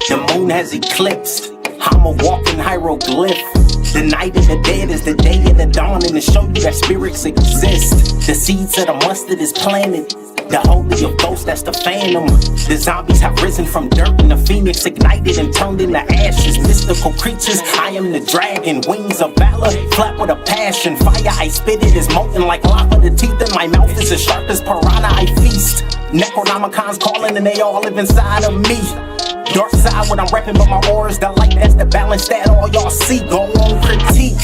The moon has eclipsed. I'm a walking hieroglyph. The night of the dead is the day of the dawn, and to show you that spirits exist. The seeds of the mustard is planted. The holy of ghosts, that's the phantom. The zombies have risen from dirt, and the phoenix ignited and turned into ashes. Mystical creatures, I am the dragon. Wings of valor, flat with a passion. Fire, I spit it is molten like lava. The teeth in my mouth is as sharp as piranha, I feast. Necronomicon's calling and they all live inside of me. Dark side what I'm repping, but my aura is the light. That's the balance that all y'all see. Go on, critique.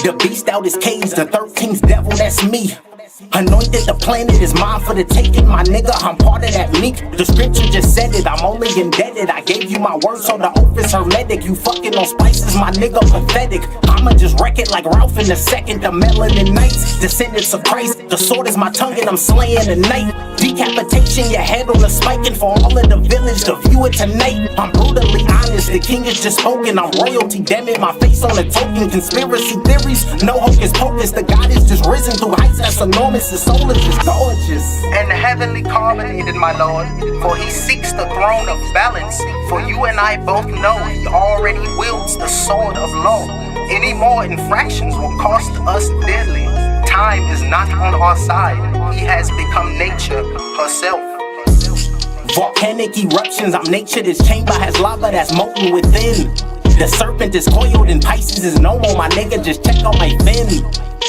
The beast out his cage, the 13th devil, that's me. Anointed, the planet is mine for the taking, my nigga, I'm part of that meek. The scripture just said it, I'm only indebted. I gave you my word, so the oath is hermetic. You fucking on spices, my nigga, pathetic. I'ma just wreck it like Ralph in the second. The melanin knights, descendants of Christ. The sword is my tongue and I'm slaying the night. Decapitation, your head on the spike, and for all of the village to view it tonight. I'm brutally honest, the king is just spoken. I'm royalty, damn it, my face on a token. Conspiracy theories, no hocus pocus. The God is just risen through heights that's enormous. The soul is just gorgeous and heavenly carbonated, my lord. For he seeks the throne of balance. For you and I both know he already wields the sword of law. Any more infractions will cost us dearly. Time is not on our side. He has become nature herself. Volcanic eruptions, I'm nature. This chamber has lava that's molten within. The serpent is coiled and Pisces is no more, my nigga, just check on my fin.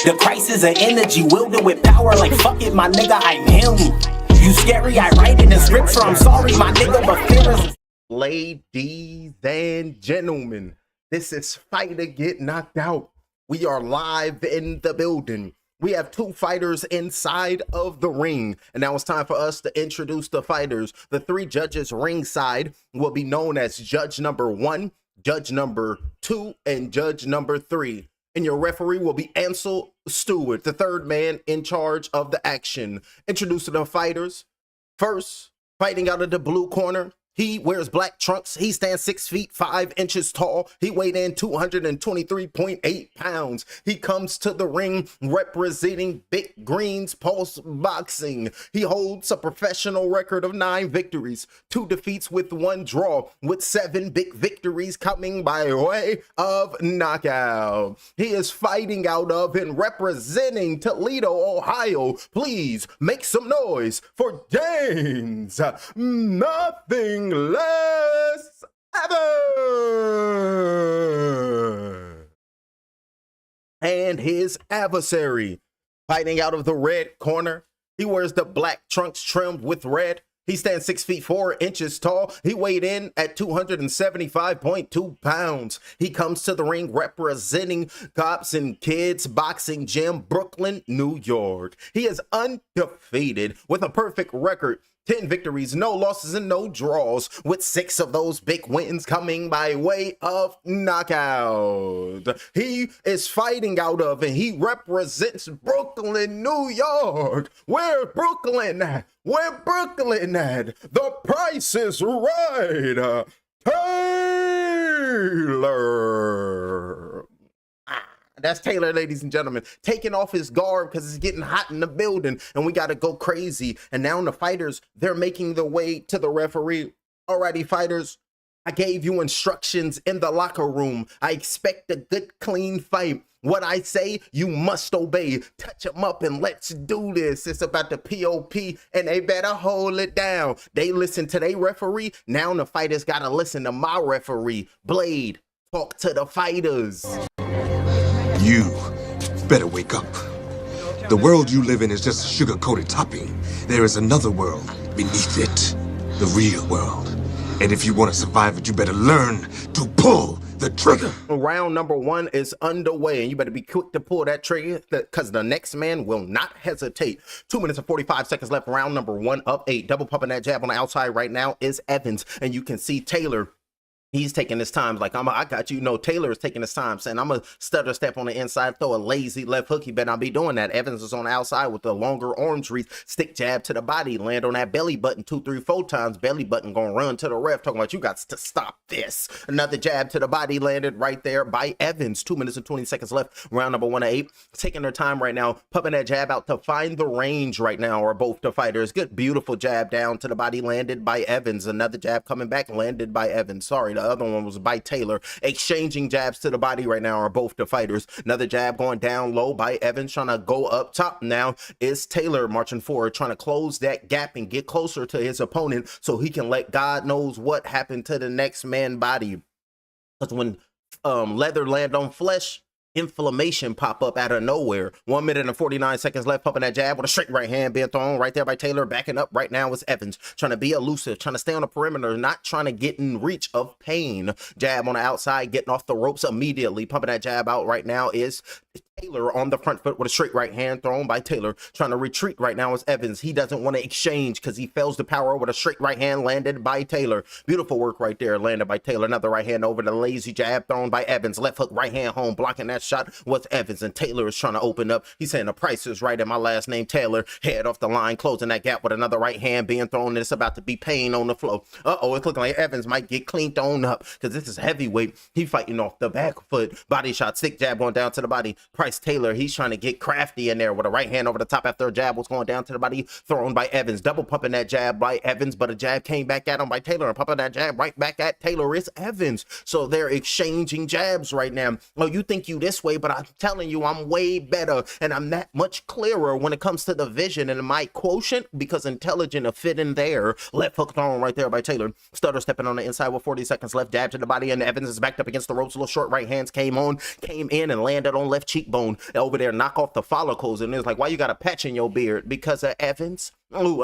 The Christ is an energy wielded with power like fuck it, my nigga, I'm him. You scary, I write it in scripture, I'm sorry, my nigga, but fear is... Ladies and gentlemen, this is Fighter Get Knocked Out. We are live in the building. We have two fighters inside of the ring, and now it's time for us to introduce the fighters. The three judges ringside will be known as Judge number 1, Judge number 2, and Judge number 3. And your referee will be Ansel Stewart, the third man in charge of the action. Introducing the fighters. First, fighting out of the blue corner. He wears black trunks. He stands 6 feet 5 inches tall. He weighed in 223.8 pounds. He comes to the ring representing Big Green's Pulse Boxing. He holds a professional record of 9 victories, 2 defeats with 1 draw, with 7 big victories coming by way of knockout. He is fighting out of and representing Toledo, Ohio. Please make some noise for James Nothing Less Ever, and his adversary fighting out of the red corner. He wears the black trunks trimmed with red. He stands 6 feet 4 inches tall. He weighed in at 275.2 pounds. He comes to the ring representing Cops and Kids Boxing Gym, Brooklyn, New York. He is undefeated with a perfect record. 10 victories, no losses, and no draws, with 6 of those big wins coming by way of knockout. He is fighting out of, and he represents Brooklyn, New York. Where Brooklyn at? Where Brooklyn at? The Price is Right. Taylor. That's Taylor, ladies and gentlemen, taking off his garb because it's getting hot in the building and we got to go crazy. And now the fighters, they're making their way to the referee. Alrighty, fighters, I gave you instructions in the locker room. I expect a good, clean fight. What I say, you must obey. Touch them up and let's do this. It's about the POP and they better hold it down. They listen to their referee. Now the fighters got to listen to my referee. Blade, talk to the fighters. You better wake up. The world you live in is just a sugar-coated topping. There is another world beneath it, the real world. And if you want to survive it, you better learn to pull the trigger. Round number 1 is underway, and you better be quick to pull that trigger because the next man will not hesitate. 2 minutes and 45 seconds left. Round number 1 up 8. Double pumping that jab on the outside right now is Evans, and you can see Taylor He's taking his time, like, I got you. No, Taylor is taking his time, saying, I'm a stutter step on the inside, throw a lazy left hook. He better not be doing that. Evans is on the outside with the longer arms reach, stick jab to the body, land on that belly button 2, 3, 4 times. Belly button gonna run to the ref, talking about you got to stop this. Another jab to the body landed right there by Evans. 2 minutes and 20 seconds left. Round number 1 of 8. Taking their time right now, pumping that jab out to find the range right now, are both the fighters. Good, beautiful jab down to the body, landed by Evans. Another jab coming back, landed by Evans. Sorry, the other one was by Taylor. Exchanging jabs to the body right now are both the fighters. Another jab going down low by Evans, trying to go up top. Now is Taylor marching forward, trying to close that gap and get closer to his opponent so he can let God knows what happened to the next man body. Because when leather land on flesh, inflammation pop up out of nowhere. 1 minute and 49 seconds left, pumping that jab with a straight right hand being thrown right there by Taylor. Backing up right now is Evans, trying to be elusive, trying to stay on the perimeter, not trying to get in reach of pain. Jab on the outside, getting off the ropes immediately. Pumping that jab out right now is Taylor on the front foot with a straight right hand thrown by Taylor. Trying to retreat right now is Evans. He doesn't want to exchange because he fails the power with a straight right hand landed by Taylor. Beautiful work right there, landed by Taylor. Another right hand over the lazy jab thrown by Evans. Left hook, right hand home, blocking that shot was Evans, and Taylor is trying to open up. He's saying the price is right, and my last name Taylor. Head off the line, closing that gap with another right hand being thrown, and it's about to be pain on the floor. Uh-oh, it's looking like Evans might get cleaned on up because this is heavyweight. He fighting off the back foot. Body shot, stick jab going down to the body. Taylor, he's trying to get crafty in there with a right hand over the top after a jab was going down to the body, thrown by Evans. Double pumping that jab by Evans, but a jab came back at him by Taylor, and pumping that jab right back at Taylor is Evans. So they're exchanging jabs right now. Oh, you think you this way, but I'm telling you, I'm way better, and I'm that much clearer when it comes to the vision and my quotient, because intelligent a fit in there. Left hook thrown right there by Taylor. Stutter stepping on the inside with 40 seconds left. Jab to the body, and Evans is backed up against the ropes. Little short right hands came in and landed on left cheekbone. Over there, knock off the follicles, and it's like, why you got a patch in your beard? Because of Evans? Oh,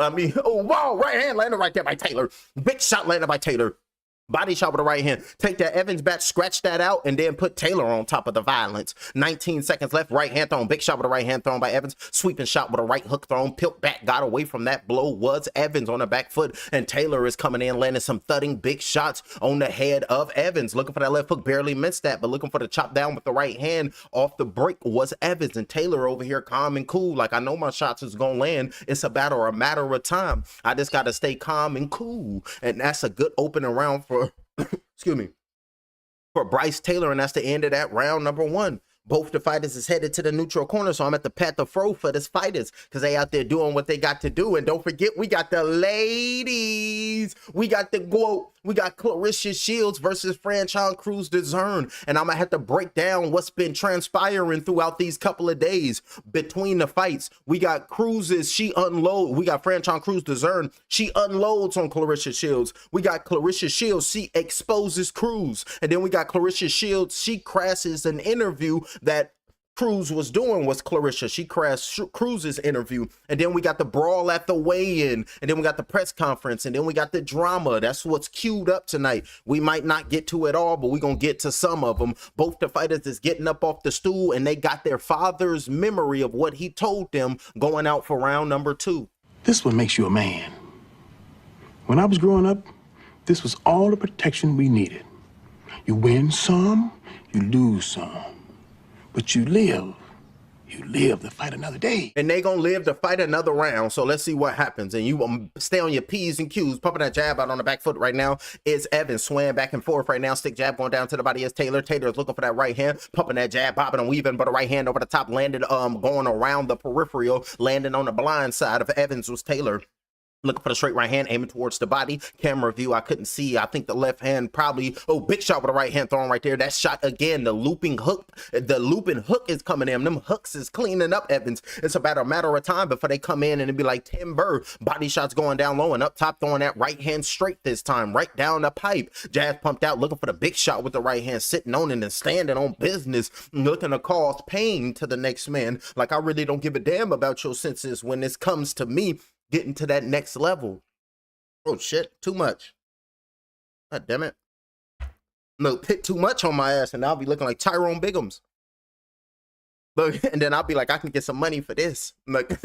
wow, right hand landed right there by Taylor. Big shot landed by Taylor. Body shot with a right hand. Take that Evans back, scratch that out, and then put Taylor on top of the violence. 19 seconds left. Right hand thrown. Big shot with a right hand thrown by Evans. Sweeping shot with a right hook thrown. Pilt back, got away from that blow. Was Evans on the back foot, and Taylor is coming in, landing some thudding big shots on the head of Evans. Looking for that left hook, barely missed that, but looking for the chop down with the right hand off the break was Evans. And Taylor over here calm and cool, like, I know my shots is gonna land. It's a matter of time. I just gotta stay calm and cool, and that's a good opening round for excuse me, for Bryce Taylor, and that's the end of that round number 1. Both the fighters is headed to the neutral corner, so I'm at the pat the fro for this fighters because they out there doing what they got to do. And don't forget, we got the ladies. We got the GOAT. We got Claressa Shields versus Franchon Crews-Dezurn. And I'm going to have to break down what's been transpiring throughout these couple of days between the fights. We got we got Franchon Crews-Dezurn. She unloads on Claressa Shields. We got Claressa Shields. She exposes Crews. And then we got Claressa Shields. She crashes an interview that Crews was doing was Claressa. She crashed Cruz's interview, and then we got the brawl at the weigh-in, and then we got the press conference, and then we got the drama. That's what's queued up tonight. We might not get to it all, but we're gonna get to some of them. Both the fighters is getting up off the stool, and they got their father's memory of what he told them going out for round number 2. This is what makes you a man. When I was growing up, this was all the protection we needed. You win some, you lose some. But you live to fight another day. And they gonna live to fight another round. So let's see what happens. And you stay on your P's and Q's. Pumping that jab out on the back foot right now is Evans, swaying back and forth right now. Stick jab going down to the body is Taylor. Taylor is looking for that right hand, pumping that jab, bobbing and weaving, but a right hand over the top landed, going around the peripheral, landing on the blind side of Evans was Taylor. Looking for the straight right hand, aiming towards the body. Camera view, I couldn't see. I think the left hand probably, big shot with a right hand thrown right there. That shot again, the looping hook is coming in. Them hooks is cleaning up Evans. It's about a matter of time before they come in and it'd be like timber. Body shots going down low and up top, throwing that right hand straight this time, right down the pipe. Jazz pumped out, looking for the big shot with the right hand, sitting on it and standing on business, looking to cause pain to the next man. Like, I really don't give a damn about your senses when this comes to me getting to that next level. Oh shit, too much. God damn it. No, put too much on my ass and I'll be looking like Tyrone Biggums. Look, and then I'll be like, I can get some money for this. Look,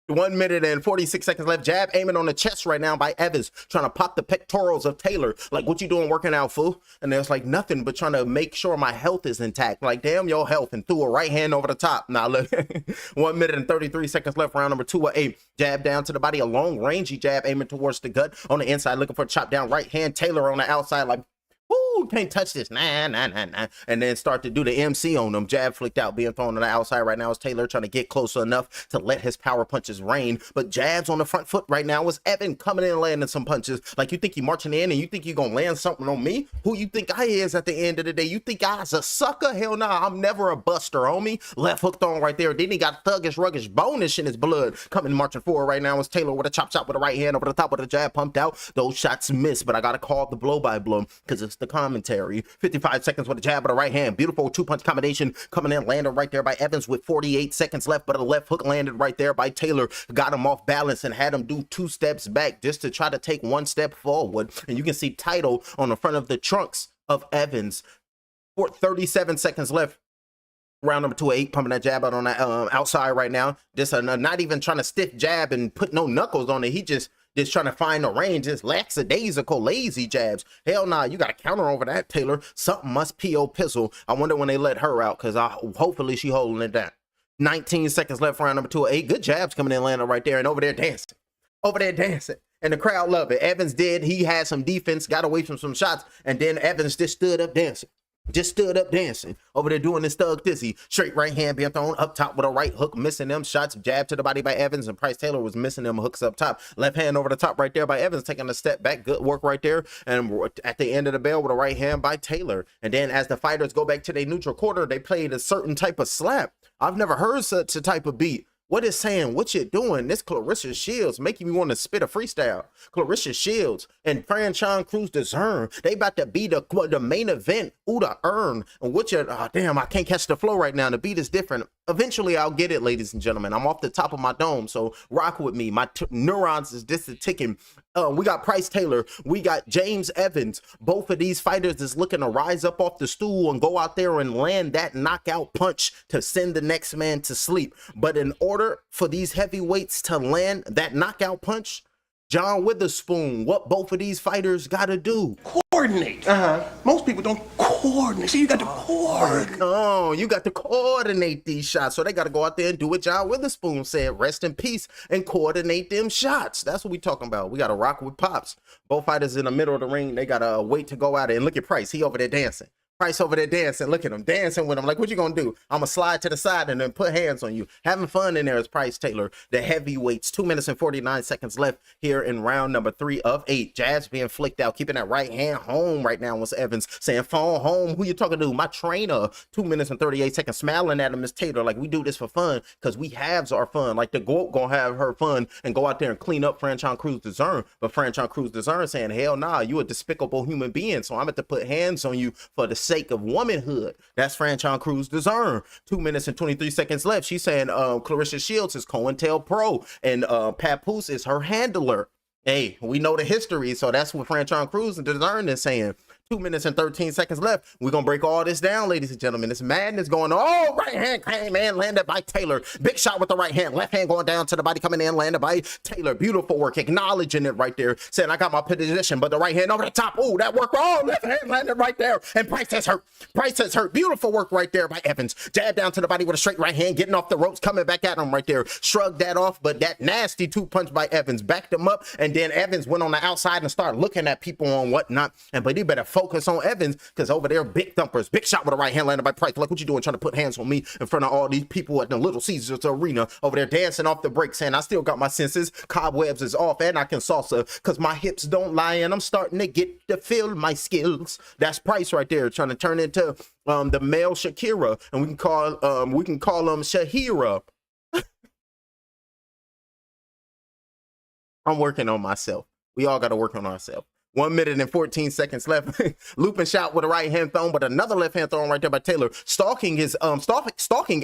1 minute and 46 seconds left. Jab aiming on the chest right now by Evans, trying to pop the pectorals of Taylor. Like, what you doing working out, fool? And there's like nothing but trying to make sure my health is intact. Like, damn your health, and threw a right hand over the top. Now look, 1 minute and 33 seconds left. Round number 2 of 8. Jab down to the body, a long rangey jab aiming towards the gut. On the inside, looking for a chop down right hand. Taylor on the outside, like, ooh, can't touch this. Nah, nah, nah, nah. And then start to do the MC on them. Jab flicked out, being thrown on the outside right now is Taylor trying to get closer enough to let his power punches rain. But jabs on the front foot right now is Evan coming in and landing some punches. Like, you think you marching in and you think you gonna land something on me? Who you think I is at the end of the day? You think I's a sucker? Hell nah, I'm never a buster, homie. Left hook thrown right there. Then he got thuggish, ruggish, bonish in his blood. Coming marching forward right now is Taylor with a chop with a right hand over the top of the jab pumped out. Those shots missed, but I gotta call the blow by blow because it's the commentary. 55 seconds with a jab with a right hand. Beautiful two-punch combination coming in, landed right there by Evans with 48 seconds left, but a left hook landed right there by Taylor. Got him off balance and had him do 2 steps back just to try to take 1 step forward. And you can see title on the front of the trunks of Evans. 37 seconds left. Round number 2 of 8, pumping that jab out on that outside right now. Just not even trying to stiff jab and put no knuckles on it. He just trying to find the range. Just lackadaisical, lazy jabs. Hell nah, you got to counter over that, Taylor. Something must P.O. Pistol. I wonder when they let her out, because hopefully she holding it down. 19 seconds left, round number 2 of 8. Good jabs coming in, landing right there, and over there dancing. Over there dancing. And the crowd love it. Evans did. He had some defense, got away from some shots, and then Evans just stood up dancing. Just stood up dancing over there doing this thug dizzy. Straight right hand being thrown up top with a right hook, missing them shots. Jab to the body by Evans, and Price Taylor was missing them hooks up top. Left hand over the top right there by Evans, taking a step back. Good work right there. And at the end of the bell with a right hand by Taylor. And then as the fighters go back to their neutral quarter, they played a certain type of slap. I've never heard such a type of beat. What is saying? What you doing? This Claressa Shields making me want to spit a freestyle. Claressa Shields and Franchon Crews-Dezurn, they about to be the main event. Ooh, the earn. And what you, oh, damn, I can't catch the flow right now. The beat is different. Eventually, I'll get it, ladies and gentlemen. I'm off the top of my dome, so rock with me. My neurons is just ticking. We got Price Taylor. We got James Evans. Both of these fighters is looking to rise up off the stool and go out there and land that knockout punch to send the next man to sleep. But in order for these heavyweights to land that knockout punch, John Witherspoon, what both of these fighters got to do? Coordinate. Most people don't coordinate. See, you got to coordinate. Oh, you got to coordinate these shots. So they got to go out there and do what John Witherspoon said. Rest in peace and coordinate them shots. That's what we talking about. We got to rock with Pops. Both fighters in the middle of the ring. They got to wait to go out there. And look at Price. He over there dancing. Price over there dancing. Look at him dancing with him. Like, what you gonna do? I'm gonna slide to the side and then put hands on you. Having fun in there is Price Taylor. The heavyweights. 2 minutes and 49 seconds left here in round number 3 of 8. Jabs being flicked out, keeping that right hand home right now was Evans saying, phone home. Who you talking to? My trainer. 2 minutes and 38 seconds. Smiling at him is Taylor. Like, we do this for fun because we halves our fun. Like, the GOAT gonna have her fun and go out there and clean up Franchon Crews-Dezurn. But Franchon Crews-Dezurn saying, hell nah, you a despicable human being. So I'm at to put hands on you for the sake of womanhood. That's Franchon Crews-Dezurn. 2 minutes and 23 seconds left. She's saying Claressa Shields is COINTELPRO and Papoose is her handler. Hey, we know the history, so that's what Franchon Crews-Dezurn is saying. 2 minutes and 13 seconds left. We're going to break all this down, ladies and gentlemen. This madness going on. Oh, right hand came in, landed by Taylor. Big shot with the right hand. Left hand going down to the body, coming in, landed by Taylor. Beautiful work, acknowledging it right there. Saying, I got my position, but the right hand over the top. Oh, that worked. Oh, left hand landed right there. And Price has hurt. Price has hurt. Beautiful work right there by Evans. Jab down to the body with a straight right hand, getting off the ropes, coming back at him right there. Shrugged that off, but that nasty 2-punch by Evans backed him up. And then Evans went on the outside and started looking at people and whatnot. But he better focus on Evans, because over there, big thumpers. Big shot with a right hand landed by Price. Like, what you doing trying to put hands on me in front of all these people at the Little Caesars Arena over there dancing off the break, saying I still got my senses, cobwebs is off, and I can salsa because my hips don't lie, and I'm starting to get to feel my skills. That's Price right there, trying to turn into the male Shakira, and we can call him Shahira. I'm working on myself. We all got to work on ourselves. 1 minute and 14 seconds left. Looping shot with a right hand thrown, but another left hand thrown right there by Taylor. Stalking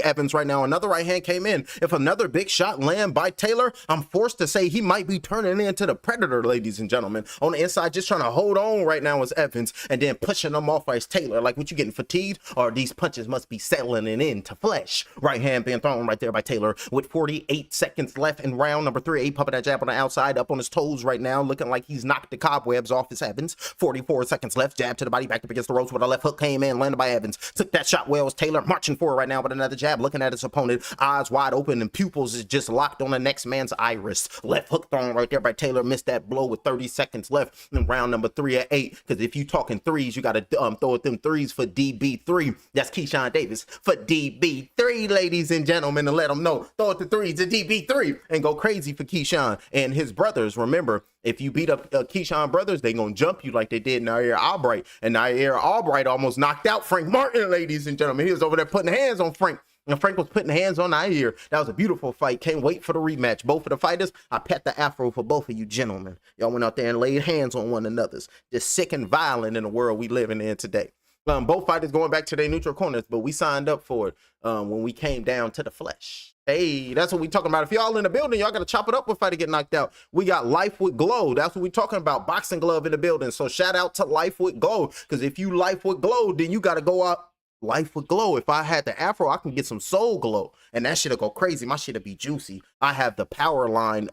Evans right now. Another right hand came in. If another big shot land by Taylor, I'm forced to say he might be turning into the Predator, ladies and gentlemen. On the inside, just trying to hold on right now is Evans, and then pushing them off as Taylor. Like, what you getting fatigued? Or these punches must be settling into flesh. Right hand being thrown right there by Taylor with 48 seconds left in round number 3. Pumping that jab on the outside, up on his toes right now, looking like he's knocked the cobwebs off his Evans. 44 seconds left. Jab to the body, back up against the ropes with a left hook came in, landed by Evans. Took that shot well as Taylor marching forward right now with another jab, looking at his opponent, eyes wide open and pupils is just locked on the next man's iris. Left hook thrown right there by Taylor. Missed that blow with 30 seconds left in round number 3 at 8. Because if you talking threes, you got to throw at them threes for DB3. That's Keyshawn Davis for DB3, ladies and gentlemen, to let them know. Throw it to threes to DB3 and go crazy for Keyshawn and his brothers. Remember, if you beat up Keyshawn brothers, they gonna jump you like they did Nair Albright. And Nair Albright almost knocked out Frank Martin, ladies and gentlemen. He was over there putting hands on Frank. And Frank was putting hands on Nair. That was a beautiful fight. Can't wait for the rematch. Both of the fighters, I pet the afro for both of you gentlemen. Y'all went out there and laid hands on one another's. Just sick and violent in the world we living in today. Both fighters going back to their neutral corners, but we signed up for it when we came down to the flesh. Hey, that's what we talking about. If y'all in the building, y'all got to chop it up with fighter get knocked out. We got Life with Glow. That's what we talking about. Boxing glove in the building. So shout out to Life with Glow, because if you Life with Glow, then you got to go out Life with Glow. If I had the afro, I can get some Soul Glow, and that shit'll go crazy. My shit'll be juicy. I have the power line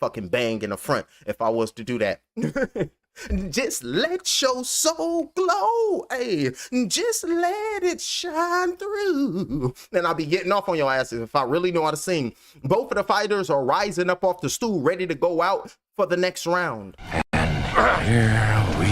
fucking bang in the front if I was to do that. Just let your soul glow, hey, just let it shine through. And I'll be getting off on your asses if I really know how to sing. Both of the fighters are rising up off the stool, ready to go out for the next round. And here we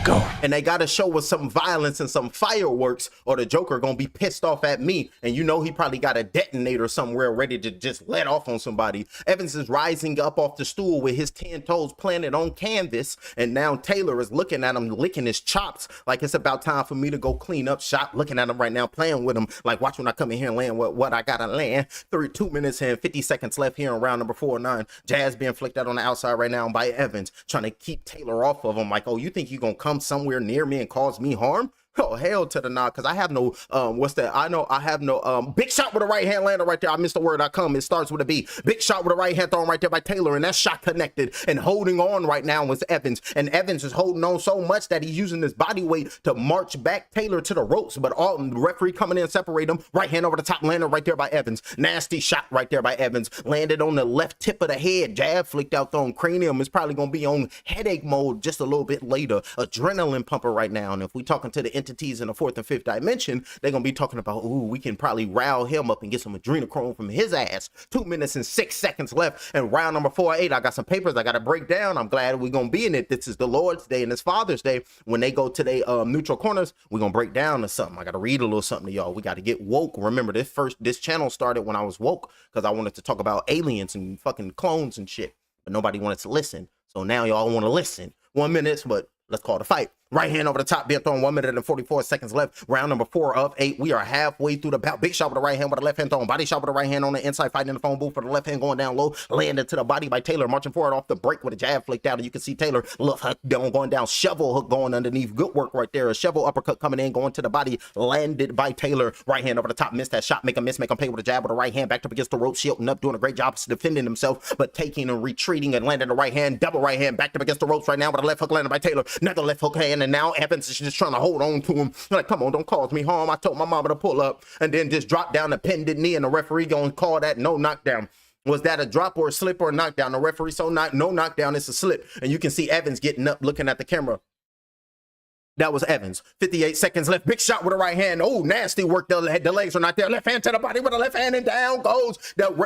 go. And they got to show us some violence and some fireworks, or the Joker gonna be pissed off at me. And you know he probably got a detonator somewhere ready to just let off on somebody. Evans is rising up off the stool with his 10 toes planted on canvas, and now Taylor is looking at him, licking his chops like it's about time for me to go clean up shop. Looking at him right now, playing with him like, watch when I come in here and land what I gotta land. 2 minutes and 50 seconds left here in round number 4-9. Jazz being flicked out on the outside right now by Evans, trying to keep Taylor off of him. Like, oh, you think you gonna come somewhere near me and cause me harm? Oh, hell to the nah, because I have no, what's that? I know I have no, big shot with a right hand lander right there. I missed the word. It starts with a B. Big shot with a right hand thrown right there by Taylor, and that shot connected. And holding on right now was Evans. And Evans is holding on so much that he's using his body weight to march back Taylor to the ropes. But the referee coming in, separate him. Right hand over the top, landed right there by Evans. Nasty shot right there by Evans. Landed on the left tip of the head. Jab flicked out thrown cranium. Is probably going to be on headache mode just a little bit later. Adrenaline pumper right now. And if we talking to the entities in the 4th and 5th dimension, they're gonna be talking about, ooh, we can probably rile him up and get some adrenochrome from his ass. 2 minutes and 6 seconds left in round number 4-8. I got some papers I gotta break down. I'm glad we're gonna be in it. This is the Lord's Day and it's Father's Day. When they go to their neutral corners, we're gonna break down to something. I gotta read a little something to y'all. We gotta get woke. Remember, this channel started when I was woke, because I wanted to talk about aliens and fucking clones and shit, but nobody wanted to listen. So now y'all want to listen. 1 minute, but let's call it a fight. Right hand over the top, being thrown. 1 minute and 44 seconds left. Round number 4 of 8. We are halfway through the bout. Big shot with the right hand with the left hand thrown. Body shot with the right hand on the inside, fighting in the phone booth for the left hand going down low. Landed to the body by Taylor, marching forward off the break with a jab flicked out. And you can see Taylor left hook going down, shovel hook going underneath. Good work right there. A shovel uppercut coming in, going to the body. Landed by Taylor. Right hand over the top, missed that shot. Make him miss, make him pay with a jab with the right hand. Back up against the rope, shielding up, doing a great job defending himself, but taking and retreating and landing the right hand. Double right hand, back up against the ropes right now with a left hook landed by Taylor. Another left hook hand, and now Evans is just trying to hold on to him. Like, come on, don't cause me harm. I told my mama to pull up, and then just drop down the pendant knee, and the referee gonna call that no knockdown. Was that a drop or a slip or a knockdown? The referee no knockdown, it's a slip. And you can see Evans getting up, looking at the camera. That was Evans. 58 seconds left. Big shot with the right hand. Oh, nasty work. The legs are not there. Left hand to the body with the left hand, and down goes.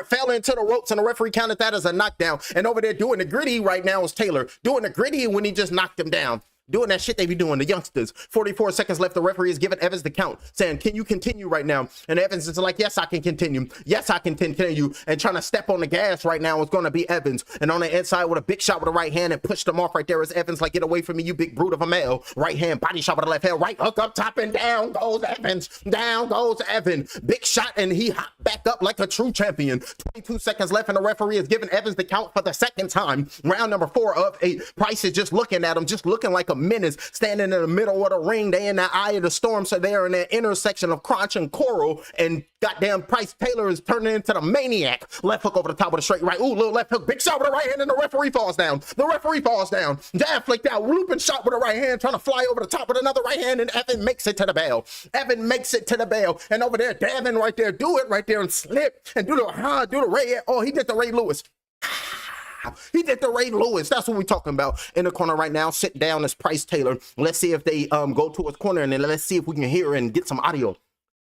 Fell into the ropes, and the referee counted that as a knockdown. And over there doing the gritty right now is Taylor. Doing the gritty when he just knocked him down. doing that shit they be doing, the youngsters. 44 seconds left. The referee is giving Evans the count, saying, can you continue right now? And Evans is like, yes, I can continue. Yes, I can continue. And trying to step on the gas right now is going to be Evans. And on the inside with a big shot with the right hand and pushed him off right there is Evans. Like, get away from me, you big brute of a male. Right hand, body shot with the left hand, right hook up top, and down goes Evans. Down goes Evans. Big shot, and he hopped back up like a true champion. 22 seconds left, and the referee is giving Evans the count for the second time. Round number 4 of 8. Price is just looking at him, just looking like a menace, standing in the middle of the ring. They in the eye of the storm, so they're in that intersection of crotch and coral, and goddamn Price Taylor is turning into the maniac. Left hook over the top with a straight right. Ooh, little left hook, big shot with the right hand, and the referee falls down. The referee falls down. Jab flicked out, looping shot with the right hand, trying to fly over the top with another right hand, and Evan makes it to the bell. Evan makes it to the bell, and over there, Davin right there, do it right there and slip and do the Ray. Oh, he did the Ray Lewis. He did the Ray Lewis. That's what we're talking about. In the corner right now, sit down is Price Taylor. Let's see if they go to his corner, and then let's see if we can hear and get some audio.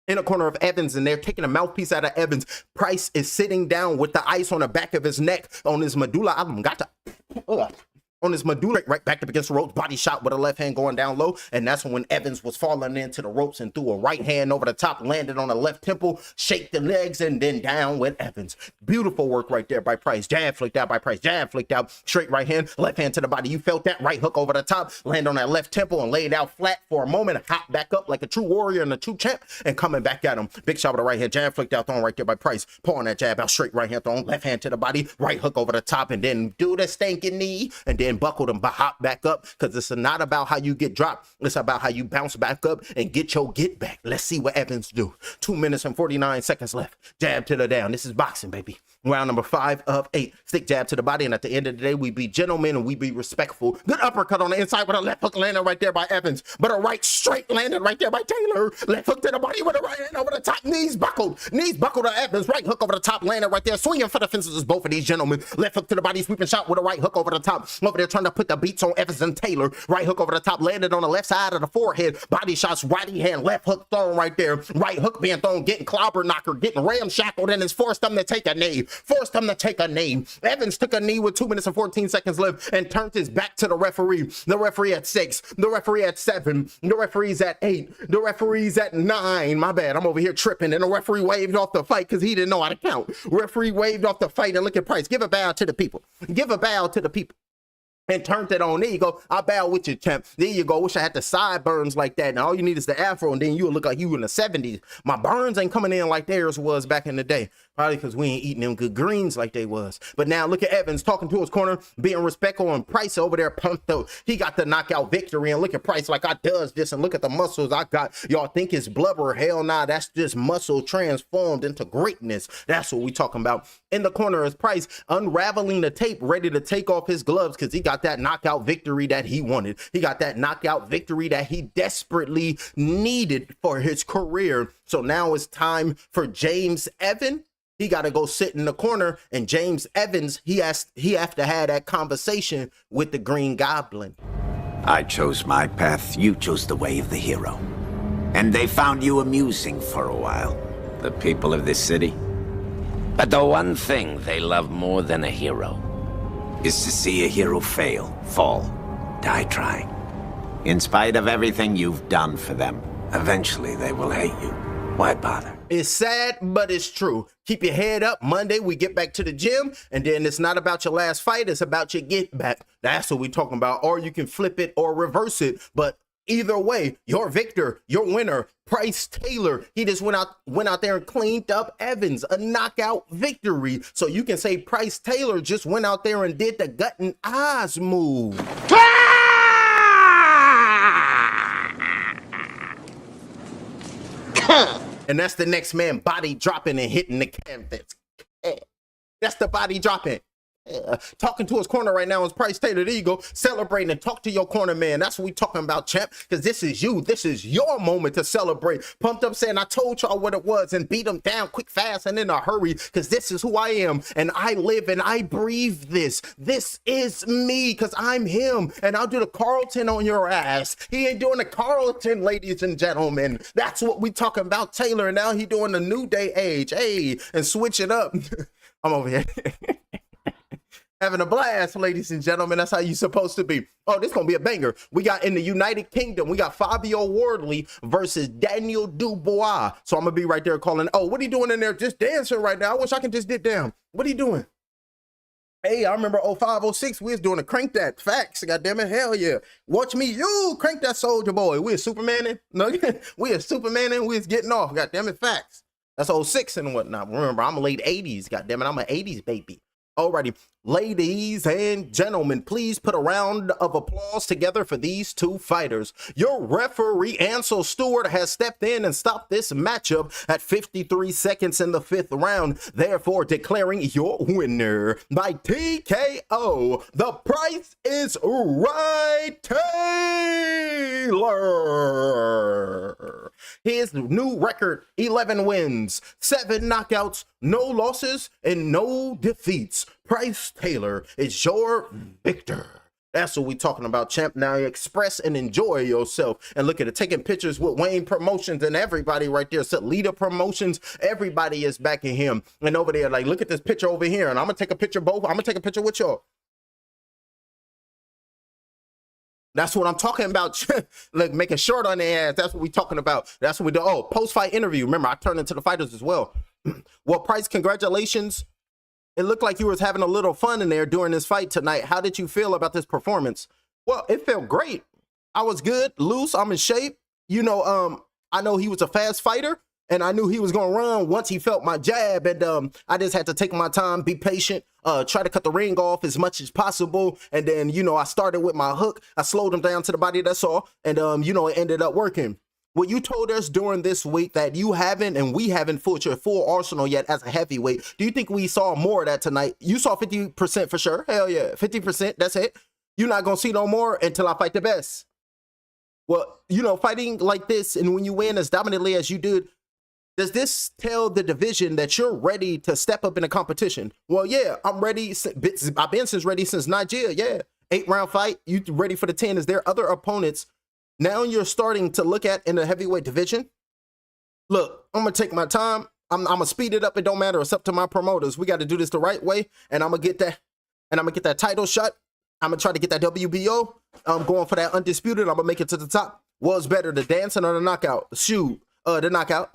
In the corner of Evans, and they're taking a mouthpiece out of Evans. Price is sitting down with the ice on the back of his neck, on his medulla oblongata. On his medulla, right back up against the ropes, body shot with a left hand going down low, and that's when Evans was falling into the ropes and threw a right hand over the top, landed on the left temple, shake the legs, and then down with Evans. Beautiful work right there by Price. Jab flicked out by Price. Jab flicked out, straight right hand, left hand to the body. You felt that right hook over the top, land on that left temple and laid out flat for a moment, hop back up like a true warrior and a true champ, and coming back at him. Big shot with the right hand, jab flicked out, thrown right there by Price, pulling that jab out, straight right hand thrown, left hand to the body, right hook over the top, and then do the stinking knee, and then buckled him, hop back up, because it's not about how you get dropped, it's about how you bounce back up and get your get back. Let's see what Evans do. 2 minutes and 49 seconds left. Jab to the down. This is boxing, baby. Round number 5 of 8. Stick jab to the body, and at the end of the day, we be gentlemen and we be respectful. Good uppercut on the inside with a left hook landed right there by Evans, but a right straight landed right there by Taylor. Left hook to the body with a right hand over the top. Knees buckled to Evans. Right hook over the top, landed right there. Swinging for the fences is both of these gentlemen. Left hook to the body, sweeping shot with a right hook over the top. Over there trying to put the beats on Evans and Taylor. Right hook over the top, landed on the left side of the forehead. Body shots, right hand, left hook thrown right there. Right hook being thrown, getting clobber knocker, getting ramshackled, and it's forced them to take a knee. Evans took a knee with 2 minutes and 14 seconds left and turned his back to the referee. The referee at 6, the referee at 7, the referee's at 8, the referee's at 9. My bad, I'm over here tripping. And the referee waved off the fight because he didn't know how to count. Referee waved off the fight, and look at Price. Give a bow to the people. Give a bow to the people. And turned it on. There you go. I bow with you, champ. There you go. Wish I had the sideburns like that. Now all you need is the afro, and then you'll look like you in the 70s. My burns ain't coming in like theirs was back in the day. Probably because we ain't eating them good greens like they was. But now look at Evans talking to his corner, being respectful, and Price over there pumped up. He got the knockout victory, and look at Price like I does this, and look at the muscles I got. Y'all think it's blubber? Hell nah, that's just muscle transformed into greatness. That's what we talking about. In the corner is Price unraveling the tape, ready to take off his gloves because he got that knockout victory that he wanted. He got that knockout victory that he desperately needed for his career. So now it's time for James Evans. He got to go sit in the corner, and James Evans, he have to have that conversation with the Green Goblin. I chose my path, you chose the way of the hero. And they found you amusing for a while, the people of this city. But the one thing they love more than a hero is to see a hero fail, fall, die trying. In spite of everything you've done for them, eventually they will hate you. Why bother? It's sad, but it's true. Keep your head up. Monday, we get back to the gym, and then it's not about your last fight. It's about your get back. That's what we're talking about. Or you can flip it or reverse it. But either way, your victor, your winner, Price Taylor, he just went out there and cleaned up Evans, a knockout victory. So you can say Price Taylor just went out there and did the gut and eyes move. And that's the next man body dropping and hitting the canvas. That's the body dropping. Talking to his corner right now is Price Taylor. There you go. Celebrating and talk to your corner, man. That's what we talking about, champ. Because this is you. This is your moment to celebrate. Pumped up saying, I told y'all what it was, and beat them down quick, fast, and in a hurry. Because this is who I am. And I live and I breathe this. This is me because I'm him. And I'll do the Carlton on your ass. He ain't doing the Carlton, ladies and gentlemen. That's what we talking about, Taylor. And now he doing the New Day age. Hey, and switch it up. I'm over here. Having a blast, ladies and gentlemen. That's how you supposed to be. Oh, this gonna be a banger. We got in the United Kingdom, we got Fabio Wardley versus Daniel Dubois. So I'm gonna be right there calling. Oh, what are you doing in there? Just dancing right now. I wish I could just dip down. What are you doing? Hey, I remember 05, 06, we was doing a crank that. Facts, goddamn it, hell yeah. Watch me, you crank that soldier boy. We was Supermaning. No, we was Supermaning. We was getting off. Goddamn it, facts. That's 06 and whatnot. Remember, I'm a late 80s. Goddamn it, I'm an 80s baby. Alrighty, ladies and gentlemen, please put a round of applause together for these two fighters. Your referee, Ansel Stewart, has stepped in and stopped this matchup at 53 seconds in the 5th round, therefore declaring your winner by TKO. The price is right, Taylor. His new record, 11 wins, 7 knockouts, no losses, and no defeats. Price Taylor is your victor. That's what we talking about, champ. Now express and enjoy yourself. And look at it, taking pictures with Wayne Promotions and everybody right there. So Leader Promotions, everybody is backing him. And over there, like, look at this picture over here. And I'm going to take a picture both. I'm going to take a picture with y'all. That's what I'm talking about. Like, making short on their ass. That's what we talking about. That's what we do. Oh, post-fight interview. Remember, I turned into the fighters as well. Well, Price, congratulations. It looked like you was having a little fun in there during this fight tonight. How did you feel about this performance? Well, it felt great. I was good, loose, I'm in shape. You know, I know he was a fast fighter, and I knew he was gonna run once he felt my jab, and I just had to take my time, be patient, try to cut the ring off as much as possible, and then, you know, I started with my hook. I slowed him down to the body, that's all, and, you know, it ended up working. Well, you told us during this week that you haven't and we haven't fought your full arsenal yet as a heavyweight. Do you think we saw more of that tonight? You saw 50% for sure. Hell yeah, 50%, that's it. You're not going to see no more until I fight the best. Well, you know, fighting like this and when you win as dominantly as you did, does this tell the division that you're ready to step up in the competition? Well, yeah, I'm ready. I've been ready since Nigeria, yeah. 8-round fight, you ready for the 10? Is there other opponents now you're starting to look at in the heavyweight division? Look, I'm going to take my time. I'm going to speed it up. It don't matter. It's up to my promoters. We got to do this the right way. And I'm going to get that. And I'm going to get that title shot. I'm going to try to get that WBO. I'm going for that undisputed. I'm going to make it to the top. What's better, the dancing or the knockout? Shoot, the knockout.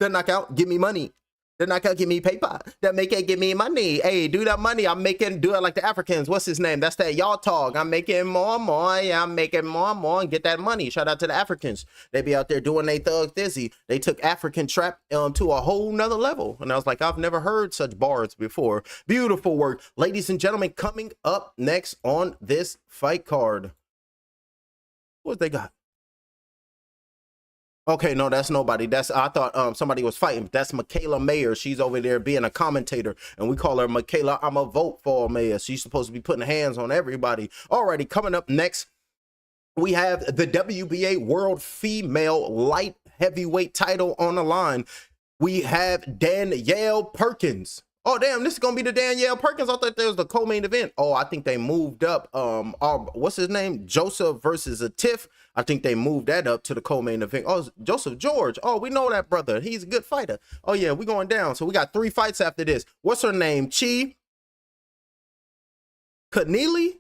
The knockout, give me money. The knockout, give me paper. That make it give me money. Hey, do that money. I'm making, do it like the Africans. What's his name? That's that y'all talk. I'm making more. Yeah, I'm making more and get that money. Shout out to the Africans. They be out there doing they thug dizzy. They took African trap to a whole nother level. And I was like, I've never heard such bars before. Beautiful work. Ladies and gentlemen, coming up next on this fight card. What they got? Okay, no, that's nobody. That's, I thought somebody was fighting. That's Michaela Mayer. She's over there being a commentator, and we call her Michaela. I'm a vote for Mayer. She's supposed to be putting hands on everybody. Alrighty, coming up next, we have the WBA World Female Light Heavyweight title on the line. We have Danielle Perkins. Oh, damn, this is going to be the Danielle Perkins. I thought there was the co-main event. Oh, I think they moved up. What's his name? Joseph versus a Tiff. I think they moved that up to the co-main event. Oh, Joseph George. Oh, we know that brother. He's a good fighter. Oh, yeah, we're going down. So we got 3 fights after this. What's her name? Chi Keneally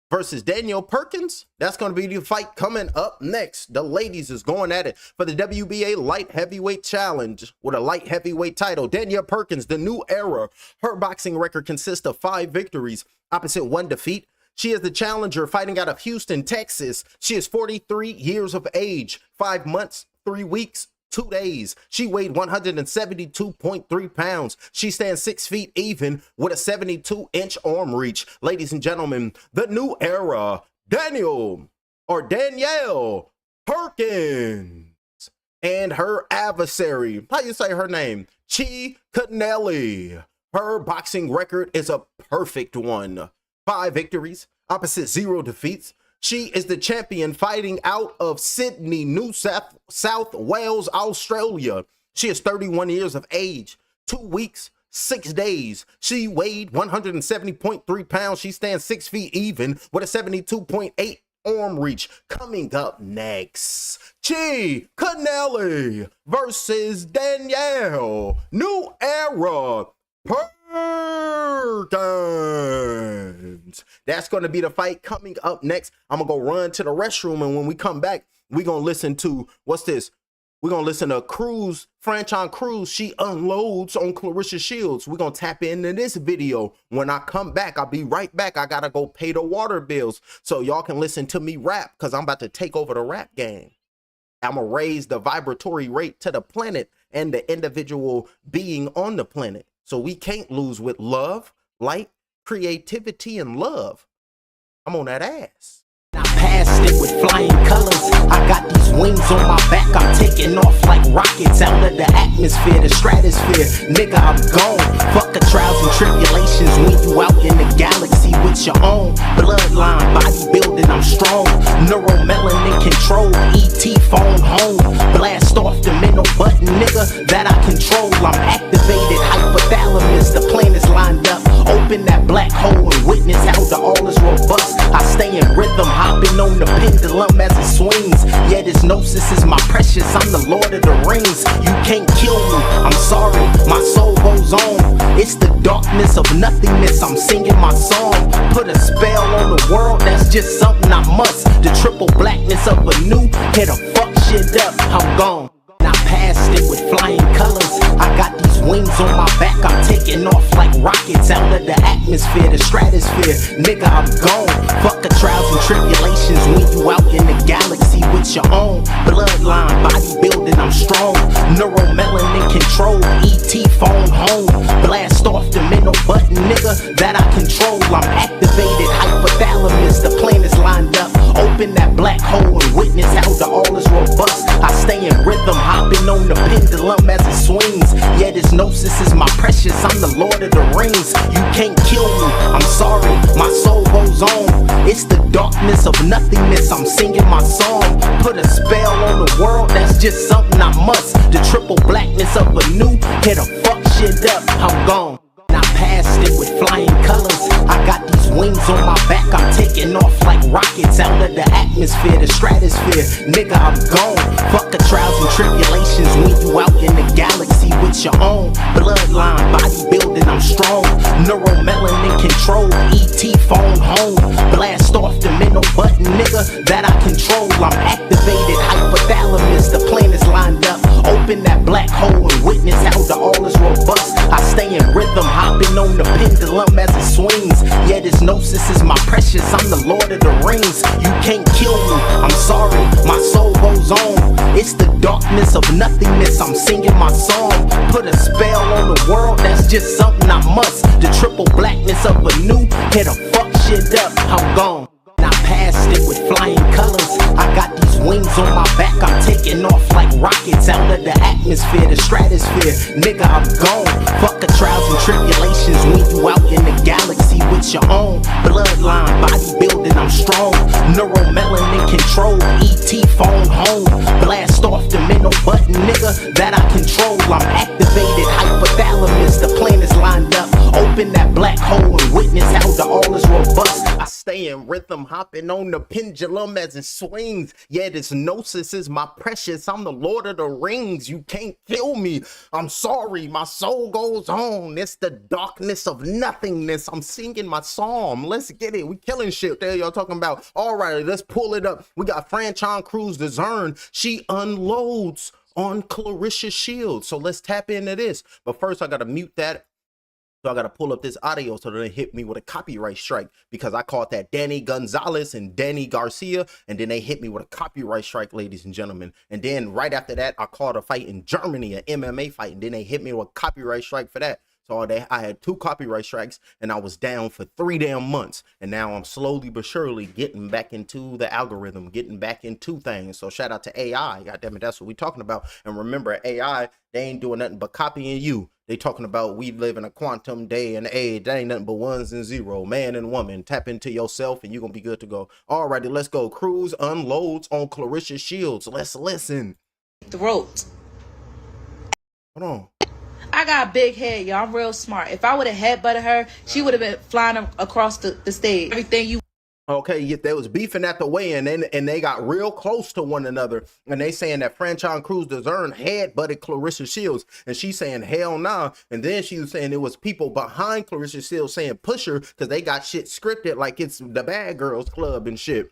versus Danielle Perkins. That's going to be the fight coming up next. The ladies is going at it for the WBA Light Heavyweight Challenge with a light heavyweight title. Danielle Perkins, the new era. Her boxing record consists of 5 victories, opposite 1 defeat. She is the challenger fighting out of Houston, Texas. She is 43 years of age, 5 months, 3 weeks, 2 days. She weighed 172.3 pounds. She stands 6 feet even with a 72-inch arm reach. Ladies and gentlemen, the new era, Danielle Perkins and her adversary. How you say her name? Chi Keneally. Her boxing record is a perfect one. 5 victories, opposite 0 defeats. She is the champion fighting out of Sydney, New South Wales, Australia. She is 31 years of age, 2 weeks, 6 days. She weighed 170.3 pounds. She stands 6 feet even with a 72.8 arm reach. Coming up next, Chi Keneally versus Danielle New Era Perkins. That's going to be the fight coming up next. I'm going to go run to the restroom, and when we come back, we're going to listen to, what's this? We're going to listen to Franchon Crews. She unloads on Claressa Shields. We're going to tap into this video. When I come back, I'll be right back. I got to go pay the water bills so y'all can listen to me rap, because I'm about to take over the rap game. I'm going to raise the vibratory rate to the planet and the individual being on the planet. So we can't lose with love, light, creativity, and love. I'm on that ass. I passed it with flying colors. I got these wings on my back. I'm taking off like rockets out of the atmosphere, the stratosphere. Nigga, I'm gone. Fuck the trials and tribulations when you out in the galaxy with your own bloodline, bodybuilding. I'm strong. Neuromelanin control. ET phone home. Blast off the middle button, nigga, that I control. I'm activated. Hypothalamus. The plan is lined up. Open that black hole and witness how the all is robust. I stay in rhythm, hopping on the pendulum as it swings. Yeah, this gnosis is my precious. I'm the Lord of the Rings. You can't kill me. I'm sorry, my soul goes on. It's the darkness of nothingness. I'm singing my song. Put a spell on the world. That's just something I must. The triple blackness of a new. Hit a fuck shit up. I'm gone. I passed it with flying colors. I got these wings on my back. I'm taking off like rockets out of the atmosphere, the stratosphere. Nigga, I'm gone. Fuck the trials and tribulations when you out in the galaxy with your own bloodline, bodybuilding. I'm strong. Neuromelanin control. ET phone home. Blast off the middle button, nigga, that I control. I'm activated. Hypothalamus. The plan is lined up. Open that black hole and witness how the all is robust. I stay in rhythm, hopping on the pendulum as it swings. Yeah, this gnosis is my precious. I'm the Lord of the Rings. You can't kill me. I'm sorry, my soul goes on. It's the darkness of nothingness. I'm singing my song. Put a spell on the world. That's just something I must. The triple blackness of a new. Hit a fuck shit up. I'm gone. I passed it with flying colors. I got these wings on my back. I'm taking off like rockets out of the atmosphere, the stratosphere. Nigga, I'm gone. Fuck the trials and tribulations when you out in the galaxy with your own bloodline, bodybuilding. I'm strong. Neuromelanin control. ET phone home. Blast off the middle button, nigga, that I control. I'm activated. Hypothalamus. The plan is lined up. Open that black hole and witness how the all is robust. I stay in rhythm, hopping on the pendulum as it swings. Yeah, this gnosis is my precious. I'm the Lord of the Rings. You can't kill me. I'm sorry, my soul goes on. It's the darkness of nothingness. I'm singing my song. Put a spell on the world. That's just something I must. The triple blackness of a new. Hit a fuck shit up. I'm gone. I passed it with flying colors. I got these wings on my back. I'm taking off like rockets out of the atmosphere, the stratosphere. Nigga, I'm gone. Fuck the trials and tribulations when you out in the galaxy with your own bloodline, bodybuilding. I'm strong. Neuromelanin control. ET phone home. Blast off the middle button, nigga, that I control. I'm activated. Hypothalamus. The plan is lined up. Open that black hole and witness how the all is robust. I stay in rhythm, hopping on the pendulum as it swings. Yeah, this gnosis is my precious. I'm the Lord of the Rings. You can't kill me. I'm sorry, my soul goes on. It's the darkness of nothingness. I'm singing my psalm. Let's get it. We killing shit. There y'all talking about. All right, let's pull it up. We got Franchon Crews-Dezurn. She unloads on Claressa Shields. So let's tap into this. But first, I gotta mute that. So I got to pull up this audio so they hit me with a copyright strike, because I called that Danny Gonzalez and Danny Garcia, and then they hit me with a copyright strike, ladies and gentlemen. And then right after that, I called a fight in Germany, an MMA fight, and then they hit me with a copyright strike for that. So I had 2 copyright strikes, and I was down for 3 damn months. And now I'm slowly but surely getting back into the algorithm, getting back into things. So shout out to AI. God damn it, that's what we talking about. And remember, AI, they ain't doing nothing but copying you. They talking about we live in a quantum day and age. That ain't nothing but ones and zero, man and woman. Tap into yourself and you're going to be good to go. All righty, let's go. Crews unloads on Claressa Shields. Let's listen. Throat. Hold on. I got a big head, y'all. I'm real smart. If I would have headbutted her, she would have been flying across the stage. Everything you Okay, they was beefing at the weigh-in, and they got real close to one another. And they saying that Franchon Crews-Dezurn head-butted Claressa Shields, and she saying hell nah. And then she was saying it was people behind Claressa Shields saying push her because they got shit scripted like it's the Bad Girls Club and shit.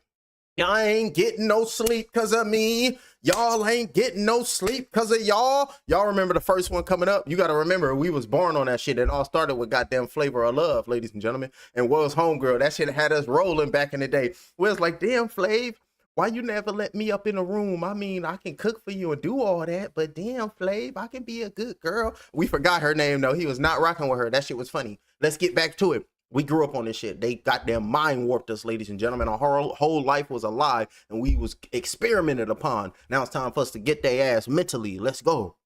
Y'all ain't getting no sleep because of me. Y'all ain't getting no sleep because of y'all. Y'all remember the first one coming up? You got to remember, we was born on that shit. It all started with goddamn Flavor of Love, ladies and gentlemen. And was Homegirl. That shit had us rolling back in the day. We was like, damn, Flav, why you never let me up in the room? I mean, I can cook for you and do all that, but damn, Flav, I can be a good girl. We forgot her name, though. He was not rocking with her. That shit was funny. Let's get back to it. We grew up on this shit. They goddamn mind warped us, ladies and gentlemen. Our whole life was a lie, and we was experimented upon. Now it's time for us to get their ass mentally. Let's go.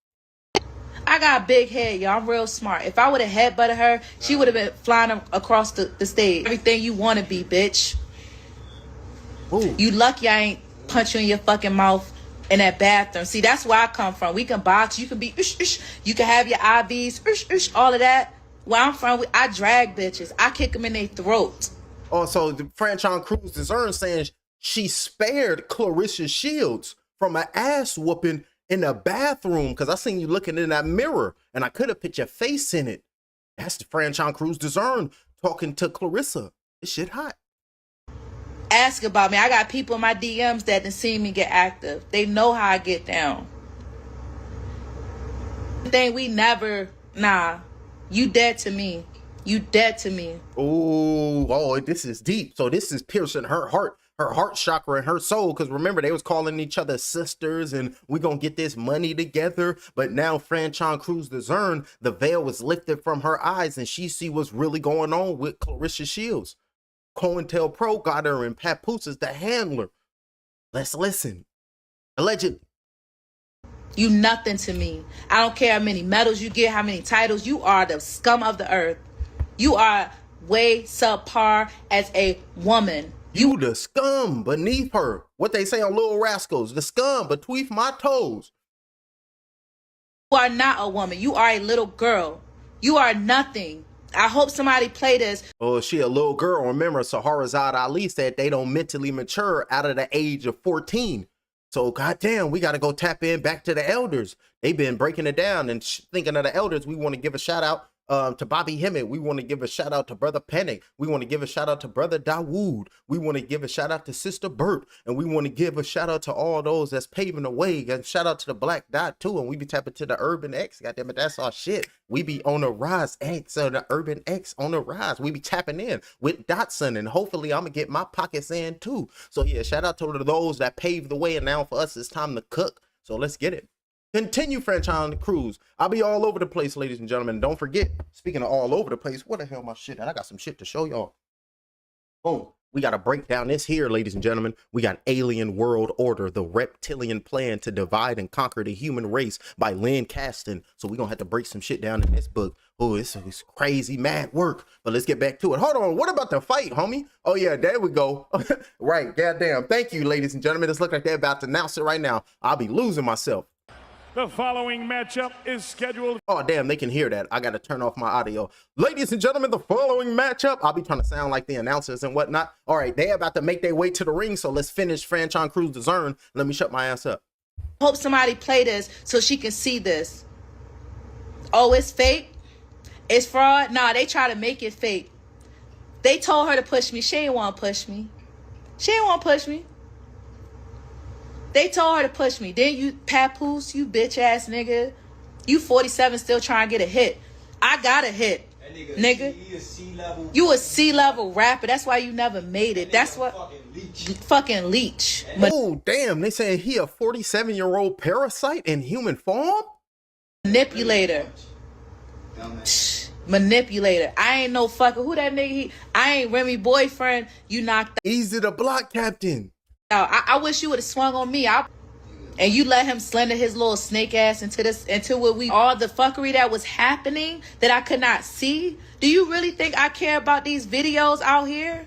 I got a big head, y'all. I'm real smart. If I would have headbutted her, she would have been flying across the stage. Everything you want to be, bitch. Ooh. You lucky I ain't punch you in your fucking mouth in that bathroom. See, that's where I come from. We can box. You can be, you can have your IVs, all of that. Where I'm from, I drag bitches. I kick them in their throat. Also, the Franchon Crews-Dezurn saying she spared Claressa Shields from an ass whooping in the bathroom because I seen you looking in that mirror and I could have put your face in it. That's the Franchon Crews-Dezurn talking to Claressa. This shit hot. Ask about me. I got people in my DMs that done seen me get active. They know how I get down. Thing we never, nah. You dead to me. You dead to me. Oh, this is deep. So this is piercing her heart chakra and her soul. Because remember, they was calling each other sisters and we gonna get this money together. But now Franchon Crews-Dezurn, the veil was lifted from her eyes and she see what's really going on with Claressa Shields. COINTELPRO got her and Papoose is the handler. Let's listen. Allegedly. You nothing to me. I don't care how many medals you get, how many titles. You are the scum of the earth. You are way subpar as a woman. You the scum beneath her. What they say on Little Rascals, the scum beneath my toes. You are not a woman. You are a little girl. You are nothing. I hope somebody play this. Oh, she a little girl. Remember, Saharazad Ali said they don't mentally mature out of the age of 14. So, goddamn, we got to go tap in back to the elders. They've been breaking it down and thinking of the elders. We want to give a shout out to Bobby Hemmett. We want to give a shout out to Brother Panic. We want to give a shout out to Brother Dawood. We want to give a shout out to Sister Burt. And we want to give a shout out to all those that's paving the way. And shout out to the Black Dot too. And we be tapping to the Urban X. Goddamn it, that's our shit. We be on the rise X, or the Urban X on the rise. We be tapping in with Dotson. And hopefully I'm going to get my pockets in too. So yeah, shout out to those that paved the way. And now for us, it's time to cook. So let's get it. Continue, Franchon Crews. I'll be all over the place, ladies and gentlemen. Don't forget, speaking of all over the place, what the hell my shit? And I got some shit to show y'all. Boom. We got to break down this here, ladies and gentlemen. We got Alien World Order, the reptilian plan to divide and conquer the human race by Lynn Caston. So we're going to have to break some shit down in this book. Oh, it's crazy, mad work. But let's get back to it. Hold on. What about the fight, homie? Oh, yeah, there we go. Right. Goddamn. Thank you, ladies and gentlemen. It's looking like they're about to announce it right now. I'll be losing myself. The following matchup is scheduled. Oh, damn, they can hear that. I got to turn off my audio. Ladies and gentlemen, the following matchup. I'll be trying to sound like the announcers and whatnot. All right, they're about to make their way to the ring, so let's finish Franchon Crews-Dezurn. Let me shut my ass up. Hope somebody play this so she can see this. Oh, it's fake? It's fraud? Nah, they try to make it fake. They told her to push me. She ain't want to push me. She ain't want to push me. They told her to push me. Then you, Papoose, you bitch ass nigga. You 47 still trying to get a hit. I got a hit, nigga. You a C-level rapper. That's why you never made it. That's what. Fucking leech. Oh, damn. They saying he a 47-year-old parasite in human form? Manipulator. Manipulator. I ain't no fucker. Who that nigga? I ain't Remy boyfriend. You knocked Easy the block captain. out. I wish you would have swung on me. And you let him slender his little snake ass into what we all the fuckery that was happening that I could not see. Do you really think I care about these videos out here?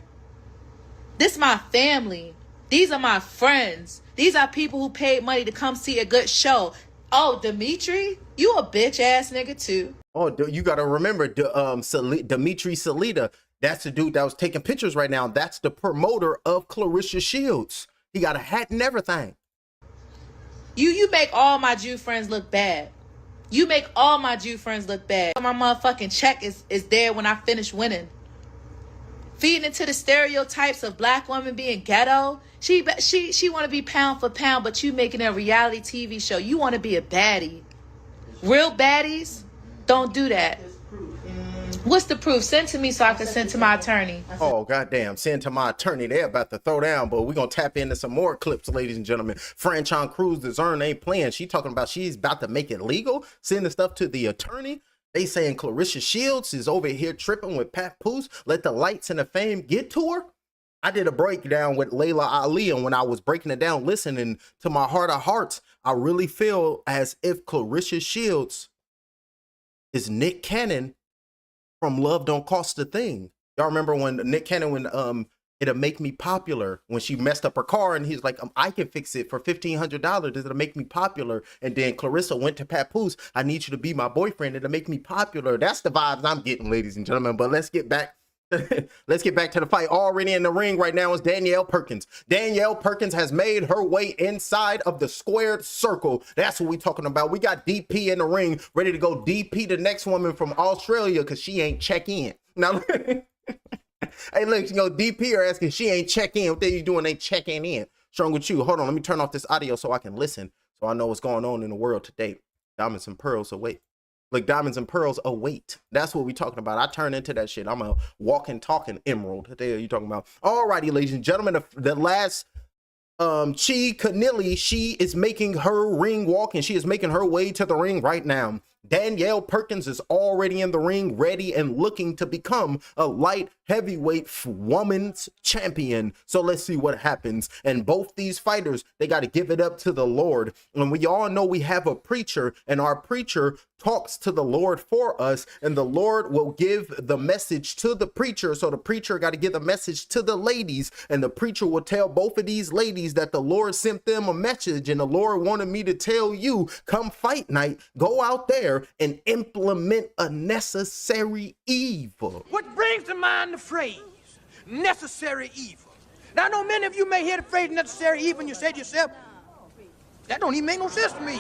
This my family. These are my friends. These are people who paid money to come see a good show. Oh, Dimitri, you a bitch ass nigga too. Oh, you got to remember, Dimitri Salita, That's the dude that was taking pictures right now. That's the promoter of Claressa Shields. He got a hat and everything. You make all my Jew friends look bad. You make all my Jew friends look bad. My motherfucking check is there when I finish winning. Feeding into the stereotypes of black women being ghetto. She want to be pound for pound, but you making a reality TV show. You want to be a baddie. Real baddies don't do that. What's the proof? Send to me so I can send to my attorney. Oh, goddamn. Send to my attorney. They're about to throw down, but we're going to tap into some more clips, ladies and gentlemen. Franchon Crews-Dezurn ain't playing. She talking about she's about to make it legal. Sending stuff to the attorney. They saying Claressa Shields is over here tripping with Papoose. Let the lights and the fame get to her. I did a breakdown with Layla Ali, and when I was breaking it down, listening to my heart of hearts, I really feel as if Claressa Shields is Nick Cannon from Love Don't Cost a Thing. Y'all remember when Nick Cannon, when It'll Make Me Popular, when she messed up her car and he's like, I can fix it for $1,500. It'll make me popular. And then Claressa went to Papoose. I need you to be my boyfriend. It'll make me popular. That's the vibes I'm getting, ladies and gentlemen. But let's get back. Let's get back to the fight. Already in the ring right now is Danielle Perkins. Danielle Perkins has made her way inside of the squared circle. That's what we talking about. We got DP in the ring, ready to go DP the next woman from Australia because she ain't check in. Now, hey, look, you know, DP are asking, she ain't check in. What are you doing? They checking in. Strong with you. Hold on, let me turn off this audio so I can listen, so I know what's going on in the world today. Diamonds and pearls await. Like diamonds and pearls await. That's what we talking about. I turn into that shit. I'm a walking, talking emerald. What the hell are you talking about? Alrighty, ladies and gentlemen, the last Chi Canili, she is making her ring walk, and she is making her way to the ring right now. Danielle Perkins is already in the ring, ready and looking to become a light heavyweight woman's champion. So let's see what happens. And both these fighters, they got to give it up to the Lord. And we all know we have a preacher, and our preacher talks to the Lord for us, and the Lord will give the message to the preacher. So the preacher got to give the message to the ladies, and the preacher will tell both of these ladies that the Lord sent them a message, and the Lord wanted me to tell you, come fight night, go out there and implement a necessary evil. What brings to mind the phrase, necessary evil? Now, I know many of you may hear the phrase necessary evil and you say to yourself, that don't even make no sense to me.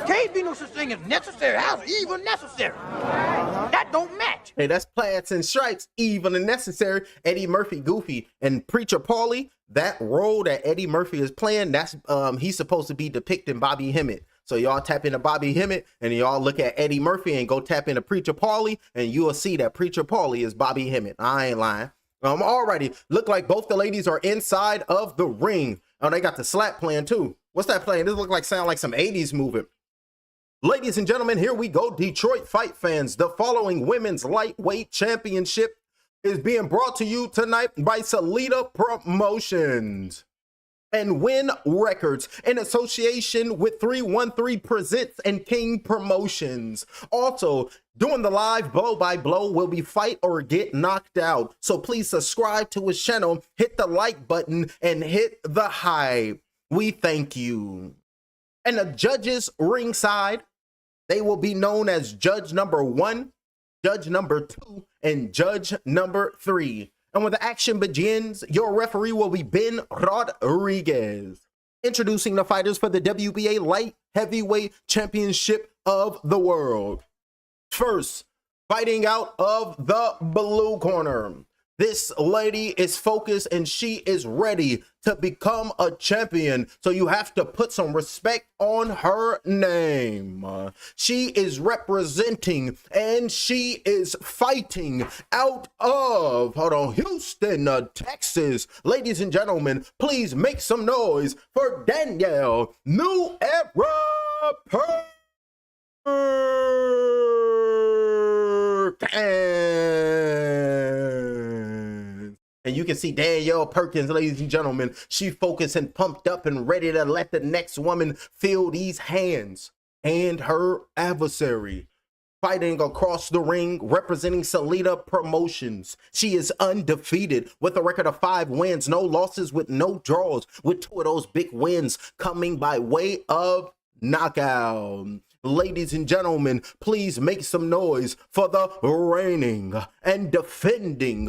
Can't be no such thing as necessary. How's evil necessary? That don't match. Hey, that's Plaids and Stripes, evil and necessary. Eddie Murphy, Goofy, and Preacher Paulie. That role that Eddie Murphy is playing, that's he's supposed to be depicting Bobby Hemmett. So y'all tap into Bobby Hemmett and y'all look at Eddie Murphy and go tap into Preacher Paulie, and you will see that Preacher Paulie is Bobby Hemmett. I ain't lying. Alrighty, look like both the ladies are inside of the ring. Oh, they got the slap playing too. What's that playing? This sound like some 80s movie. Ladies and gentlemen, here we go. Detroit fight fans, the following women's lightweight championship is being brought to you tonight by Salida Promotions and Win Records in association with 313 Presents and King Promotions. Also, doing the live blow by blow will be Fight or Get Knocked Out. So please subscribe to his channel, hit the like button, and hit the hype. We thank you. And the judges ringside, they will be known as Judge number 1, Judge number 2, and Judge number 3. And when the action begins, your referee will be Ben Rodriguez. Introducing the fighters for the WBA Light Heavyweight Championship of the World. First, fighting out of the blue corner. This lady is focused and she is ready to become a champion. So you have to put some respect on her name. She is representing and she is fighting out of, Houston, Texas. Ladies and gentlemen, please make some noise for Danielle New Era Perkins. And you can see Danielle Perkins, ladies and gentlemen, she focused and pumped up and ready to let the next woman feel these hands and her adversary. Fighting across the ring, representing Salida Promotions. She is undefeated with a record of 5 wins, no losses, with no draws, with 2 of those big wins coming by way of knockout. Ladies and gentlemen, please make some noise for the reigning and defending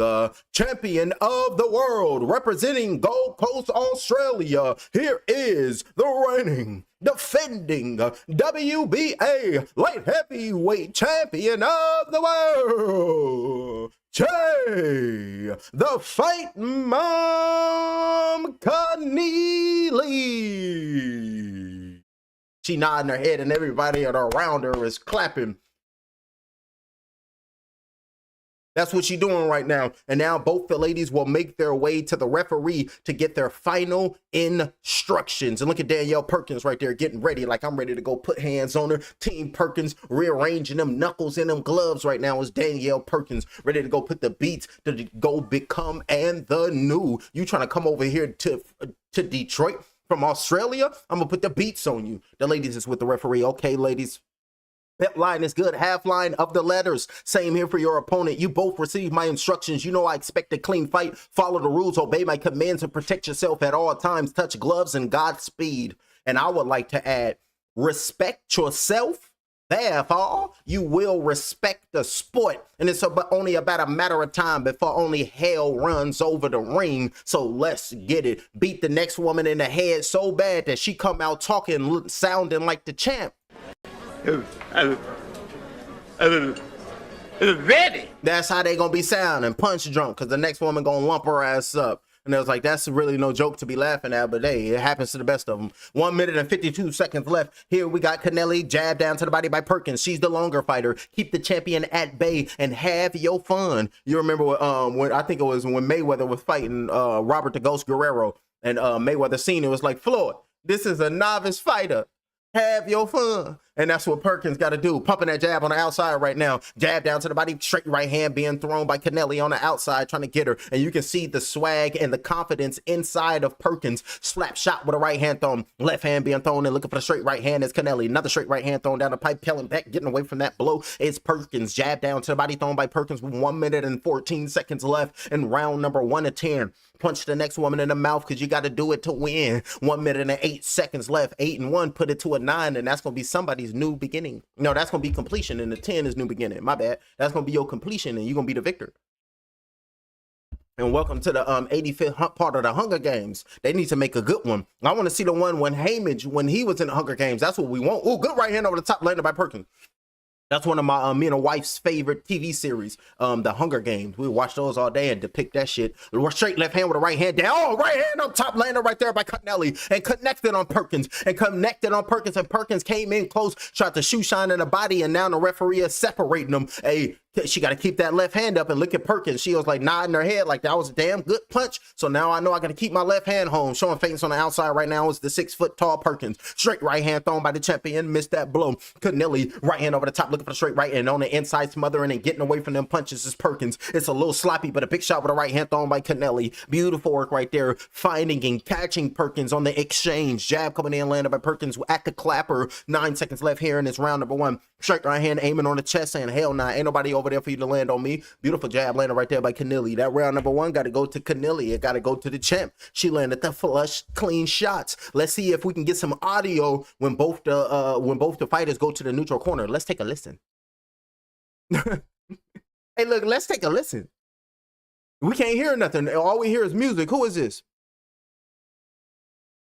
champion of the world, representing Gold Coast, Australia. Here is the reigning, defending WBA light heavyweight champion of the world, Jay, the Fight Mom Keneally. She nodding her head and everybody around her is clapping. That's what she's doing right now. And now both the ladies will make their way to the referee to get their final instructions. And look at Danielle Perkins right there getting ready. Like, I'm ready to go put hands on her. Team Perkins rearranging them knuckles in them gloves right now is Danielle Perkins ready to go put the beats to go become and the new. You trying to come over here to Detroit from Australia? I'm going to put the beats on you. The ladies is with the referee. Okay, ladies. Pep line is good. Half line of the letters. Same here for your opponent. You both receive my instructions. You know I expect a clean fight. Follow the rules. Obey my commands and protect yourself at all times. Touch gloves and Godspeed. And I would like to add, respect yourself. Therefore, you will respect the sport. And it's only about a matter of time before only hell runs over the ring. So let's get it. Beat the next woman in the head so bad that she come out talking, sounding like the champ. Ready. That's how they gonna be sounding, punch drunk, because the next woman gonna lump her ass up. And I was like, that's really no joke to be laughing at, but hey, it happens to the best of them. 1 minute and 52 seconds left. Here we got Keneally, jab down to the body by Perkins. She's the longer fighter. Keep the champion at bay and have your fun. You remember when I think it was when Mayweather was fighting Robert the Ghost Guerrero, and Mayweather seen it was like, Floyd, this is a novice fighter. Have your fun. And that's what Perkins got to do. Pumping that jab on the outside right now. Jab down to the body. Straight right hand being thrown by Keneally on the outside trying to get her. And you can see the swag and the confidence inside of Perkins. Slap shot with a right hand thrown. Left hand being thrown and looking for the straight right hand is Keneally. Another straight right hand thrown down the pipe. Pelling back, getting away from that blow. It's Perkins. Jab down to the body thrown by Perkins with 1 minute and 14 seconds left in round number 1 of 10. Punch the next woman in the mouth because you got to do it to win. 1 minute and 8 seconds left. 8 and 1. Put it to a 9, and that's going to be somebody's new beginning. No, that's going to be completion, and the 10 is new beginning. My bad. That's going to be your completion, and you're going to be the victor. And welcome to the 85th part of the Hunger Games. They need to make a good one. I want to see the one when Hamish, when he was in the Hunger Games. That's what we want. Oh, good right hand over the top, landed by Perkins. That's one of my me and a wife's favorite TV series, the Hunger Games. We watch those all day and depict that shit. Straight left hand with a right hand down. Oh, right hand up top, landed right there by Keneally and connected on Perkins. And Perkins came in close, tried to shoe shine in the body, and now the referee is separating them. Hey, she got to keep that left hand up and look at Perkins. She was like nodding her head like that was a damn good punch. So now I know I got to keep my left hand home. Showing face on the outside right now is the 6 foot tall Perkins. Straight right hand thrown by the champion. Missed that blow. Keneally, right hand over the top, looking for the straight right, and on the inside smothering and getting away from them punches is Perkins. It's a little sloppy, but a big shot with a right hand thrown by Keneally. Beautiful work right there, finding and catching Perkins on the exchange. Jab coming in, landed by Perkins at the clapper. 9 seconds left here in this round number 1. Straight right hand aiming on the chest, saying, hell nah, ain't nobody over there for you to land on me. Beautiful jab landed right there by Keneally. That round number 1 got to go to Keneally. It got to go to the champ. She landed the flush, clean shots. Let's see if we can get some audio when both the fighters go to the neutral corner. Let's take a listen. Hey, look, let's take a listen. We can't hear nothing. All we hear is music. Who is this?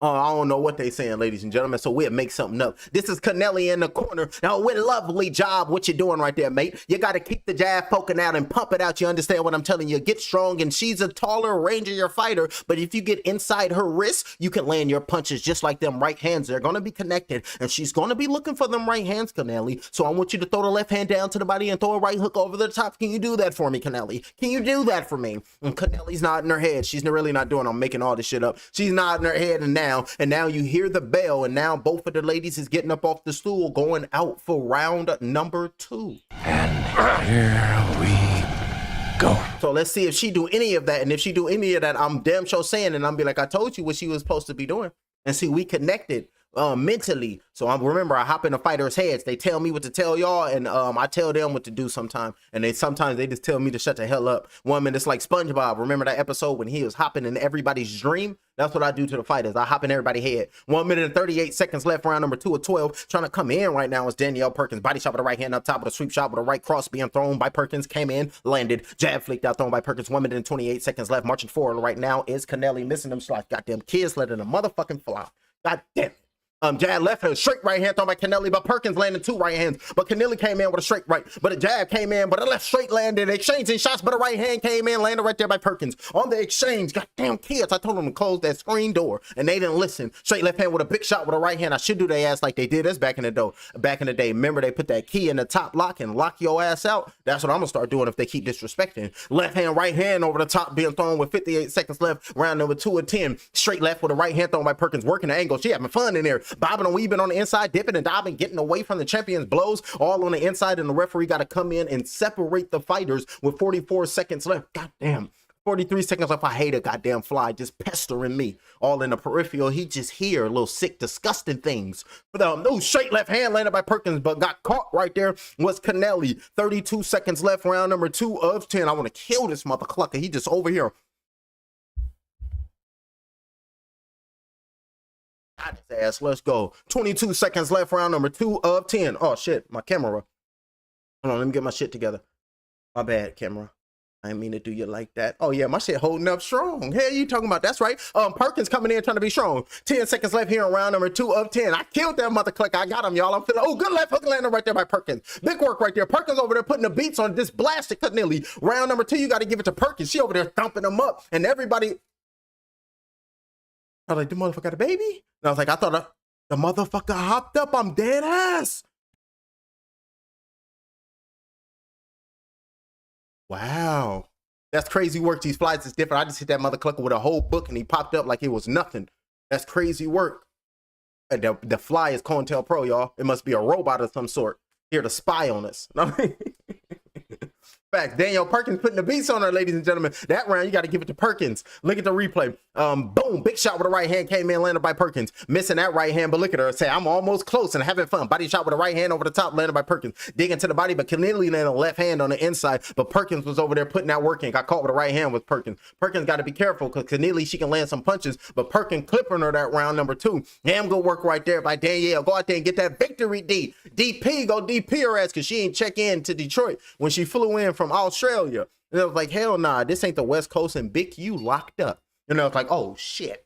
I don't know what they saying, ladies and gentlemen, so we'll make something up. This is Keneally in the corner. Now, with lovely job, what you doing right there, mate? You got to keep the jab poking out and pump it out. You understand what I'm telling you? Get strong, and she's a taller, rangier fighter, but if you get inside her wrist, you can land your punches just like them right hands. They're going to be connected, and she's going to be looking for them right hands, Keneally. So I want you to throw the left hand down to the body and throw a right hook over the top. Can you do that for me, Keneally? Can you do that for me? And Keneally's nodding her head. She's really not doing, I'm making all this shit up. She's nodding her head, and now you hear the bell, and now both of the ladies is getting up off the stool, going out for round number 2. And here we go. So let's see if she do any of that, and if she do any of that, I'm damn sure saying, and I'm be like, I told you what she was supposed to be doing. And see, we connected. mentally. So remember, I hop in the fighters' heads. They tell me what to tell y'all, and I tell them what to do sometimes. And sometimes they just tell me to shut the hell up. One minute it's like SpongeBob. Remember that episode when he was hopping in everybody's dream? That's what I do to the fighters. I hop in everybody's head. 1 minute and 38 seconds left, round number 2 of 12. Trying to come in right now is Danielle Perkins. Body shot with the right hand up top with a sweep shot with a right cross being thrown by Perkins. Came in, landed, jab flicked out, thrown by Perkins. 1 minute and 28 seconds left. Marching forward right now is Kennelly, missing them shots. Goddamn kids letting a motherfucking fly. God damn. Jab left hand, straight right hand thrown by Kennelly, but Perkins landed 2 right hands. But Kennelly came in with a straight right, but a jab came in, but a left straight landed. Exchanging shots, but a right hand came in, landed right there by Perkins. On the exchange, goddamn kids, I told them to close that screen door, and they didn't listen. Straight left hand with a big shot with a right hand. I should do their ass like they did us back in the day. Remember, they put that key in the top lock and lock your ass out? That's what I'm gonna start doing if they keep disrespecting. Left hand, right hand over the top being thrown with 58 seconds left. Round number 2 of 10. Straight left with a right hand thrown by Perkins, working the angle. She having fun in there, bobbing and weaving on the inside, dipping and diving, getting away from the champion's blows, all on the inside, and the referee got to come in and separate the fighters with 44 seconds left. Goddamn. 43 seconds left. I hate a goddamn fly just pestering me all in the peripheral. He just hear little sick, disgusting things. But no straight left hand landed by Perkins, but got caught right there was Kennelly. 32 seconds left, round number 2 of 10. I want to kill this mother clucker. He just over here. God, his ass. Let's go. 22 seconds left, round number 2 of 10. Oh shit, my camera. Hold on, let me get my shit together. My bad, camera. I didn't mean to do you like that. Oh yeah, my shit holding up strong. Hell, you talking about? That's right. Perkins coming in trying to be strong. 10 seconds left here in round number 2 of 10. I killed that mother click. I got him, y'all. I'm feeling. Oh, good left hook landing right there by Perkins. Big work right there. Perkins over there putting the beats on this blasted Kennelly. Round number 2, you got to give it to Perkins. She over there thumping them up, and everybody. I was like, the motherfucker got a baby? And I was like, I thought the motherfucker hopped up. I'm dead ass. Wow. That's crazy work. These flies is different. I just hit that mother clucker with a whole book and he popped up like it was nothing. That's crazy work. And the fly is COINTELPRO, y'all. It must be a robot of some sort here to spy on us. Facts. Danielle Perkins putting the beats on her, ladies and gentlemen. That round, you got to give it to Perkins. Look at the replay. Boom, big shot with the right hand came in, landed by Perkins. Missing that right hand, but look at her. Say, I'm almost close and having fun. Body shot with the right hand over the top, landed by Perkins. Digging to the body, but Kennelly landed a left hand on the inside, but Perkins was over there putting that work in. Got caught with the right hand with Perkins. Perkins got to be careful because Kennelly, she can land some punches, but Perkins clipping her that round number 2. Damn good work right there by Danielle. Go out there and get that victory, D. DP, go DP her ass because she ain't check in to Detroit when she flew in from Australia. And I was like, hell nah, this ain't the West Coast and Bic, you locked up. And I was like, oh shit.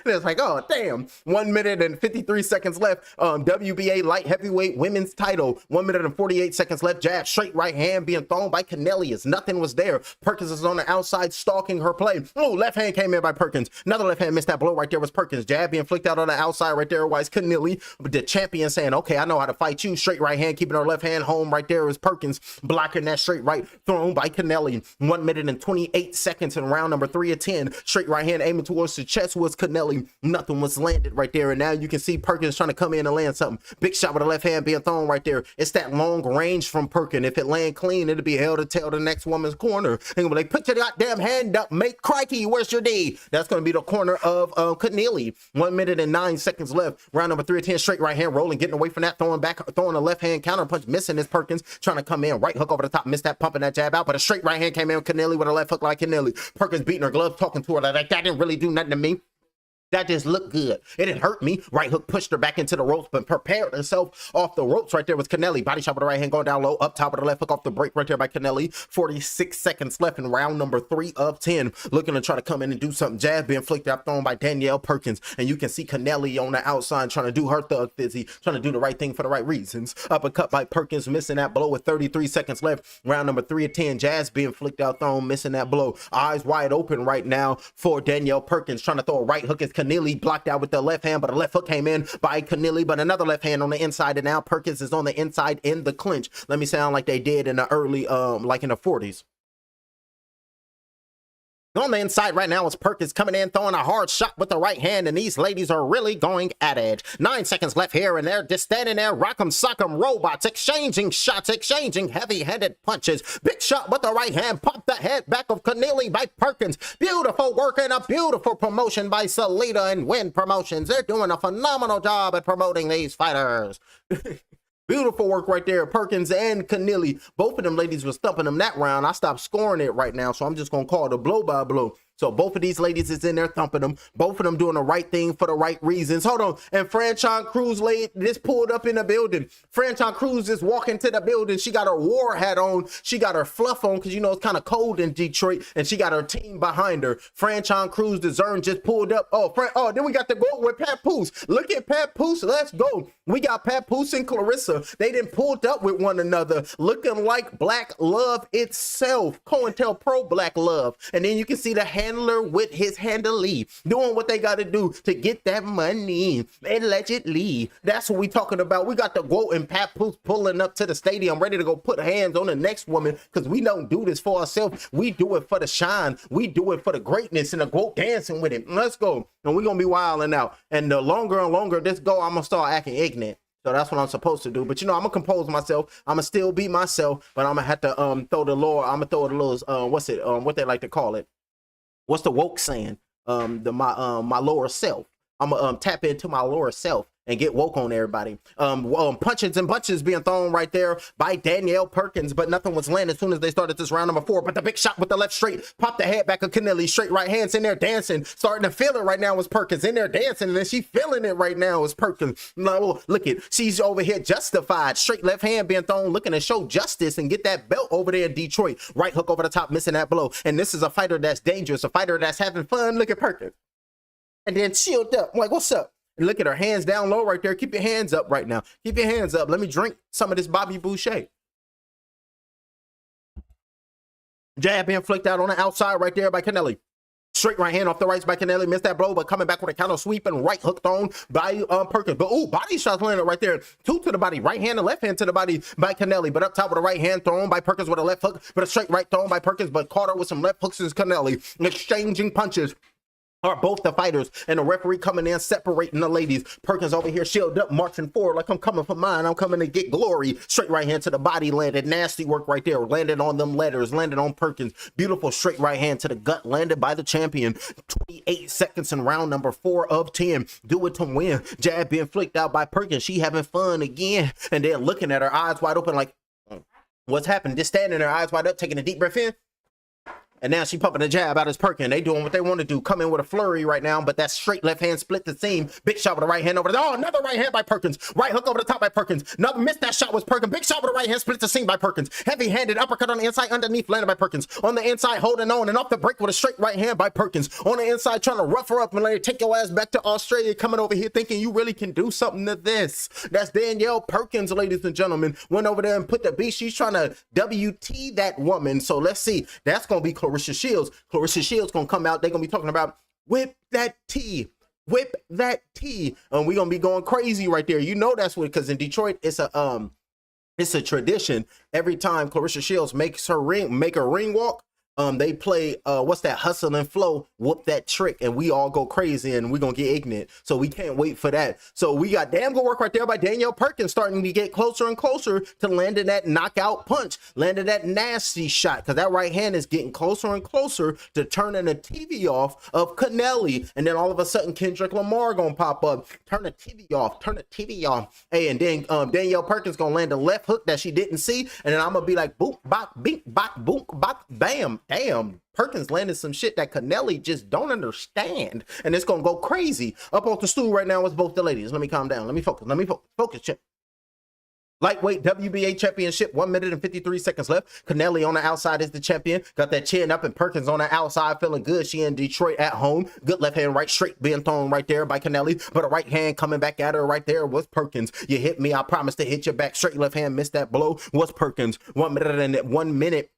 And it's like, oh damn. 1 minute and 53 seconds left. WBA light heavyweight women's title. 1 minute and 48 seconds left. Jab straight right hand being thrown by Kennelly as nothing was there. Perkins is on the outside stalking her play. Oh, left hand came in by Perkins. Another left hand missed that blow right there was Perkins. Jab being flicked out on the outside right there was Kennelly. But the champion saying, okay, I know how to fight you. Straight right hand, keeping her left hand home right there was Perkins. Blocking that straight right thrown by Kennelly. 1 minute and 28 seconds in round number 3 of 10. Straight right hand aiming towards the chest was Kennelly. Nothing was landed right there, and now you can see Perkins trying to come in and land something. Big shot with the left hand being thrown right there. It's that long range from Perkins. If it land clean, it'll be held to tell the next woman's corner. And gonna be like, put your goddamn hand up, mate. Crikey, where's your D? That's gonna be the corner of Kennelly. 1 minute and 9 seconds left. Round number 3 of 10. Straight right hand rolling, getting away from that, throwing back, throwing a left hand counter punch, missing his Perkins, trying to come in, right hook over the top, missed that, pumping that jab out, but a straight right hand came in with Kennelly with a left hook like Kennelly. Perkins beating her gloves, talking to her like that didn't really do nothing to me. That just looked good. It didn't hurt me. Right hook pushed her back into the ropes, but prepared herself off the ropes right there was Kennelly. Body shot with the right hand going down low, up top with the left hook off the break right there by Kennelly. 46 seconds left in round number 3 of 10. Looking to try to come in and do something. Jab being flicked out, thrown by Danielle Perkins. And you can see Kennelly on the outside trying to do her thug fizzy, trying to do the right thing for the right reasons. Uppercut by Perkins, missing that blow with 33 seconds left. Round number 3 of 10. Jazz being flicked out, thrown, missing that blow. Eyes wide open right now for Danielle Perkins, trying to throw a right hook as Kennelly blocked out with the left hand, but a left hook came in by Kennelly, but another left hand on the inside, and now Perkins is on the inside in the clinch. Let me sound like they did in the early, like in the 40s. On the inside right now is Perkins coming in, throwing a hard shot with the right hand, and these ladies are really going at it. 9 seconds left here, and they're just standing there, rock'em sock'em robots, exchanging shots, exchanging heavy-handed punches. Big shot with the right hand, pop the head back of Keneally by Perkins. Beautiful work and a beautiful promotion by Salida and Win Promotions. They're doing a phenomenal job at promoting these fighters. Beautiful work right there. Perkins and Keneally, both of them ladies was thumping them that round. I stopped scoring it right now, so I'm just going to call it a blow by blow. So both of these ladies is in there thumping them. Both of them doing the right thing for the right reasons. Hold on. And Franchon Crews just pulled up in the building. Franchon Crews is walking to the building. She got her war hat on. She got her fluff on because, you know, it's kind of cold in Detroit. And she got her team behind her. Franchon Crews-Dezurn just pulled up. Oh, then we got the goal with Papoose. Look at Papoose. Let's go. We got Papoose and Claressa. They done pulled up with one another, looking like black love itself. COINTELPRO black love. And then you can see the handler with his handily doing what they got to do to get that money allegedly. That's what we talking about. We got the GOAT and Papoose pulling up to the stadium ready to go put hands on the next woman, because we don't do this for ourselves. We do it for the shine. We do it for the greatness, and the GOAT dancing with it. Let's go. And we're gonna be wilding out, and the longer and longer this go, I'm gonna start acting ignorant. So that's what I'm supposed to do. But, you know, I'm going to compose myself. I'm going to still be myself. But I'm going to have to throw the lore. I'm going to throw the little, what they like to call it. What's the woke saying? My lower self. I'm going to tap into my lower self and get woke on everybody. Punches and bunches being thrown right there by Danielle Perkins, but nothing was landing as soon as they started this round number 4. But the big shot with the left straight, popped the head back of Keneally, straight right hands in there dancing, starting to feel it right now was Perkins in there dancing, and then she feeling it right now is Perkins. No, look it, she's over here justified, straight left hand being thrown, looking to show justice and get that belt over there in Detroit. Right hook over the top, missing that blow. And this is a fighter that's dangerous, a fighter that's having fun. Look at Perkins. And then chilled up. I'm like, what's up? And look at her hands down low right there. Keep your hands up right now. Keep your hands up. Let me drink some of this Bobby Boucher. Jab being flicked out on the outside right there by Keneally. Straight right hand off the right by Keneally. Missed that blow, but coming back with a counter sweep and right hooked on by Perkins. But, ooh, body shots landed right there. 2 to the body. Right hand and left hand to the body by Keneally. But up top with a right hand thrown by Perkins with a left hook. But a straight right thrown by Perkins. But caught her with some left hooks is Keneally. Exchanging punches are both the fighters, and the referee coming in separating the ladies. Perkins over here shielded up, marching forward like I'm coming for mine. I'm coming to get glory. Straight right hand to the body landed. Nasty work right there. Landed on them letters. Landed on Perkins. Beautiful straight right hand to the gut. Landed by the champion. 28 seconds in round number 4 of 10. Do it to win. Jab being flicked out by Perkins. She having fun again. And then looking at her eyes wide open like, what's happened? Just standing there, eyes wide up, taking a deep breath in. And now she pumping a jab out as Perkins. They doing what they want to do. Come in with a flurry right now, but that straight left hand split the seam. Big shot with the right hand over there. Oh, another right hand by Perkins. Right hook over the top by Perkins. Another missed that shot was Perkins. Big shot with the right hand, split the seam by Perkins. Heavy-handed uppercut on the inside, underneath, landed by Perkins. On the inside, holding on and off the break with a straight right hand by Perkins. On the inside, trying to rough her up and let her take your ass back to Australia. Coming over here thinking you really can do something to this. That's Danielle Perkins, ladies and gentlemen. Went over there and put the beat. She's trying to WT that woman. So let's see. That's going to be Claressa Shields. Claressa Shields gonna come out. They're gonna be talking about whip that tea, whip that tea, and we're gonna be going crazy right there. You know that's what, because in Detroit it's a tradition. Every time Claressa Shields make her ring walk, they play what's that, Hustle and Flow, whoop that trick, and we all go crazy and we're gonna get ignorant. So we can't wait for that. So we got damn good work right there by Danielle Perkins, starting to get closer and closer to landing that knockout punch, landing that nasty shot, because that right hand is getting closer and closer to turning the TV off of Keneally. And then all of a sudden Kendrick Lamar gonna pop up, turn the TV off, turn the TV off. Hey, and then Danielle Perkins gonna land a left hook that she didn't see, and then I'm gonna be like boop bop bink bop boom bop bam. Damn, Perkins landed some shit that Keneally just don't understand, and it's gonna go crazy. Up off the stool right now is both the ladies. Let me calm down. Let me focus. Focus, check. Lightweight WBA championship, 1 minute and 53 seconds left. Keneally on the outside is the champion. Got that chin up, and Perkins on the outside feeling good. She in Detroit at home. Good left hand, right straight being thrown right there by Keneally, but a right hand coming back at her right there was Perkins. You hit me, I promise to hit you back. Straight left hand, missed that blow was Perkins. 1 minute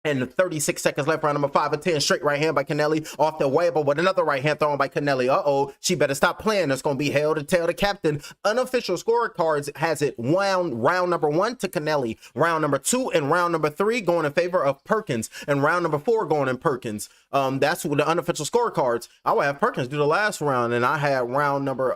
And 36 seconds left, round number 5 of 10. Straight right hand by Canelli. Off the way, but with another right hand thrown by Canelli. Uh-oh, she better stop playing. It's going to be hell to tell the captain. Unofficial scorecards has it round number 1 to Canelli. Round number 2 and round number 3 going in favor of Perkins. And round number 4 going in Perkins. That's what the unofficial scorecards. I would have Perkins do the last round, and I had round number,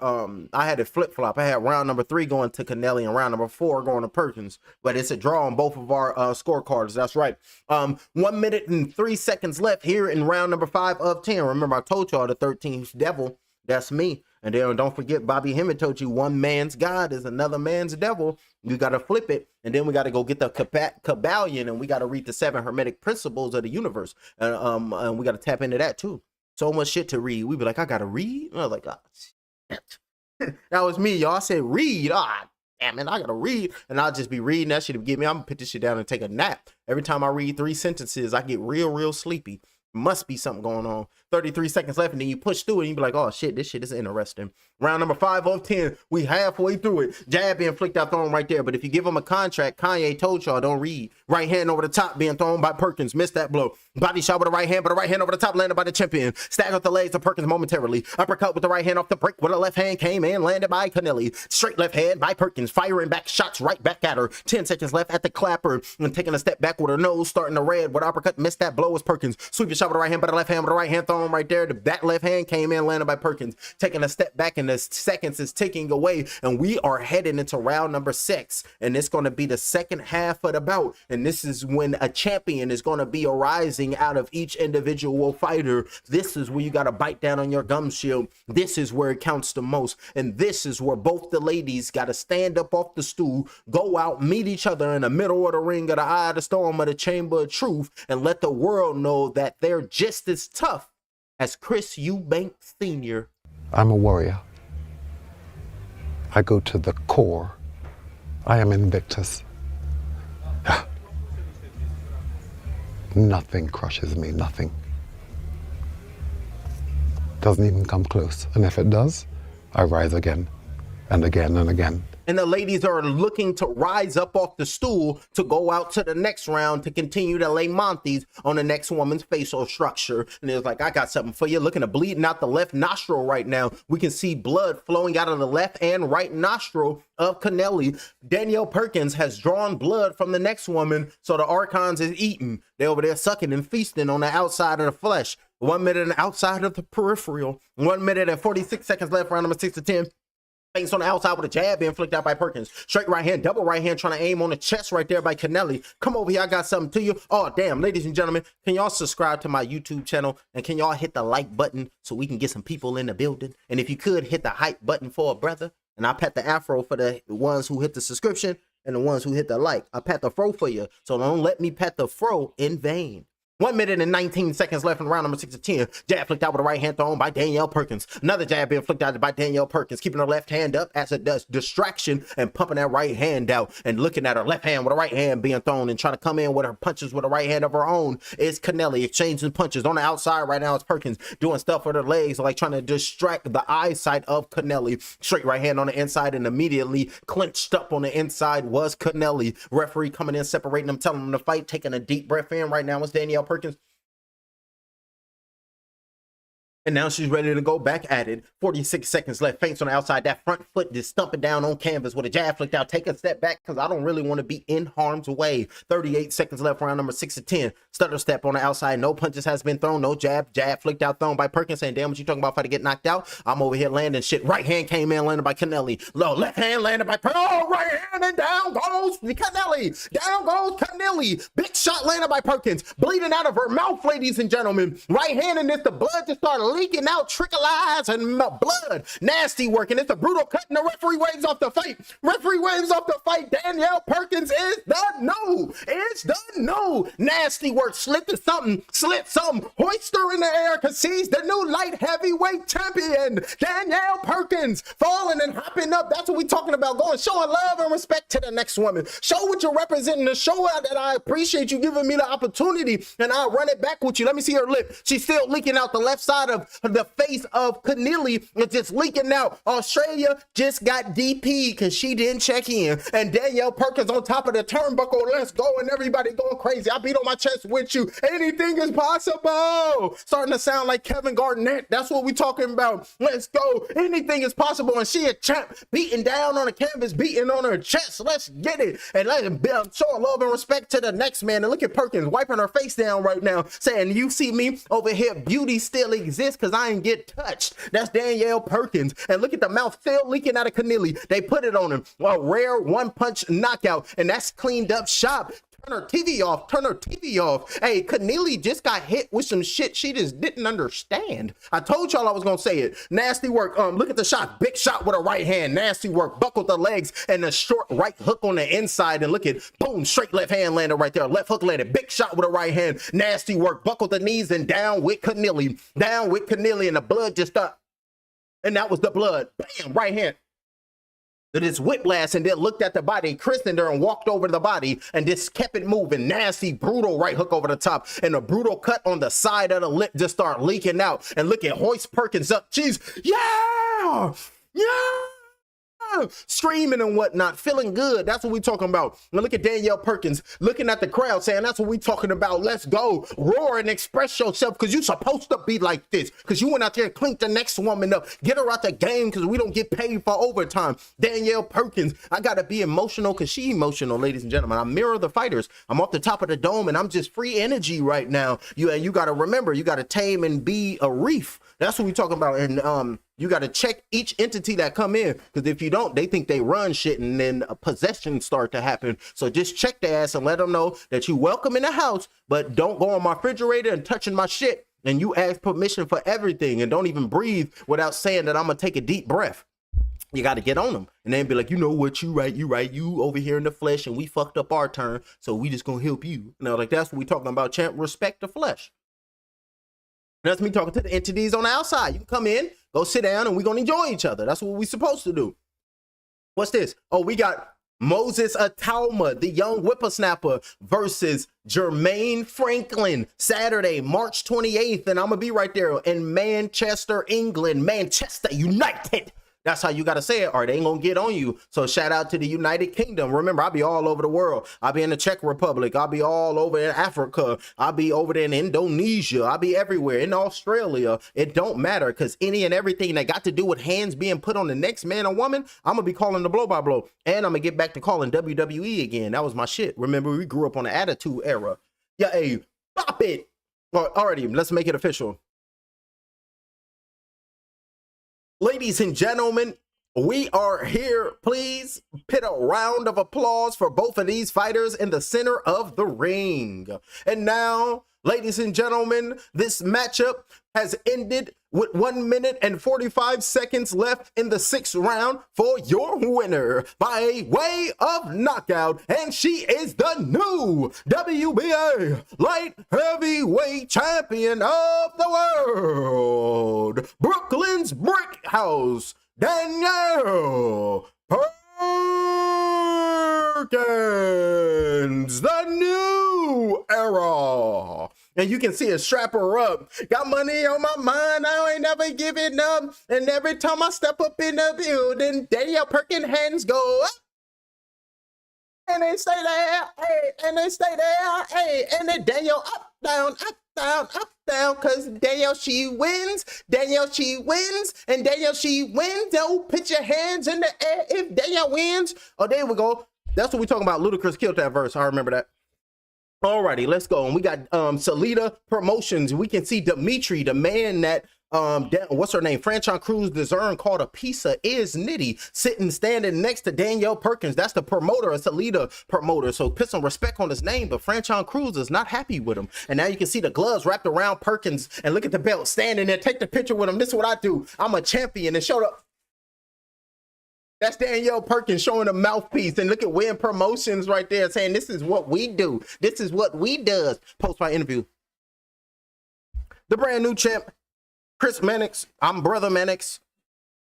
I had it flip-flop. I had round number 3 going to Canelli and round number 4 going to Perkins. But it's a draw on both of our scorecards. That's right. 1 minute and 3 seconds left here in round number 5 of 10. Remember, I told y'all the 13th devil, that's me. And then don't forget, Bobby Hemmett told you one man's God is another man's devil. You got to flip it. And then we got to go get the Kabbalion, and we got to read the 7 hermetic principles of the universe. And we got to tap into that too. So much shit to read. We be like, I got to read? And I was like, oh, shit. That was me, y'all. I said, read. Ah, damn it, I gotta read. And I'll just be reading that shit to get me. I'm gonna put this shit down and take a nap. Every time I read 3 sentences, I get real sleepy. Must be something going on. 33 seconds left, and then you push through it, and you be like, oh shit, this shit is interesting. Round number 5 of 10. We halfway through it. Jab being flicked out, thrown right there. But if you give him a contract, Kanye told y'all don't read. Right hand over the top being thrown by Perkins. Missed that blow. Body shot with the right hand, but the right hand over the top landed by the champion. Staggered with the legs of Perkins momentarily. Uppercut with the right hand off the break, with the left hand came in, landed by Canelli. Straight left hand by Perkins, firing back shots right back at her. 10 seconds left at the clapper, and taking a step back with her nose starting to red. With uppercut, missed that blow was Perkins. Sweeping shot with the right hand, but the left hand with the right hand thrown right there. That left hand came in, landed by Perkins. Taking a step back, and the seconds is ticking away, and we are heading into round number 6, and it's going to be the second half of the bout, and this is when a champion is going to be arising out of each individual fighter. This is where you got to bite down on your gum shield. This is where it counts the most, and this is where both the ladies got to stand up off the stool, go out, meet each other in the middle of the ring of the eye of the storm of the chamber of truth, and let the world know that they're just as tough as Chris Eubanks Sr. I'm a warrior. I go to the core. I am Invictus. Nothing crushes me, nothing. Doesn't even come close. And if it does, I rise again and again and again. And the ladies are looking to rise up off the stool to go out to the next round to continue to lay Montes on the next woman's facial structure. And it's like, I got something for you. Looking to bleeding out the left nostril right now. We can see blood flowing out of the left and right nostril of Canelli. Danielle Perkins has drawn blood from the next woman, so the Archons is eating. They're over there sucking and feasting on the outside of the flesh. 1 minute on the outside of the peripheral. 1 minute and 46 seconds left, round number 6 to 10. Face on the outside with a jab being flicked out by Perkins. Straight right hand, double right hand, trying to aim on the chest right there by Canelli. Come over here, I got something to you. Oh, damn, ladies and gentlemen, can y'all subscribe to my YouTube channel? And can y'all hit the like button so we can get some people in the building? And if you could, hit the hype button for a brother. And I'll pat the afro for the ones who hit the subscription and the ones who hit the like. I'll pat the fro for you. So don't let me pat the fro in vain. 1 minute and 19 seconds left in round number 6 to 10. Jab flicked out with a right hand thrown by Danielle Perkins. Another jab being flicked out by Danielle Perkins, keeping her left hand up as a distraction and pumping that right hand out and looking at her left hand with a right hand being thrown and trying to come in with her punches with a right hand of her own. Is Canelli exchanging punches on the outside right now? It's Perkins doing stuff with her legs, like trying to distract the eyesight of Canelli. Straight right hand on the inside, and immediately clenched up on the inside was Canelli. Referee coming in, separating them, telling them to fight, taking a deep breath in. Right now it's Danielle Perkins. And now she's ready to go back at it. 46 seconds left. Feints on the outside. That front foot just stumping down on canvas with a jab flicked out. Take a step back because I don't really want to be in harm's way. 38 seconds left. Round number 6 to 10. Stutter step on the outside. No punches has been thrown. No jab. Jab flicked out, thrown by Perkins. Saying, damn, what you talking about if I get knocked out? I'm over here landing shit. Right hand came in, landed by Canelli. Low left hand landed by Perkins. Oh, right hand, and down goes Canelli. Down goes Canelli. Big shot landed by Perkins. Bleeding out of her mouth, ladies and gentlemen. Right hand, and the blood just started leaking out, trickle eyes and blood. Nasty working. It's a brutal cut, and the referee waves off the fight. Referee waves off the fight. Danielle Perkins is done. No, it's done. No. Nasty work. Slit something. Hoist her in the air because she's the new light heavyweight champion. Danielle Perkins falling and hopping up. That's what we're talking about. Going, showing love and respect to the next woman. Show what you're representing. To show her that I appreciate you giving me the opportunity, and I'll run it back with you. Let me see her lip. She's still leaking out the left side of live. The face of Keneally is just leaking out. Australia just got DP because she didn't check in. And Danielle Perkins on top of the turnbuckle. Let's go. And everybody going crazy. I beat on my chest with you. Anything is possible. Starting to sound like Kevin Garnett. That's what we talking about. Let's go. Anything is possible. And she a champ beating down on the canvas, beating on her chest. Let's get it. And let's show love and respect to the next man. And look at Perkins wiping her face down right now, saying, you see me over here, beauty still exists because I ain't get touched. That's Danielle Perkins. And look at the mouth still leaking out of Keneally. They put it on him. A rare one-punch knockout. And that's cleaned up shop. Turn her TV off. Turn her TV off. Hey, Keneally just got hit with some shit she just didn't understand. I told y'all I was gonna say it. Nasty work. Look at the shot. Big shot with a right hand. Nasty work. Buckled the legs and the short right hook on the inside. And look at boom, straight left hand landed right there. Left hook landed. Big shot with a right hand. Nasty work. Buckled the knees and down with Keneally. Down with Keneally, and the blood just stopped. And that was the blood. Bam, right hand. This whiplash, and then looked at the body, christened her, and walked over to the body, and just kept it moving. Nasty, brutal right hook over the top, and a brutal cut on the side of the lip just start leaking out. And look at Hoist Perkins up. She's, yeah, screaming and whatnot, feeling good. That's what we talking about. Now look at Danielle Perkins looking at the crowd saying, that's what we talking about. Let's go. Roar and express yourself because you supposed to be like this, because you went out there and clinked the next woman up. Get her out the game because we don't get paid for overtime. Danielle Perkins, I got to be emotional because she emotional, ladies and gentlemen. I mirror the fighters. I'm off the top of the dome and I'm just free energy right now. You got to remember, you got to tame and be a reef. That's what we talking about. And you got to check each entity that come in, because if you don't, they think they run shit, and then a possession start to happen. So just check the ass and let them know that you welcome in the house, but don't go on my refrigerator and touching my shit. And you ask permission for everything, and don't even breathe without saying that I'm gonna take a deep breath. You got to get on them and then be like, you know what, you right, you over here in the flesh, and we fucked up our turn, so we just gonna help you. Like that's what we talking about, champ. Respect the flesh. That's me talking to the entities on the outside. You can come in, go sit down, and we're going to enjoy each other. That's what we're supposed to do. What's this? Oh, we got Moses Atauma, the young whippersnapper, versus Jermaine Franklin, Saturday, March 28th. And I'm going to be right there in Manchester, England, Manchester United. That's how you got to say it, or they ain't going to get on you. So shout out to the United Kingdom. Remember, I'll be all over the world. I'll be in the Czech Republic. I'll be all over in Africa. I'll be over there in Indonesia. I'll be everywhere, in Australia. It don't matter, because any and everything that got to do with hands being put on the next man or woman, I'm going to be calling the blow by blow. And I'm going to get back to calling WWE again. That was my shit. Remember, we grew up on the Attitude Era. Yeah, hey, pop it. Alrighty, let's make it official. Ladies and gentlemen, we are here. Please put a round of applause for both of these fighters in the center of the ring. And now, ladies and gentlemen, this matchup has ended with 1 minute and 45 seconds left in the 6th round for your winner by way of knockout. And she is the new WBA light heavyweight champion of the world, Brooklyn's Brick House, Danielle Perkins, the new era. And you can see her strap her up. Got money on my mind, I ain't never giving up. And every time I step up in the building, Danielle Perkins hands go up. And they stay there, hey, and they stay there, hey, and then Danielle up, down, up, down, up, down, because Danielle, she wins, Danielle, she wins, and Danielle, she wins. Don't put your hands in the air if Danielle wins. Oh, there we go. That's what we talking about. Ludacris killed that verse. I remember that. Alrighty, let's go. And we got Salida Promotions. We can see Dimitri, the man that what's her name? Franchon Crews-Dezurn called a piece of nitty, standing next to Danielle Perkins. That's the promoter, a Salida promoter. So put some respect on his name, but Franchon Crews is not happy with him. And now you can see the gloves wrapped around Perkins, and look at the belt standing there. Take the picture with him. This is what I do. I'm a champion, and showed up. That's Danielle Perkins showing a mouthpiece, and look at Win Promotions right there saying, this is what we do. This is what we does. Post-fight interview. The brand new champ, Chris Mannix. I'm Brother Mannix.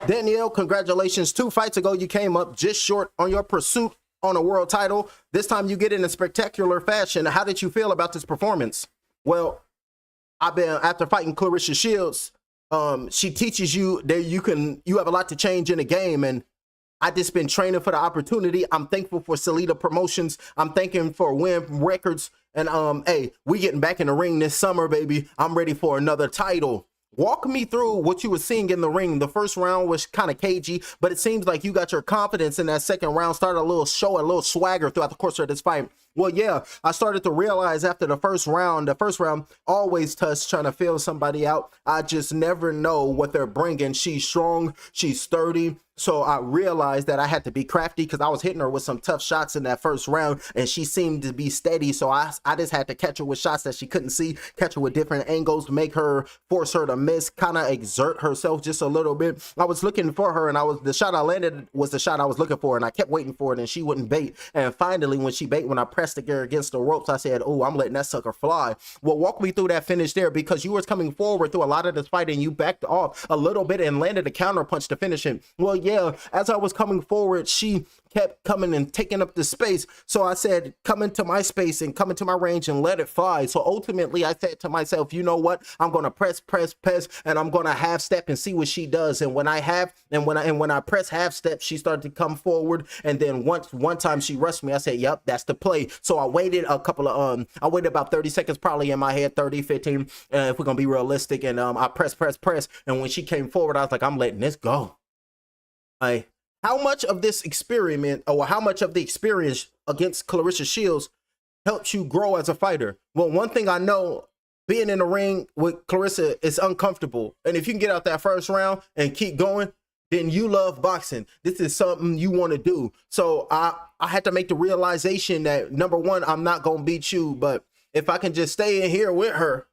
Danielle, congratulations. 2 fights ago, you came up just short on your pursuit on a world title. This time you get it in a spectacular fashion. How did you feel about this performance? Well, I've been, after fighting Claressa Shields, she teaches you that you have a lot to change in the game, and I just been training for the opportunity. I'm thankful for Salida Promotions. I'm thanking for Win Records. And hey, we getting back in the ring this summer, baby. I'm ready for another title. Walk me through what you were seeing in the ring. The first round was kind of cagey, but it seems like you got your confidence in that second round, started a little swagger throughout the course of this fight. Well, yeah, I started to realize after the first round always touch, trying to feel somebody out. I just never know what they're bringing. She's strong, she's sturdy. So I realized that I had to be crafty because I was hitting her with some tough shots in that first round, and she seemed to be steady. So I just had to catch her with shots that she couldn't see, catch her with different angles, force her to miss, kind of exert herself just a little bit. I was looking for her, and the shot I landed was the shot I was looking for, and I kept waiting for it, and she wouldn't bait. And finally, when I pressed her against the ropes, I said, "Oh, I'm letting that sucker fly." Well, walk me through that finish there, because you was coming forward through a lot of this fight, and you backed off a little bit and landed a counter punch to finish it. Well, yeah, as I was coming forward, she kept coming and taking up the space. So I said, come into my space and come into my range and let it fly. So ultimately, I said to myself, you know what? I'm going to press, and I'm going to half step and see what she does. And when I press half step, she started to come forward. And then one time she rushed me, I said, yep, that's the play. So I waited I waited about 30 seconds, probably in my head, 30, 15, if we're going to be realistic. And I press. And when she came forward, I was like, I'm letting this go. How much of this experiment, or how much of the experience against Claressa Shields helps you grow as a fighter? Well, one thing I know, being in the ring with Claressa is uncomfortable. And if you can get out that first round and keep going, then you love boxing. This is something you want to do. So I had to make the realization that, number one, I'm not going to beat you, but if I can just stay in here with her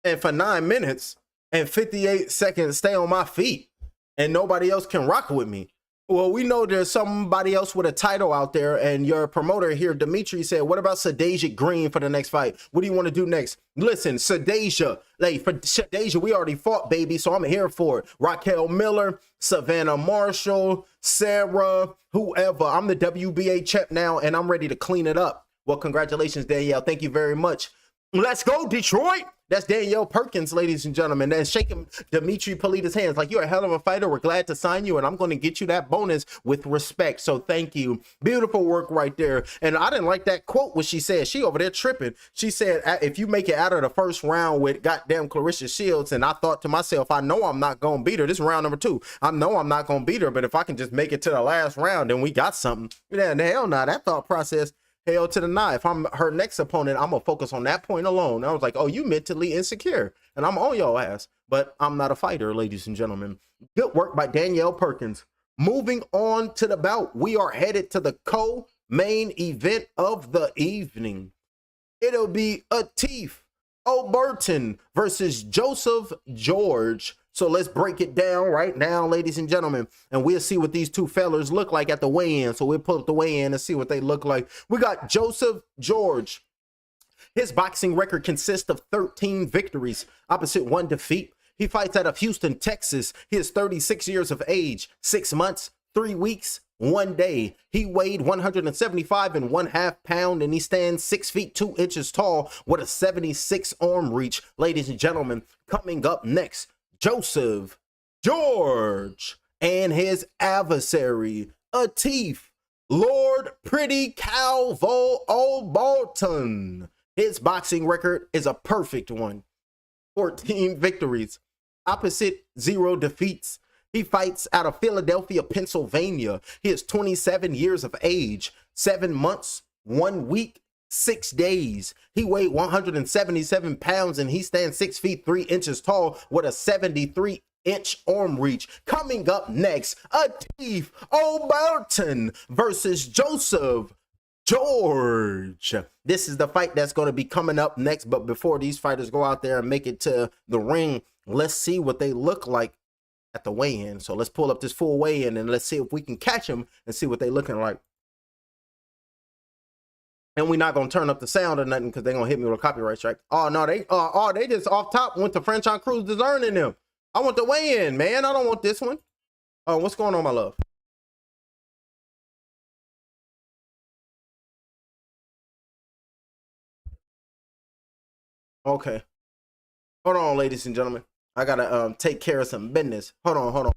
and for 9 minutes and 58 seconds stay on my feet, and nobody else can rock with me. Well, we know there's somebody else with a title out there, and your promoter here, Dimitri, said, what about Sadasia Green for the next fight? What do you want to do next? Listen, Sadasia, for Sadasia, we already fought, baby, so I'm here for it. Raquel Miller, Savannah Marshall, Sarah, whoever. I'm the WBA champ now, and I'm ready to clean it up. Well, congratulations, Danielle. Thank you very much. Let's go, Detroit. That's Danielle Perkins, ladies and gentlemen. Then shaking Dimitri Polita's hands like, you're a hell of a fighter. We're glad to sign you, and I'm going to get you that bonus with respect. So thank you. Beautiful work right there. And I didn't like that quote what she said. She over there tripping. She said, if you make it out of the first round with goddamn Claressa Shields, and I thought to myself, I know I'm not going to beat her. This is round number 2. I know I'm not going to beat her, but if I can just make it to the last round, then we got something. Yeah, hell no, that thought process. Hell to the nah. If I'm her next opponent, I'm gonna focus on that point alone. I was like, oh, you mentally insecure, and I'm on your ass. But I'm not a fighter, ladies and gentlemen. Good work by Danielle Perkins. Moving on to the bout, we are headed to the co-main event of the evening. It'll be Atif O'Burton versus Joseph George. So let's break it down right now, ladies and gentlemen, and we'll see what these two fellas look like at the weigh-in. So we'll pull up the weigh-in and see what they look like. We got Joseph George. His boxing record consists of 13 victories, opposite 1 defeat. He fights out of Houston, Texas. He is 36 years of age, 6 months, 3 weeks, 1 day. He weighed 175.5 pounds, and he stands 6 feet 2 inches tall with a 76 arm reach. Ladies and gentlemen, coming up next, Joseph George and his adversary, Atif Lord Pretty Calvo O'Burton. His boxing record is a perfect one. 14 victories, opposite 0 defeats. He fights out of Philadelphia, Pennsylvania. He is 27 years of age, 7 months, 1 week, 6 days. He weighed 177 pounds, and he stands 6 feet 3 inches tall with a 73-inch arm reach. Coming up next, Atif O'Burton versus Joseph George. This is the fight that's going to be coming up next, but before these fighters go out there and make it to the ring, let's see what they look like at the weigh-in. So let's pull up this full weigh-in and let's see if we can catch them and see what they're looking like. And we're not gonna turn up the sound or nothing because they're gonna hit me with a copyright strike. Oh no, they just off top went to Franchon Crews-Dezurn in them. I want the weigh-in, man. I don't want this one. Oh, what's going on, my love? Okay. Hold on, ladies and gentlemen. I gotta take care of some business. Hold on.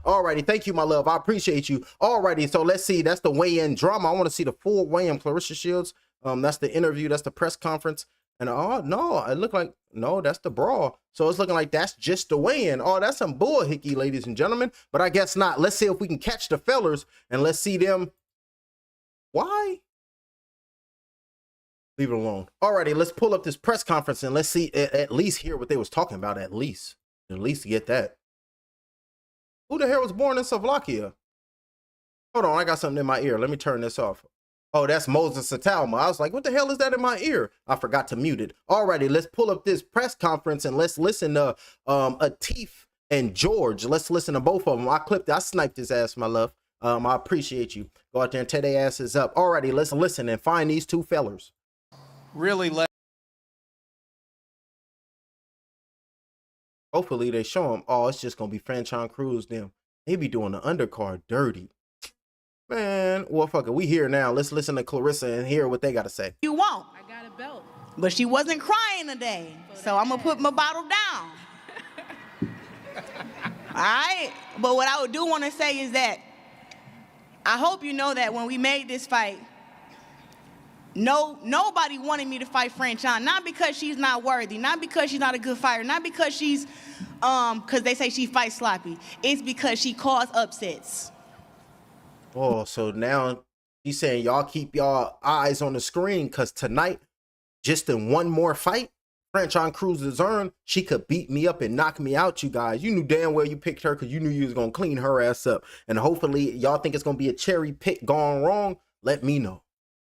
Alrighty, thank you, my love. I appreciate you. Alrighty, so let's see. That's the weigh-in drama. I want to see the full weigh-in. Claressa Shields. That's the interview. That's the press conference. And oh no, it looked like no, that's the brawl. So it's looking like that's just the weigh-in. Oh, that's some bullhickey, ladies and gentlemen. But I guess not. Let's see if we can catch the fellers and let's see them. Why? Leave it alone. Alrighty, let's pull up this press conference and let's see at least hear what they was talking about. At least get that. Who the hell was born in Slovakia? Hold on, I got something in my ear. Let me turn this off. Oh, that's Moses Satalma. I was like, what the hell is that in my ear? I forgot to mute it. Alrighty, let's pull up this press conference and let's listen to Atif and George. Let's listen to both of them. I sniped his ass, my love. I appreciate you. Go out there and tear their asses up. Alrighty, let's listen and find these two fellers. Really let. Hopefully they show him. Oh, it's just gonna be Franchon Crews. Them. They be doing the undercard dirty. Man, well, fuck it. We here now. Let's listen to Claressa and hear what they got to say. You won't. I got a belt. But she wasn't crying today. So I'm going to put my bottle down. All right? But what I do want to say is that I hope you know that when we made this fight, nobody wanted me to fight Franchon. Not because she's not worthy. Not because she's not a good fighter. Not because she's, because they say she fights sloppy. It's because she caused upsets. Oh, so now he's saying y'all keep y'all eyes on the screen because tonight, just in one more fight, Franchon Crews-Dezurn, she could beat me up and knock me out, you guys. You knew damn well you picked her because you knew you was going to clean her ass up. And hopefully y'all think it's going to be a cherry pick gone wrong. Let me know.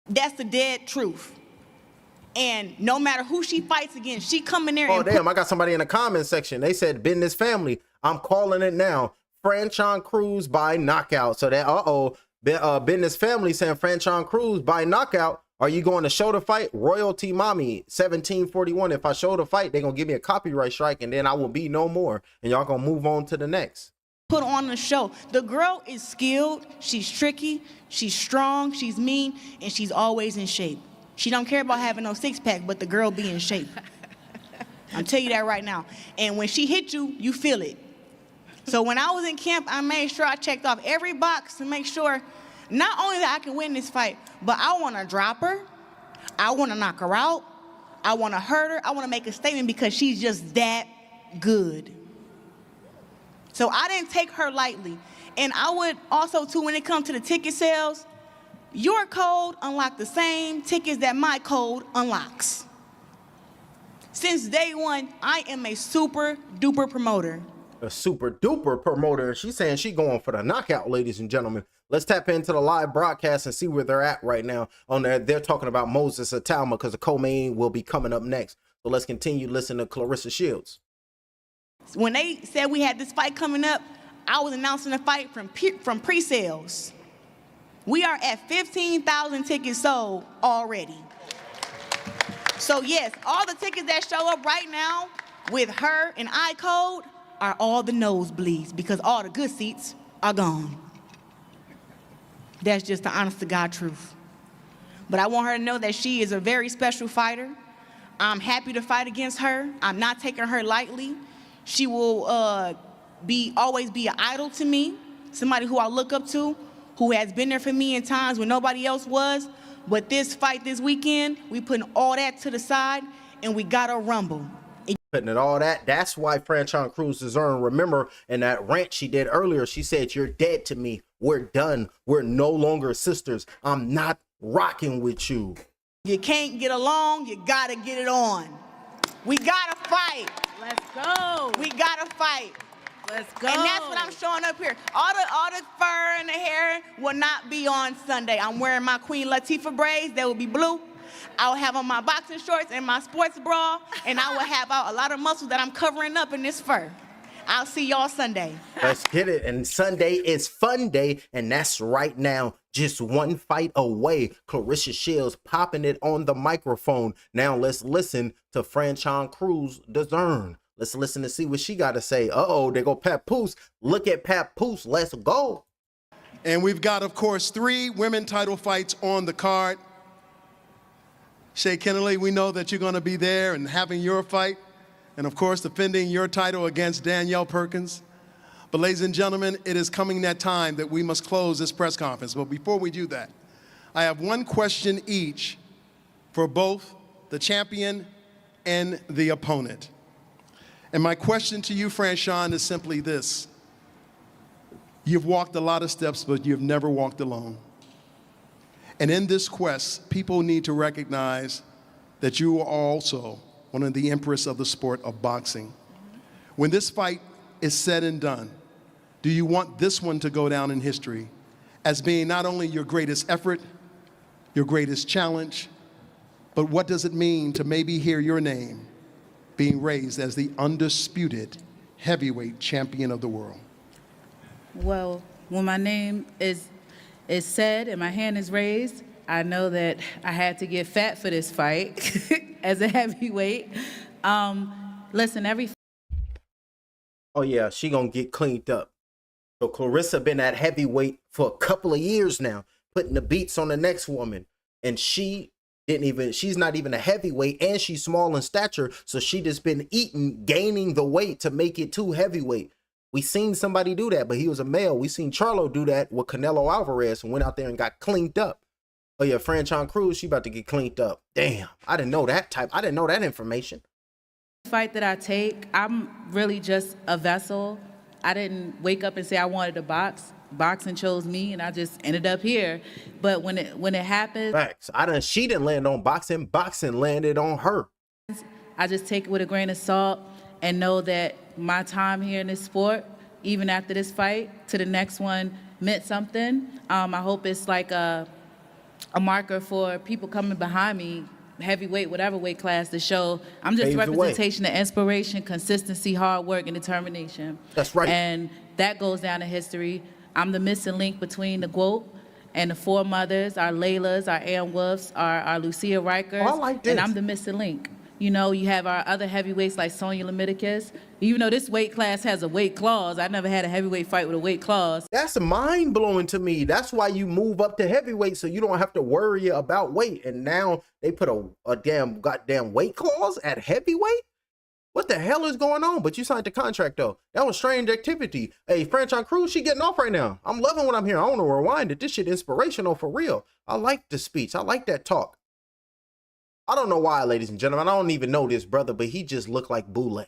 That's the dead truth. And no matter who she fights against, she come in there and... Oh, damn, I got somebody in the comment section. They said, business family. I'm calling it now. Franchon Crews by knockout. So that business family saying Franchon Crews by knockout. Are you going to show the fight? Royalty Mommy 1741. If I show the fight, they're gonna give me a copyright strike and then I will be no more. And y'all gonna move on to the next. Put on the show. The girl is skilled, she's tricky, she's strong, she's mean, and she's always in shape. She don't care about having no six-pack, but the girl be in shape. I'll tell you that right now. And when she hit you, you feel it. So when I was in camp, I made sure I checked off every box to make sure not only that I can win this fight, but I want to drop her, I want to knock her out, I want to hurt her, I want to make a statement because she's just that good. So I didn't take her lightly. And I would also, too, when it comes to the ticket sales, your code unlocked the same tickets that my code unlocks. Since day one, I am a super duper promoter. A super duper promoter. She's saying she going for the knockout, ladies and gentlemen. Let's tap into the live broadcast and see where they're at right now. On there, they're talking about Moses Satalma because the co-main will be coming up next. So let's continue listening to Claressa Shields. When they said we had this fight coming up, I was announcing the fight from pre-sales. We are at 15,000 tickets sold already. So yes, all the tickets that show up right now with her and iCode are all the nosebleeds because all the good seats are gone. That's just the honest to God truth. But I want her to know that she is a very special fighter. I'm happy to fight against her. I'm not taking her lightly. She will always be an idol to me, somebody who I look up to, who has been there for me in times when nobody else was. But this fight this weekend, we putting all that to the side and we got to rumble. Putting it all that. That's why Franchon Crews-Dezurn, remember in that rant she did earlier, she said, you're dead to me. We're done. We're no longer sisters. I'm not rocking with you. You can't get along. You got to get it on. We got to fight. Let's go. We got to fight. Let's go. And that's what I'm showing up here. All the fur and the hair will not be on Sunday. I'm wearing my Queen Latifah braids. They will be blue. I will have on my boxing shorts and my sports bra, and I will have out a lot of muscles that I'm covering up in this fur. I'll see y'all Sunday. Let's get it. And Sunday is fun day, and that's right now. Just one fight away. Claressa Shields popping it on the microphone. Now let's listen to Franchon Crews-Dezurn. Let's listen to see what she got to say. Uh-oh, there go Papoose. Look at Papoose. Let's go. And we've got, of course, 3 women title fights on the card. Shay Kennelly, we know that you're going to be there and having your fight. And, of course, defending your title against Danielle Perkins. But, ladies and gentlemen, it is coming that time that we must close this press conference. But before we do that, I have one question each for both the champion and the opponent. And my question to you, Franchon, is simply this. You've walked a lot of steps, but you've never walked alone. And in this quest, people need to recognize that you are also one of the empress of the sport of boxing. When this fight is said and done, do you want this one to go down in history as being not only your greatest effort, your greatest challenge, but what does it mean to maybe hear your name being raised as the undisputed heavyweight champion of the world? Well, when my name is said and my hand is raised, I know that I had to get fat for this fight as a heavyweight. Listen, Oh, yeah, she gonna get cleaned up. So Claressa been at heavyweight for a couple of years now, putting the beats on the next woman. And she's not even a heavyweight, and she's small in stature. So she just been eating, gaining the weight to make it to heavyweight. We seen somebody do that, but he was a male. We seen Charlo do that with Canelo Alvarez and went out there and got cleaned up. Oh yeah, Franchon Crews, she about to get cleaned up. Damn, I didn't know that I didn't know that information. fight that I take, I'm really just a vessel. I didn't wake up and say I wanted to box. Boxing chose me, and I just ended up here. But when it happened, Facts. She didn't land on boxing. Boxing landed on her. I just take it with a grain of salt and know that my time here in this sport, even after this fight to the next one, meant something. I hope it's like a marker for people coming behind me, heavyweight, whatever weight class, to show I'm just representation of inspiration, consistency, hard work, and determination. That's right. And that goes down in history. I'm the missing link between the GOAT and the 4 mothers, our Laylas, our Ann Wolfs, our Lucia Rikers. Oh, I like this. And I'm the missing link. You know, you have our other heavyweights like Sonya Lamidakis. Even though this weight class has a weight clause, I never had a heavyweight fight with a weight clause. That's mind-blowing to me. That's why you move up to heavyweight, so you don't have to worry about weight. And now they put a damn goddamn weight clause at heavyweight? What the hell is going on? But you signed the contract, though. That was strange activity. Hey, Franchon Crews, she getting off right now. I'm loving what I'm hearing. I want to rewind it. This shit inspirational for real. I like the speech. I like that talk. I don't know why, ladies and gentlemen. I don't even know this brother, but he just looked like Boule.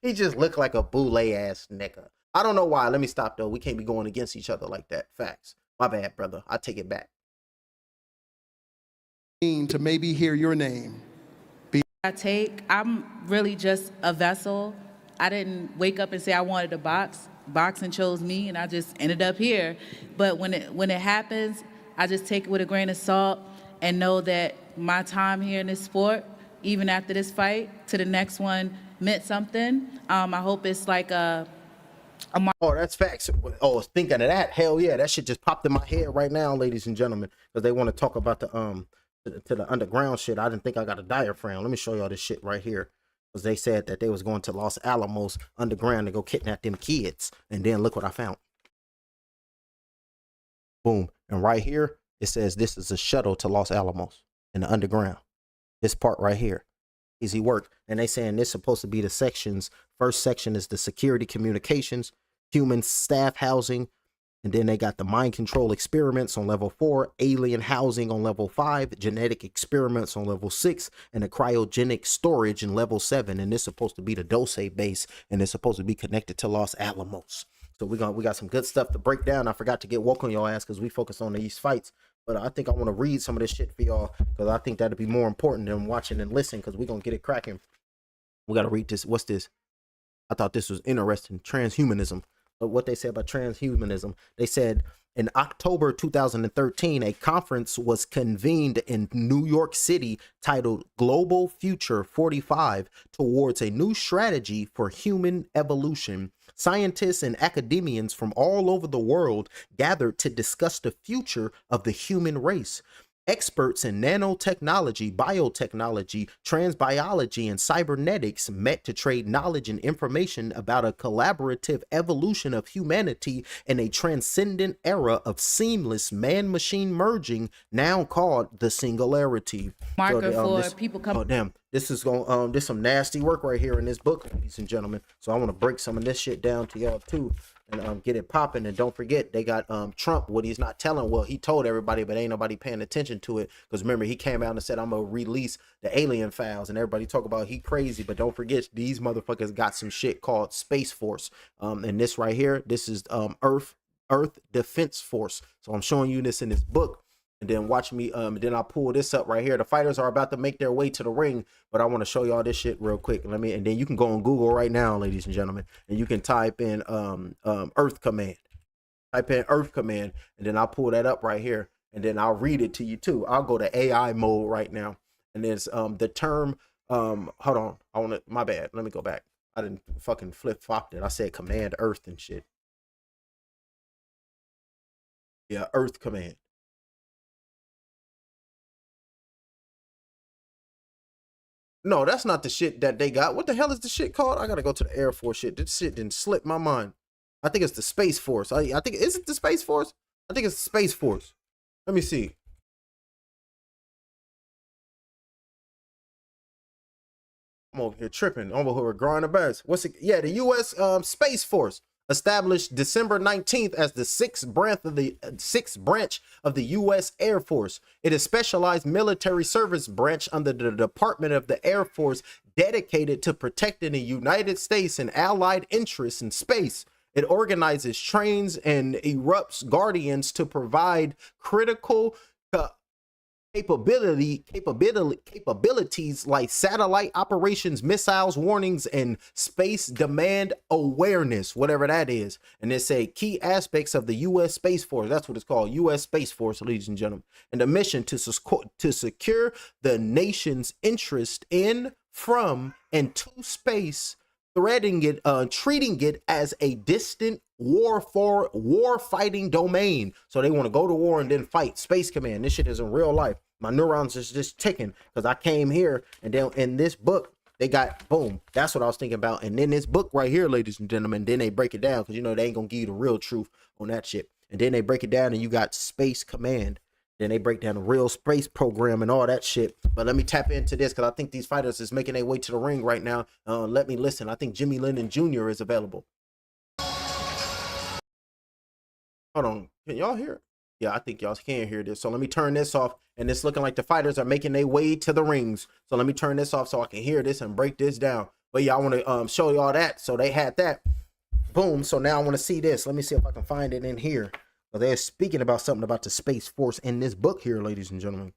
He just looked like a Boule-ass nigga. I don't know why. Let me stop, though. We can't be going against each other like that. Facts. My bad, brother. I take it back. To maybe hear your name. I'm really just a vessel. I didn't wake up and say I wanted to box. Boxing chose me, and I just ended up here. But when it happens, I just take it with a grain of salt and know that my time here in this sport, even after this fight to the next one, meant something. I hope it's like a Oh, that's facts. Oh, thinking of that, hell yeah, that shit just popped in my head right now, ladies and gentlemen, because they want to talk about the to the underground shit. I didn't think I got a diaphragm. Let me show y'all this shit right here, because they said that they was going to Los Alamos underground to go kidnap them kids, and then look what I found. Boom. And right here it says this is a shuttle to Los Alamos in the underground. This part right here, easy work. And they saying this supposed to be the sections. First section is the security communications, human staff housing, and then they got the mind control experiments on level 4, alien housing on level 5, genetic experiments on level 6, and the cryogenic storage in level 7. And this is supposed to be the Dose base, and it's supposed to be connected to Los Alamos. So we got some good stuff to break down. I forgot to get woke on your ass because we focus on these fights. But I think I want to read some of this shit for y'all, because I think that'd be more important than watching and listening, because we're going to get it cracking. We got to read this. What's this? I thought this was interesting. Transhumanism. But what they said about transhumanism, they said In October 2013, a conference was convened in New York City titled Global Future 45 towards a new strategy for human evolution. Scientists and academians from all over the world gathered to discuss the future of the human race. Experts in nanotechnology, biotechnology, transbiology, and cybernetics met to trade knowledge and information about a collaborative evolution of humanity in a transcendent era of seamless man-machine merging, now called the singularity. Marker So, for people coming. Oh damn! This is going this some nasty work right here in this book, ladies and gentlemen. So I want to break some of this shit down to y'all too, and get it popping. And don't forget, they got Trump. What he's not telling, well, he told everybody, but ain't nobody paying attention to it. Because remember, he came out and said, "I'm gonna release the alien files," and everybody talk about he crazy. But don't forget, these motherfuckers got some shit called Space Force. And this right here, this is Earth Defense Force. So I'm showing you this in this book. And then watch me, then I'll pull this up right here. The fighters are about to make their way to the ring, but I want to show y'all this shit real quick. And then you can go on Google right now, ladies and gentlemen, and you can type in Earth Command. Type in Earth Command, and then I'll pull that up right here, and then I'll read it to you too. I'll go to AI mode right now. And there's the term, hold on, my bad. Let me go back. I didn't fucking flip-flopped it. I said Command Earth and shit. Yeah, Earth Command. No, that's not the shit that they got. What the hell is the shit called? I gotta go to the Air Force shit. This shit didn't slip my mind. I think it's the Space Force. I think, is it the Space Force? I think it's the Space Force. Let me see. I'm over here tripping. I'm over here growing the best. What's it? Yeah, the U.S. Space Force, established December 19th as the sixth branch of the U.S. Air Force. It is a specialized military service branch under the Department of the Air Force dedicated to protecting the United States and allied interests in space. It organizes, trains, and erupts guardians to provide critical capabilities like satellite operations, missiles, warnings, and space demand awareness, whatever that is. And they say key aspects of the U.S. Space Force. That's what it's called, U.S. Space Force, ladies and gentlemen. And the mission to secure the nation's interest in, from, and to space, treating it as a distant war fighting domain. So they want to go to war and then fight. Space Command. This shit is in real life. My neurons is just ticking because I came here, and then in this book they got boom. That's what I was thinking about. And then this book right here, ladies and gentlemen, then they break it down because you know they ain't gonna give you the real truth on that shit. And then they break it down, and you got Space Command. Then they break down the real space program and all that shit. But let me tap into this because I think these fighters is making their way to the ring right now. Let me listen. I think Jimmy Lennon Jr. is available. Hold on. Can y'all hear it? Yeah, I think y'all can hear this. So let me turn this off. And it's looking like the fighters are making their way to the rings. So let me turn this off so I can hear this and break this down. But yeah, I want to show y'all that. So they had that. Boom. So now I want to see this. Let me see if I can find it in here. They're speaking about something about the Space Force in this book here, ladies and gentlemen.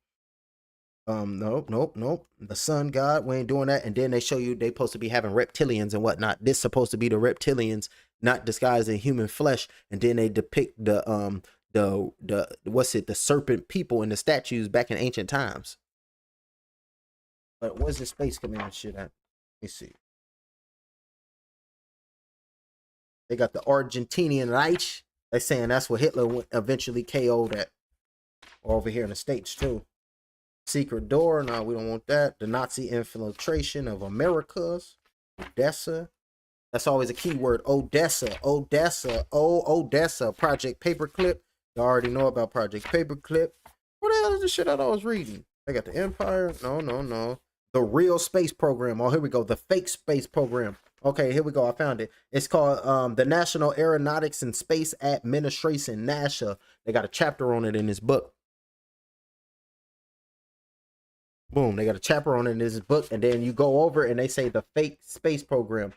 Nope. The sun god, we ain't doing that. And then they show you they supposed to be having reptilians and whatnot. This supposed to be the reptilians, not disguised in human flesh. And then they depict the serpent people in the statues back in ancient times. But where's the Space Command shit at? Let me see. They got the Argentinian Reich. They're saying that's what Hitler eventually KO'd at. Or over here in the States too. Secret door. No, we don't want that. The Nazi infiltration of Americas. Odessa. That's always a key word. Odessa. Odessa. Odessa. Project Paperclip. You already know about Project Paperclip. What the hell is the shit I was reading? They got the Empire. No. The real space program. Oh, here we go. The fake space program. Okay, here we go. I found it. It's called the National Aeronautics and Space Administration, NASA. They got a chapter on it in this book. Boom, they got a chapter on it in this book. And then you go over and they say the fake space program.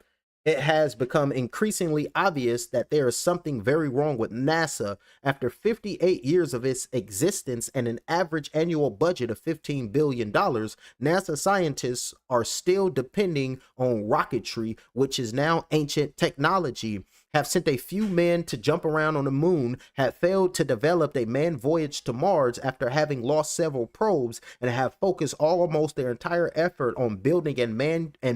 It has become increasingly obvious that there is something very wrong with NASA. After 58 years of its existence and an average annual budget of $15 billion, NASA scientists are still depending on rocketry, which is now ancient technology. have sent a few men to jump around on the moon, have failed to develop a manned voyage to Mars after having lost several probes, and have focused almost their entire effort on building and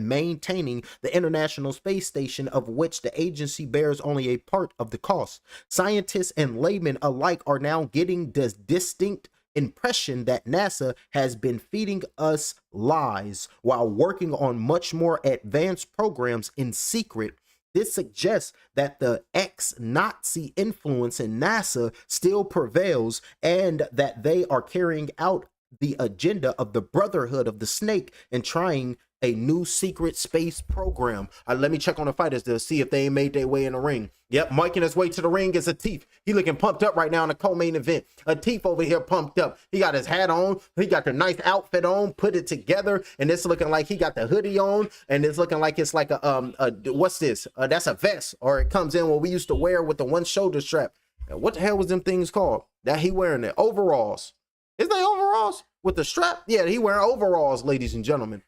maintaining the International Space Station, of which the agency bears only a part of the cost. Scientists and laymen alike are now getting the distinct impression that NASA has been feeding us lies while working on much more advanced programs in secret. This suggests that the ex-Nazi influence in NASA still prevails and that they are carrying out the agenda of the Brotherhood of the Snake and trying a new secret space program. Let me check on the fighters to see if they ain't made their way in the ring. Yep, making his way to the ring is Atif. He looking pumped up right now in the co-main event. Atif over here pumped up. He got his hat on. He got the nice outfit on, put it together, and it's looking like he got the hoodie on, and it's looking like it's like a what's this? That's a vest, or it comes in what we used to wear with the one shoulder strap. What the hell was them things called? That he wearing it? Overalls. Is they overalls with the strap? Yeah, he wearing overalls, ladies and gentlemen.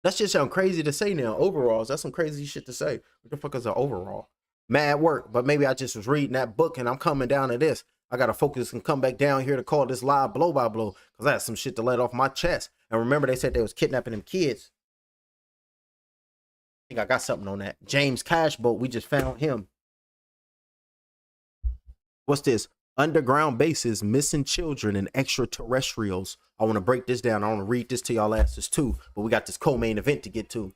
That shit sound crazy to say now. Overalls. That's some crazy shit to say. What the fuck is an overall? Mad work, but maybe I just was reading that book and I'm coming down to this. I got to focus and come back down here to call this live blow by blow because I had some shit to let off my chest. And remember, they said they was kidnapping them kids. I think I got something on that. James Cashboat, we just found him. What's this? Underground bases, missing children, and extraterrestrials. I want to break this down. I want to read this to y'all asses too, but we got this co-main event to get to.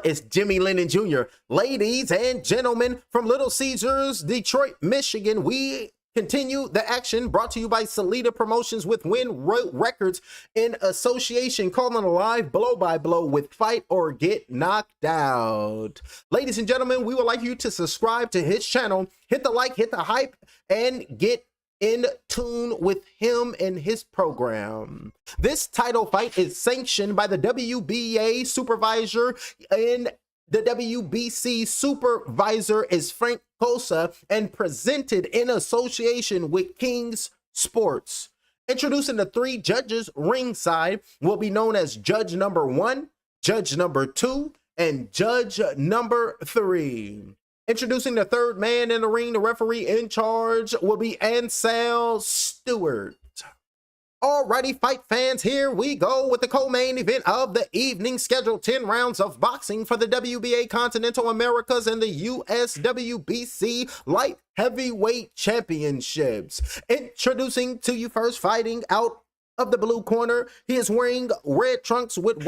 It's Jimmy Lennon Jr. Ladies and gentlemen, from Little Caesars, Detroit, Michigan, we continue the action brought to you by Salida Promotions with Win Records in association, calling a live blow by blow with Fight or Get Knocked Out. Ladies and gentlemen, we would like you to subscribe to his channel, hit the like, hit the hype, and get in tune with him and his program. This title fight is sanctioned by the WBA supervisor, and the WBC supervisor is Frank Cosa, and presented in association with King's Sports. Introducing the three judges ringside will be known as Judge number 1, Judge number 2, and Judge number 3. Introducing the third man in the ring, the referee in charge will be Ansel Stewart. Alrighty, fight fans, here we go with the co-main event of the evening. Scheduled 10 rounds of boxing for the WBA Continental Americas and the USWBC Light Heavyweight Championships. Introducing to you first, fighting out of the blue corner, he is wearing black trunks with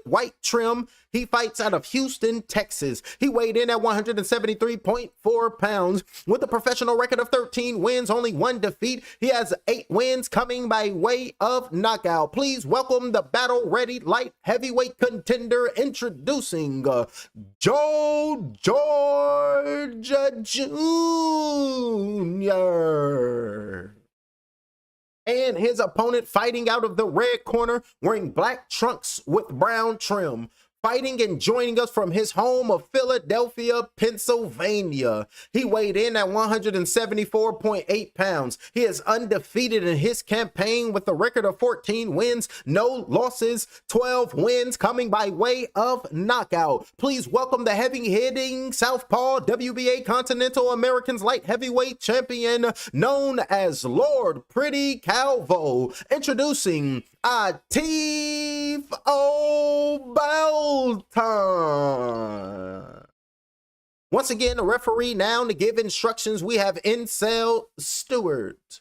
white trim. He fights out of Houston, Texas. He weighed in at 173.4 pounds with a professional record of 13 wins, only 1 defeat. He has 8 wins coming by way of knockout. Please welcome the battle-ready light heavyweight contender, introducing Joe George Jr. And his opponent, fighting out of the red corner, wearing black trunks with brown trim. Fighting and joining us from his home of Philadelphia, Pennsylvania. He weighed in at 174.8 pounds. He is undefeated in his campaign with a record of 14 wins, no losses, 12 wins coming by way of knockout. Please welcome the heavy-hitting Southpaw WBA Continental Americans Light Heavyweight Champion, known as Lord Pretty Calvo. Introducing Atif O'Belton. Once again, the referee now to give instructions. We have Ansel Stewart.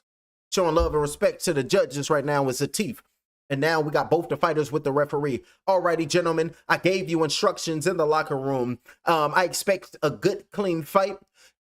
Showing love and respect to the judges right now is Atif. And now we got both the fighters with the referee. Alrighty, gentlemen, I gave you instructions in the locker room. I expect a good, clean fight.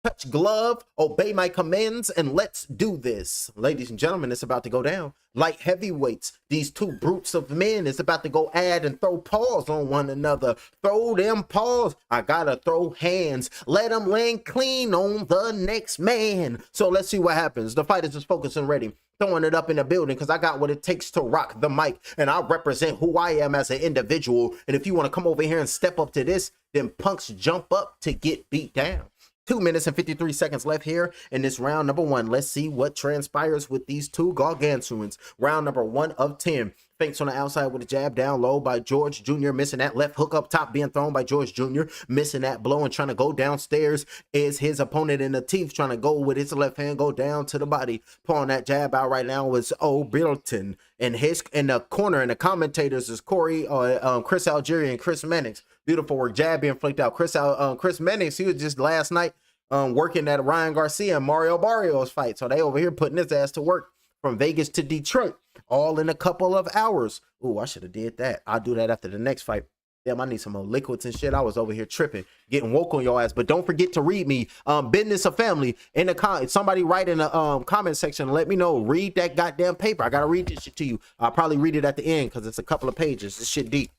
Touch glove, obey my commands, and let's do this. Ladies and gentlemen, it's about to go down. Light heavyweights, these two brutes of men is about to go add and throw paws on one another. Throw them paws. I gotta throw hands. Let them land clean on the next man. So let's see what happens. The fighters is focused and ready. Throwing it up in the building because I got what it takes to rock the mic, and I represent who I am as an individual. And if you want to come over here and step up to this, then punks jump up to get beat down. 2 minutes and 53 seconds left here in this round number 1. Let's see what transpires with these two gargantuans. Round number 1 of 10. Feints on the outside with a jab down low by George Jr. Missing that left hook up top being thrown by George Jr. Missing that blow and trying to go downstairs is his opponent in the teeth. Trying to go with his left hand, go down to the body. Pulling that jab out right now is O'Bilton. And his in the corner and the commentators is Chris Algieri and Chris Mannix. Beautiful work. Jab being flicked out. Chris Mannix, he was just last night working at Ryan Garcia and Mario Barrios fight. So they over here putting his ass to work from Vegas to Detroit, all in a couple of hours. Ooh, I should have did that. I'll do that after the next fight. Damn, I need some more liquids and shit. I was over here tripping, getting woke on your ass. But don't forget to read me, Business of Family. In the somebody write in the comment section, let me know. Read that goddamn paper. I gotta read this shit to you. I'll probably read it at the end because it's a couple of pages. This shit deep.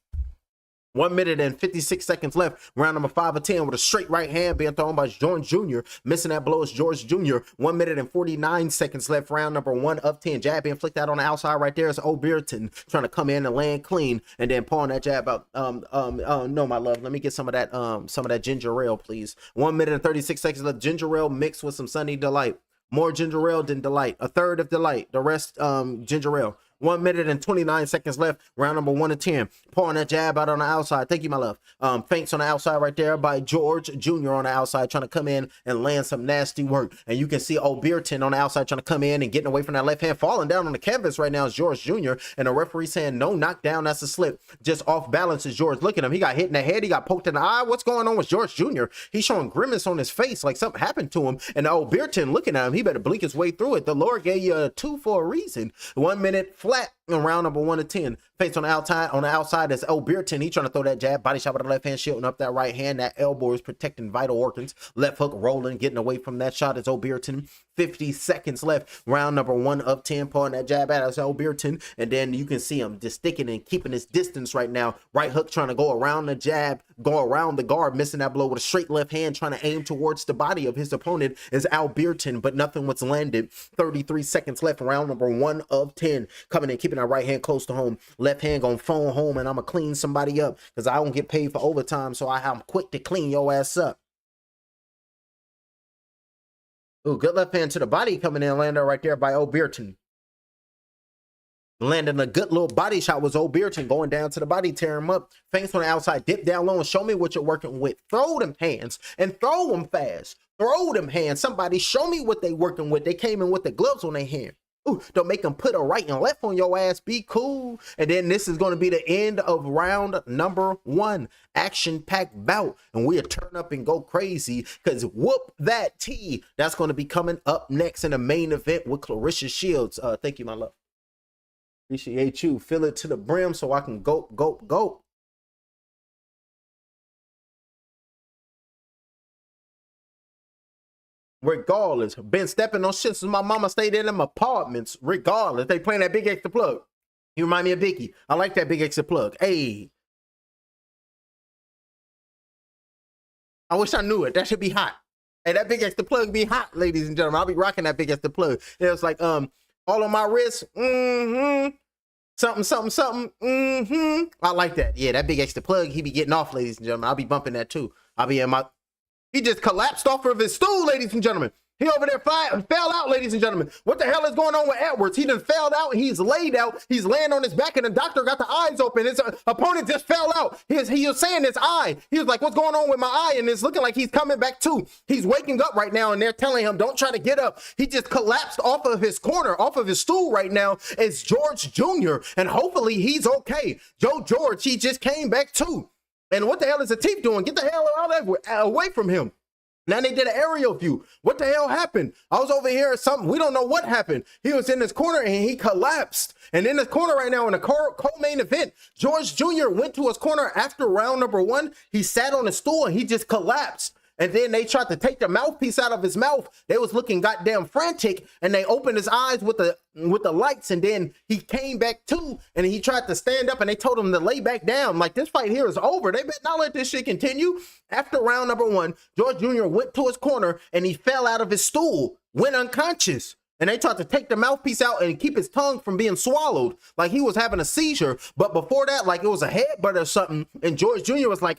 1 minute and 56 seconds left. Round number 5 of 10 with a straight right hand being thrown by George Jr. Missing that blow is George Jr. 1 minute and 49 seconds left. Round number 1 of 10. Jab being flicked out on the outside right there is O'Bearton trying to come in and land clean and then pulling that jab out. No, my love. Let me get some of that ginger ale, please. 1 minute and 36 seconds left. Ginger ale mixed with some Sunny Delight. More ginger ale than Delight. A third of Delight. The rest ginger ale. 1 minute and 29 seconds left. Round number 1 of 10. Pulling that jab out on the outside. Thank you, my love. Feints on the outside right there by George Jr. on the outside trying to come in and land some nasty work. And you can see O'Bearton on the outside trying to come in and getting away from that left hand. Falling down on the canvas right now is George Jr. And the referee saying no knockdown. That's a slip. Just off balance is George. Look at him. He got hit in the head. He got poked in the eye. What's going on with George Jr.? He's showing grimace on his face like something happened to him. And O'Bearton looking at him. He better blink his way through it. The Lord gave you a 2 for a reason. 1 minute flat. In round number 1 of 10, Feints on the outside is O'Bearton. He trying to throw that jab, body shot with the left hand, shielding up that right hand. That elbow is protecting vital organs. Left hook rolling, getting away from that shot is O'Bearton. 50 seconds left. Round number 1 of 10, pulling that jab out is O'Bearton, and then you can see him just sticking and keeping his distance right now. Right hook trying to go around the jab, go around the guard, missing that blow with a straight left hand, trying to aim towards the body of his opponent is O'Bearton, but nothing was landed. 33 seconds left. Round number 1 of 10, coming in, keeping that right hand close to home. Left hand gonna phone home, and I'm gonna clean somebody up because I don't get paid for overtime, so I'm quick to clean your ass up. Ooh, good left hand to the body coming in, landing right there by O'Bearton. Landing a good little body shot was O'Bearton going down to the body, tear him up. Feints on the outside, dip down low and show me what you're working with. Throw them hands and throw them fast. Throw them hands. Somebody show me what they working with. They came in with the gloves on their hand. Ooh, don't make them put a right and left on your ass. Be cool. And then this is going to be the end of round number 1. Action-packed bout. And we'll turn up and go crazy because whoop that T. That's going to be coming up next in the main event with Claressa Shields. Thank you, my love. Appreciate you. Fill it to the brim so I can go. Regardless, been stepping on shit since my mama stayed in them apartments. Regardless, they playing that big extra plug. You remind me of Vicky. I like that big extra plug. Hey, I wish I knew it. That should be hot. Hey, that big extra plug be hot, ladies and gentlemen. I'll be rocking that big extra plug. It was like all on my wrist. Something. I like that. Yeah, that big extra plug. He be getting off, ladies and gentlemen. I'll be bumping that too. I'll be in my. He just collapsed off of his stool, ladies and gentlemen. He over there fell out, ladies and gentlemen. What the hell is going on with Edwards? He done fell out. He's laid out. He's laying on his back, and the doctor got the eyes open. His opponent just fell out. He was saying his eye. He was like, what's going on with my eye? And it's looking like he's coming back too. He's waking up right now, and they're telling him, don't try to get up. He just collapsed off of his corner, off of his stool right now. It's George Jr., and hopefully he's okay. Joe George, he just came back too. And what the hell is the teeth doing? Get the hell away from him. Now they did an aerial view. What the hell happened? I was over here or something. We don't know what happened. He was in this corner and he collapsed. And in this corner right now in the co-main event, George Jr. went to his corner after round number 1. He sat on a stool and he just collapsed. And then they tried to take the mouthpiece out of his mouth. They was looking goddamn frantic, and they opened his eyes with the lights, and then he came back too, and he tried to stand up, and they told him to lay back down. Like, this fight here is over. They better not let this shit continue. After round number 1, George Jr. went to his corner, and he fell out of his stool, went unconscious. And they tried to take the mouthpiece out and keep his tongue from being swallowed, like he was having a seizure. But before that, like it was a headbutt or something. And George Jr. was like,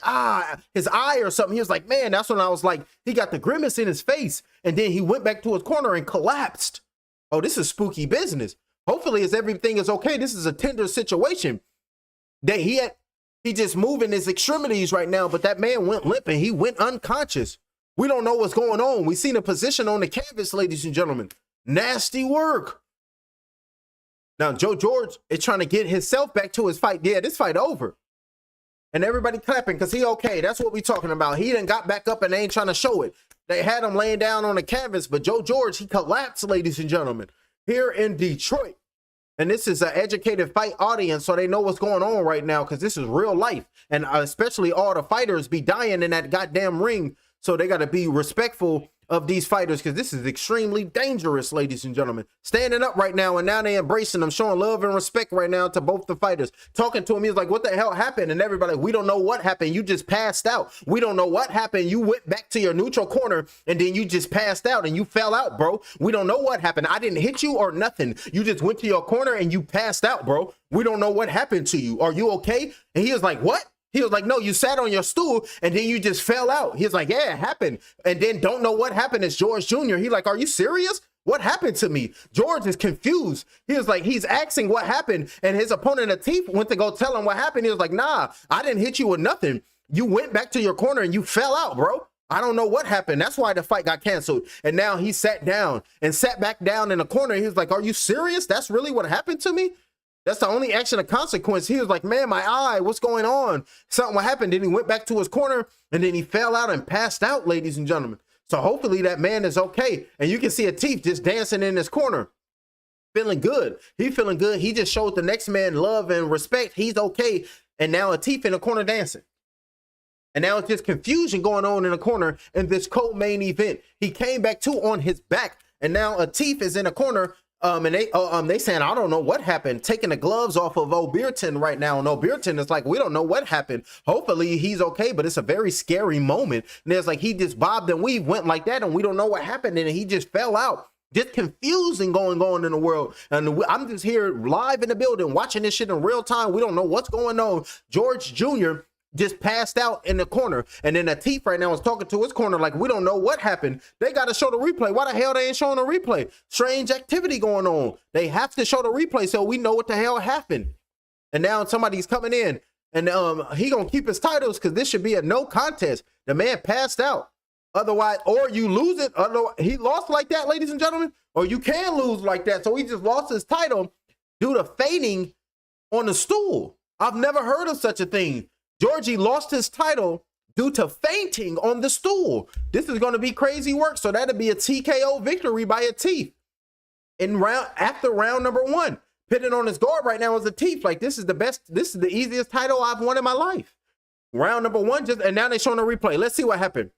his eye or something. He was like, man, that's when I was like, he got the grimace in his face. And then he went back to his corner and collapsed. Oh, this is spooky business. Hopefully everything is okay. This is a tender situation that he just moving his extremities right now. But that man went limp and he went unconscious. We don't know what's going on. We seen a position on the canvas, ladies and gentlemen. Nasty work. Now, Joe George is trying to get himself back to his fight. Yeah, this fight over. And everybody clapping because he okay. That's what we talking about. He done got back up and they ain't trying to show it. They had him laying down on the canvas, but Joe George, he collapsed, ladies and gentlemen, here in Detroit. And this is an educated fight audience, so they know what's going on right now because this is real life. And especially all the fighters be dying in that goddamn ring. So they got to be respectful of these fighters because this is extremely dangerous, ladies and gentlemen. Standing up right now, and now they embracing them, showing love and respect right now to both the fighters. Talking to him, he's like, what the hell happened? And everybody, we don't know what happened. You just passed out. We don't know what happened. You went back to your neutral corner, and then you just passed out, and you fell out, bro. We don't know what happened. I didn't hit you or nothing. You just went to your corner, and you passed out, bro. We don't know what happened to you. Are you okay? And he was like, what? He was like, no, you sat on your stool and then you just fell out. He was like, yeah, it happened. And then don't know what happened is George Jr. He like, are you serious? What happened to me? George is confused. He was like, he's asking what happened. And his opponent, Atif, went to go tell him what happened. He was like, nah, I didn't hit you with nothing. You went back to your corner and you fell out, bro. I don't know what happened. That's why the fight got canceled. And now he sat down and sat back down in the corner. He was like, are you serious? That's really what happened to me? That's the only action of consequence. He was like, man, my eye, what's going on? Something happened. Then he went back to his corner and then he fell out and passed out, ladies and gentlemen. So hopefully that man is okay. And you can see Atif just dancing in his corner, feeling good. He feeling good. He just showed the next man love and respect. He's okay. And now Atif in the corner dancing. And now it's just confusion going on in the corner in this co-main event. He came back too on his back. And now Atif is in the corner. And they saying, I don't know what happened, taking the gloves off of O'Bearton right now. And O'Bearton is like, we don't know what happened. Hopefully he's okay, but it's a very scary moment. And there's like, he just bobbed and weave, went like that, and we don't know what happened. And he just fell out. Just confusing going on in the world. And I'm just here live in the building, watching this shit in real time. We don't know what's going on. George Jr. just passed out in the corner. And then Atif right now is talking to his corner like, we don't know what happened. They got to show the replay. Why the hell they ain't showing the replay? Strange activity going on. They have to show the replay so we know what the hell happened. And now somebody's coming in and he gonna keep his titles because this should be a no contest. The man passed out. Otherwise, or you lose it. Otherwise, he lost like that, ladies and gentlemen, or you can lose like that. So he just lost his title due to fainting on the stool. I've never heard of such a thing. Georgie lost his title due to fainting on the stool. This is going to be crazy work. So that'll be a TKO victory by Atif after round number 1. Pitting on his guard right now is Atif. Like, this is the best. This is the easiest title I've won in my life. Round number 1, and now they're showing a replay. Let's see what happened.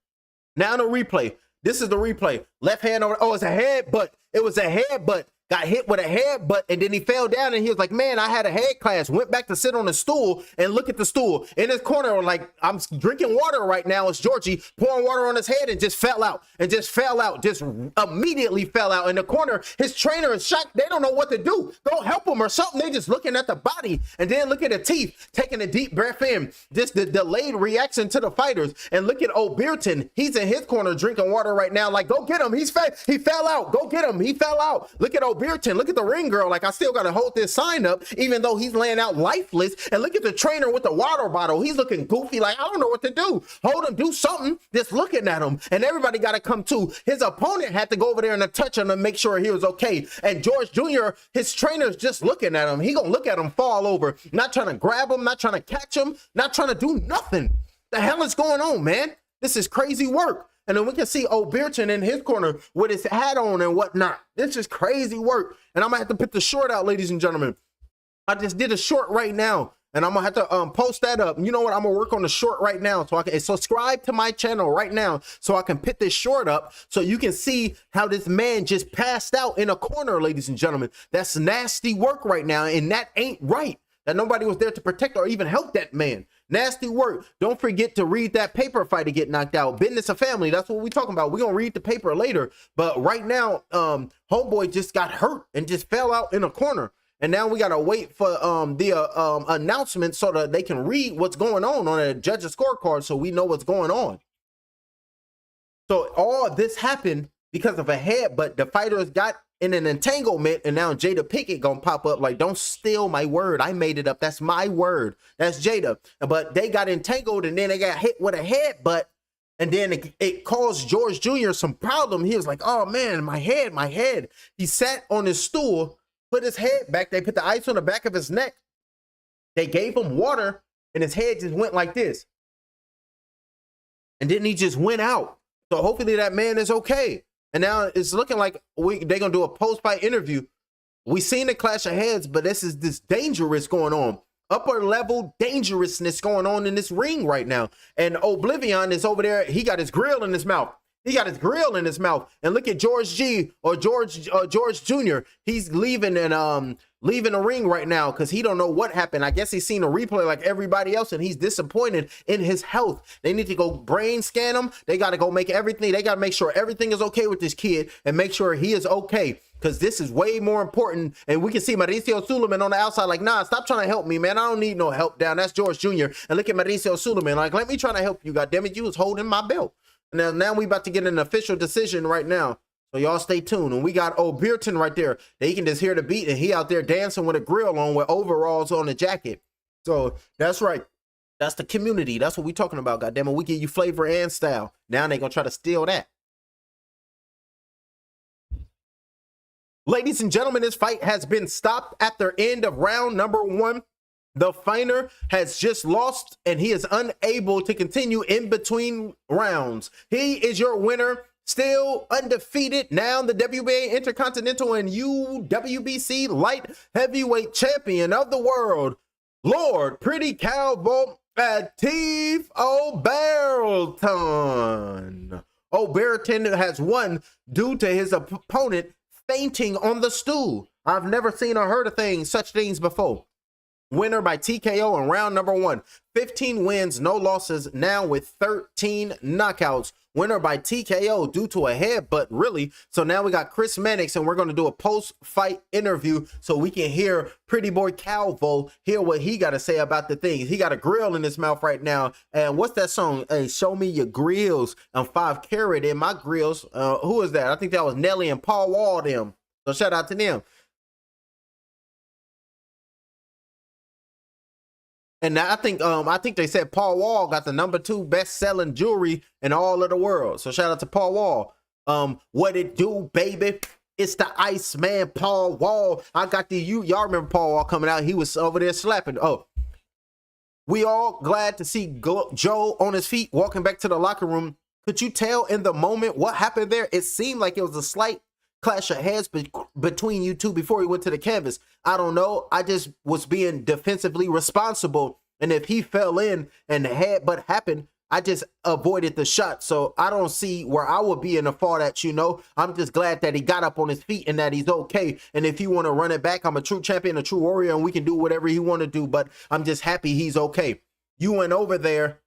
Now the replay. This is the replay. Left hand over. Oh, it's a headbutt. It was a headbutt. Got hit with a headbutt, and then he fell down, and he was like, man, I had a head clash. Went back to sit on the stool and look at the stool. In his corner, like, I'm drinking water right now. It's Georgie pouring water on his head and just fell out. Just immediately fell out. In the corner, his trainer is shocked. They don't know what to do. Go help him or something. They just looking at the body, and then look at the teeth, taking a deep breath in. Just the delayed reaction to the fighters. And look at O'Bearton. He's in his corner drinking water right now. Like, go get him. He fell out. Go get him. He fell out. Look at O'Bearton, look at the ring girl. Like, I still got to hold this sign up, even though he's laying out lifeless. And look at the trainer with the water bottle. He's looking goofy. Like, I don't know what to do. Hold him, do something. Just looking at him. And everybody got to come to. His opponent had to go over there and touch him to make sure he was okay. And George Jr., his trainer's just looking at him. He gonna look at him fall over. Not trying to grab him, not trying to catch him, not trying to do nothing. The hell is going on, man? This is crazy work. And then we can see O'Bearton in his corner with his hat on and whatnot. This is crazy work. And I'm going to have to put the short out, ladies and gentlemen. I just did a short right now. And I'm going to have to post that up. You know what? I'm going to work on the short right now. So I can subscribe to my channel right now so I can put this short up so you can see how this man just passed out in a corner, ladies and gentlemen. That's nasty work right now. And that ain't right. that nobody was there to protect or even help that man. Nasty work. Don't forget to read that paper fight to get knocked out. Business of family. That's what we're talking about. We're going to read the paper later. But right now, homeboy just got hurt and just fell out in a corner. And now we got to wait for the announcement so that they can read what's going on a judge's scorecard so we know what's going on. So all this happened because of a headbutt. The fighters got in an entanglement, and now Jada Pinkett gonna pop up like, don't steal my word. I made it up. That's my word. That's Jada. But they got entangled, and then they got hit with a headbutt, and then it caused George Jr. some problem. He was like, oh man, my head. He sat on his stool, put his head back. They put the ice on the back of his neck. They gave him water, and his head just went like this. And then he just went out. So hopefully that man is okay. And now it's looking like they're going to do a post-fight interview. We seen the clash of heads, but this dangerous going on. Upper level dangerousness going on in this ring right now. And Oblivion is over there. He got his grill in his mouth. And look at George G or George Jr. He's leaving and leaving the ring right now because he don't know what happened. I guess he's seen a replay like everybody else, and he's disappointed in his health. They need to go brain scan him. They got to go make everything. They got to make sure everything is okay with this kid and make sure he is okay, because this is way more important. And we can see Mauricio Suleiman on the outside like, nah, stop trying to help me, man. I don't need no help down. That's George Jr. And look at Mauricio Suleiman like, let me try to help you. Goddammit, you was holding my belt. Now we about to get an official decision right now. So y'all stay tuned. And we got O'Bearton right there. They can just hear the beat, and he out there dancing with a grill on with overalls on the jacket. So that's right. That's the community. That's what we talking about. Goddammit, we give you flavor and style. Now they gonna try to steal that. Ladies and gentlemen, this fight has been stopped at the end of round number 1. The fighter has just lost, and he is unable to continue in between rounds. He is your winner, still undefeated. Now the WBA Intercontinental and UWBC Light Heavyweight Champion of the world, Lord Pretty Cowboy Latif O'Bearton. O'Bearton has won due to his opponent fainting on the stool. I've never seen or heard of such things before. Winner by TKO in round number 1. 15 wins, no losses, now with 13 knockouts. Winner by TKO due to a headbutt, really. So now we got Chris Mannix, and we're going to do a post-fight interview so we can hear Pretty Boy Calvo, hear what he got to say about the things. He got a grill in his mouth right now. And what's that song? Hey, show me your grills. I'm 5 carat in my grills. Who is that? I think that was Nelly and Paul Wall them. So shout out to them. And I think they said Paul Wall got the number 2 best-selling jewelry in all of the world. So shout out to Paul Wall. What it do, baby? It's the Iceman, Paul Wall. I got y'all remember Paul Wall coming out. He was over there slapping. Oh, we all glad to see Joe on his feet walking back to the locker room. Could you tell in the moment what happened there? It seemed like it was a slight clash of heads between you two before he went to the canvas. I don't know. I just was being defensively responsible. And if he fell in and the headbutt happened, I just avoided the shot. So I don't see where I would be in the fault at, I'm just glad that he got up on his feet and that he's okay. And if you want to run it back, I'm a true champion, a true warrior, and we can do whatever he want to do. But I'm just happy he's okay. You went over there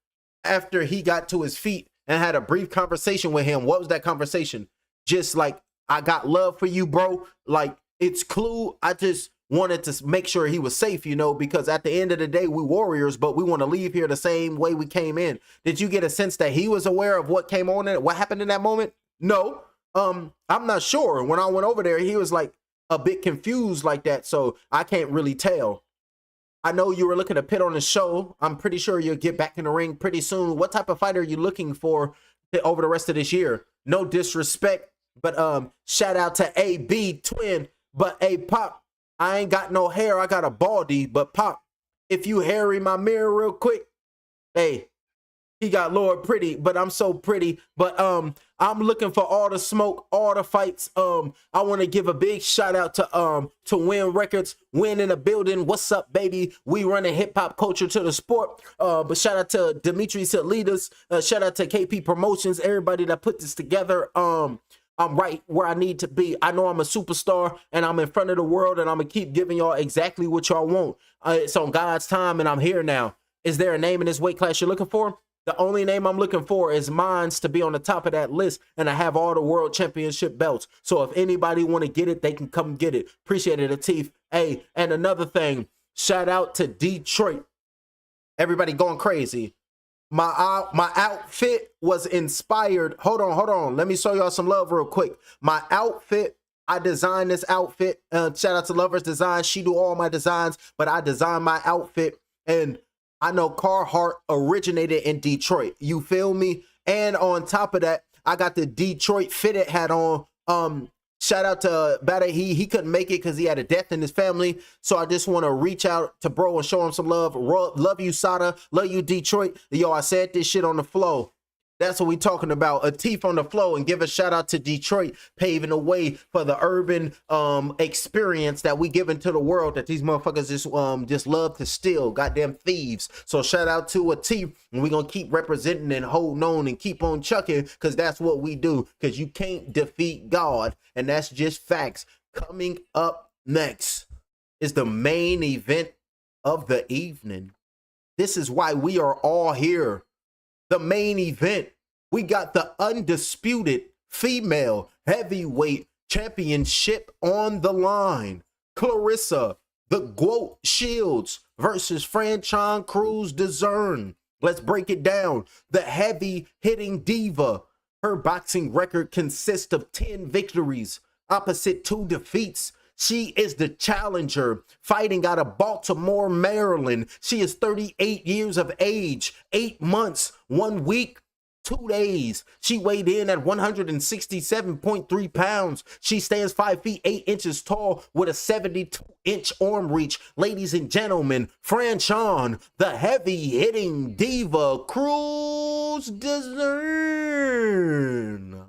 after he got to his feet and had a brief conversation with him. What was that conversation? Just like, I got love for you, bro. Like, it's Clue. I just wanted to make sure he was safe, because at the end of the day, we warriors, but we want to leave here the same way we came in. Did you get a sense that he was aware of what came on and what happened in that moment? No. I'm not sure. When I went over there, he was like a bit confused like that, so I can't really tell. I know you were looking to pit on the show. I'm pretty sure you'll get back in the ring pretty soon. What type of fight are you looking for over the rest of this year? No disrespect, but shout out to AB Twin. But hey, Pop, I ain't got no hair. I got a baldy. But Pop, if you hairy my mirror real quick, hey, he got Lord Pretty, but I'm so pretty. But I'm looking for all the smoke, all the fights. I want to give a big shout out to Win Records, Win in the building. What's up, baby? We running hip hop culture to the sport. But shout out to Dimitri Leaders. Shout out to KP Promotions, everybody that put this together. I'm right where I need to be. I know I'm a superstar and I'm in front of the world, and I'm gonna keep giving y'all exactly what y'all want. It's on God's time and I'm here now. Is there a name in this weight class you're looking for? The only name I'm looking for is mine's to be on the top of that list, and I have all the world championship belts. So if anybody want to get it, they can come get it. Appreciate it, Atif. Hey, and another thing, shout out to Detroit. Everybody going crazy. My outfit was inspired. Hold on. Let me show y'all some love real quick. My outfit, I designed this outfit. Shout out to Lovers Design. She do all my designs, but I designed my outfit, and I know Carhartt originated in Detroit. You feel me? And on top of that, I got the Detroit fitted hat on. Shout out to Bada. He couldn't make it because he had a death in his family. So I just want to reach out to bro and show him some love. Love you, Sada. Love you, Detroit. Yo, I said this shit on the flow. That's what we talking about. A teeth on the flow, and give a shout out to Detroit, paving the way for the urban experience that we giving to the world that these motherfuckers just love to steal. Goddamn thieves. So shout out to a teeth, and we gonna keep representing and holding on and keep on chucking, because that's what we do. Because you can't defeat God, and that's just facts. Coming up next is the main event of the evening. This is why we are all here. The main event, we got the undisputed female heavyweight championship on the line. Claressa, the GOAT Shields versus Franchon Crews-Dezurn. Let's break it down. The heavy hitting diva. Her boxing record consists of 10 victories, opposite 2 defeats. She is the challenger, fighting out of Baltimore, Maryland. She is 38 years of age, 8 months, 1 week, 2 days. She weighed in at 167.3 pounds. She stands 5 feet 8 inches tall with a 72-inch arm reach. Ladies and gentlemen, Franchon, the heavy-hitting diva, Crews-Dezurn.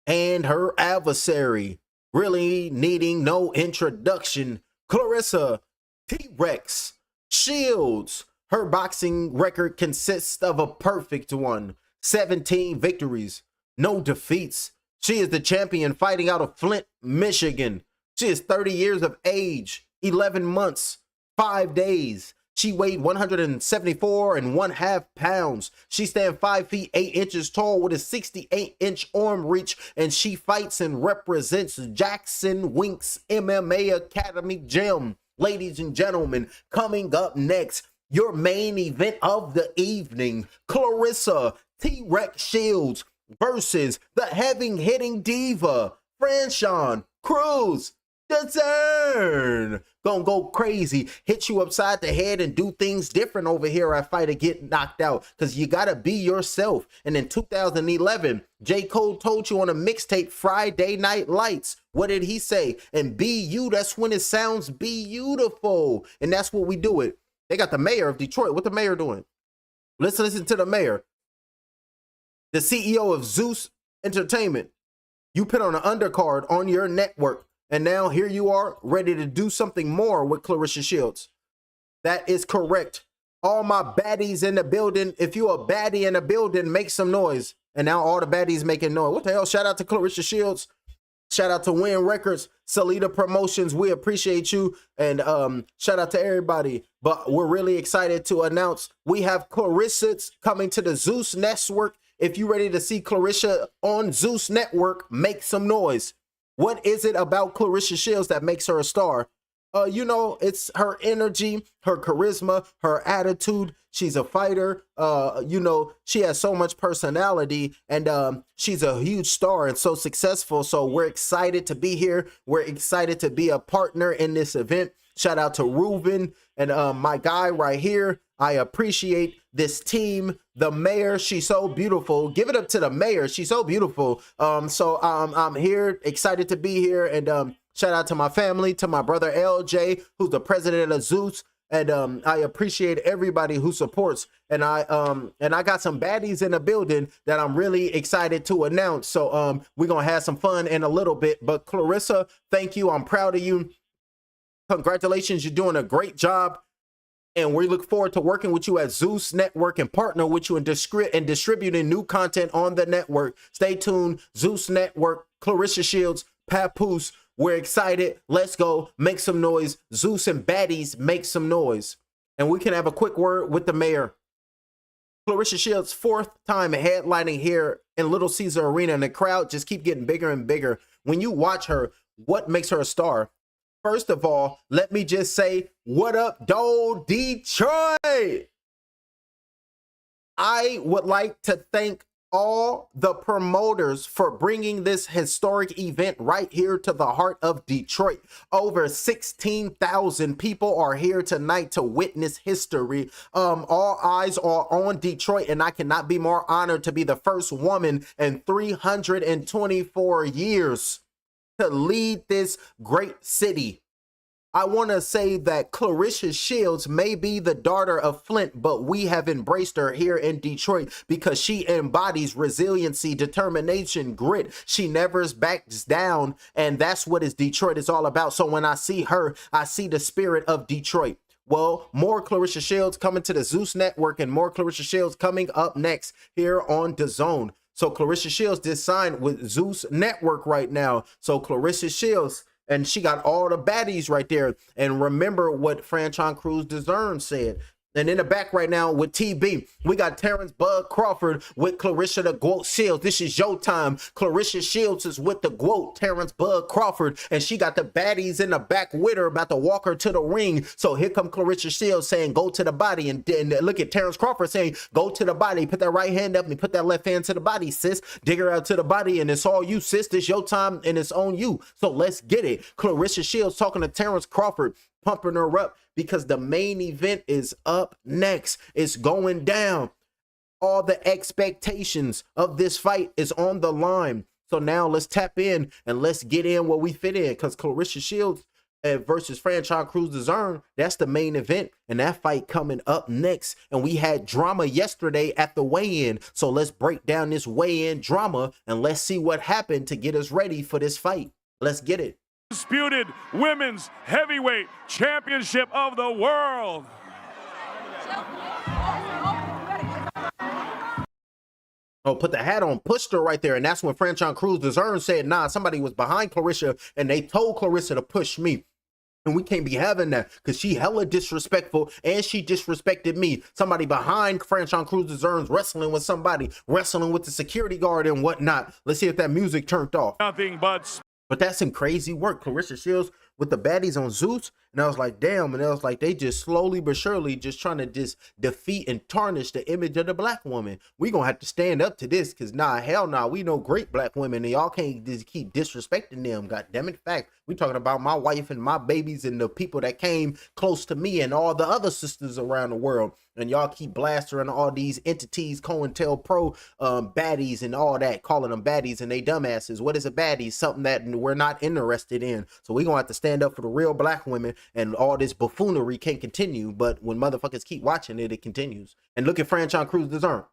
And her adversary, really needing no introduction, Claressa T-Rex Shields. Her boxing record consists of a perfect one. 17 victories, no defeats. She is the champion, fighting out of Flint, Michigan. She is 30 years of age, 11 months, 5 days. She weighed 174.5 pounds. She stands 5 feet 8 inches tall with a 68-inch arm reach, and she fights and represents Jackson Winks MMA Academy Gym. Ladies and gentlemen, coming up next, your main event of the evening, Claressa T-Rex Shields versus the heavy-hitting diva, Franchon Crews-Dezurn. Gonna go crazy, hit you upside the head, and do things different over here at Fight or Get Knocked Out, because you gotta be yourself. And in 2011, J. Cole told you on a mixtape, Friday Night Lights, what did he say? And be you, that's when it sounds beautiful. And that's what we do it. They got the mayor of Detroit. What the mayor doing? Let's listen to the mayor. The CEO of Zeus Entertainment. You put on an undercard on your network, and now here you are, ready to do something more with Claressa Shields. That is correct. All my baddies in the building, if you a baddie in the building, make some noise. And now all the baddies making noise. What the hell? Shout out to Claressa Shields. Shout out to Win Records, Salida Promotions. We appreciate you. And shout out to everybody. But we're really excited to announce we have Claressa coming to the Zeus Network. If you're ready to see Claressa on Zeus Network, make some noise. What is it about Claressa Shields that makes her a star? You know, it's her energy, her charisma, her attitude. She's a fighter. You know, she has so much personality, and she's a huge star and so successful. So we're excited to be here. We're excited to be a partner in this event. Shout out to Ruben and my guy right here. I appreciate this team. The mayor, she's so beautiful. Give it up to the mayor. She's so beautiful. So I'm here, excited to be here, and shout out to my family, to my brother LJ, who's the president of Zeus. And I appreciate everybody who supports. And I got some baddies in the building that I'm really excited to announce. So we're gonna have some fun in a little bit. But Claressa, thank you. I'm proud of you. Congratulations, you're doing a great job. And we look forward to working with you at Zeus Network and partner with you in distributing new content on the network. Stay tuned. Zeus Network, Claressa Shields, Papoose. We're excited. Let's go. Make some noise. Zeus and Baddies, make some noise. And we can have a quick word with the mayor. Claressa Shields' 4th time headlining here in Little Caesar Arena, and the crowd just keep getting bigger and bigger. When you watch her, what makes her a star? First of all, let me just say, what up, Dole Detroit? I would like to thank all the promoters for bringing this historic event right here to the heart of Detroit. Over 16,000 people are here tonight to witness history. All eyes are on Detroit, and I cannot be more honored to be the first woman in 324 years to lead this great city. I want to say that Claressa Shields may be the daughter of Flint, but we have embraced her here in Detroit because she embodies resiliency, determination, grit. She never backs down, and that's what Detroit is all about. So when I see her, I see the spirit of Detroit. Well, more Claressa Shields coming to the Zeus Network, and more Claressa Shields coming up next here on DAZN. So Claressa Shields just signed with Zeus Network right now. So Claressa Shields, and she got all the baddies right there. And remember what Franchon Crews-Dezurn said. And in the back right now with TB, we got Terrence Bud Crawford with Claressa the Goat Shields. This is your time. Claressa Shields is with the Goat, Terrence Bud Crawford, and she got the baddies in the back with her, about to walk her to the ring. So here come Claressa Shields saying, go to the body. And look at Terrence Crawford saying, go to the body. Put that right hand up and put that left hand to the body, sis. Dig her out to the body, and it's all you, sis. It's your time, and it's on you. So let's get it. Claressa Shields talking to Terrence Crawford, pumping her up, because the main event is up next. It's going down. All the expectations of this fight is on the line. So now let's tap in and let's get in where we fit in, because Claressa Shields versus Franchon Crews-Dezurn, that's the main event, and that fight coming up next. And we had drama yesterday at the weigh-in. So let's break down this weigh-in drama and let's see what happened to get us ready for this fight. Let's get it. Disputed Women's Heavyweight Championship of the world. Oh, put the hat on, pushed her right there. And that's when Franchon Crews-Dezurn said, nah, somebody was behind Claressa and they told Claressa to push me. And we can't be having that because she hella disrespectful and she disrespected me. Somebody behind Franchon Crews-Dezurn's wrestling with somebody, wrestling with the security guard and whatnot. Let's see if that music turned off. Nothing but... But that's some crazy work. Claressa Shields with the baddies on Zeus. And I was like, damn. And I was like, they just slowly but surely just trying to just defeat and tarnish the image of the black woman. We gonna have to stand up to this, because nah, hell nah. We know great black women, and y'all can't just keep disrespecting them. God damn it. In fact, we talking about my wife and my babies and the people that came close to me and all the other sisters around the world. And y'all keep blastering all these entities, COINTELPRO baddies and all that, calling them baddies and they dumbasses. What is a baddie? Something that we're not interested in. So we gonna have to stand up for the real black women, and all this buffoonery can't continue. But when motherfuckers keep watching it, it continues. And look at Franchon Crews-Dezurn.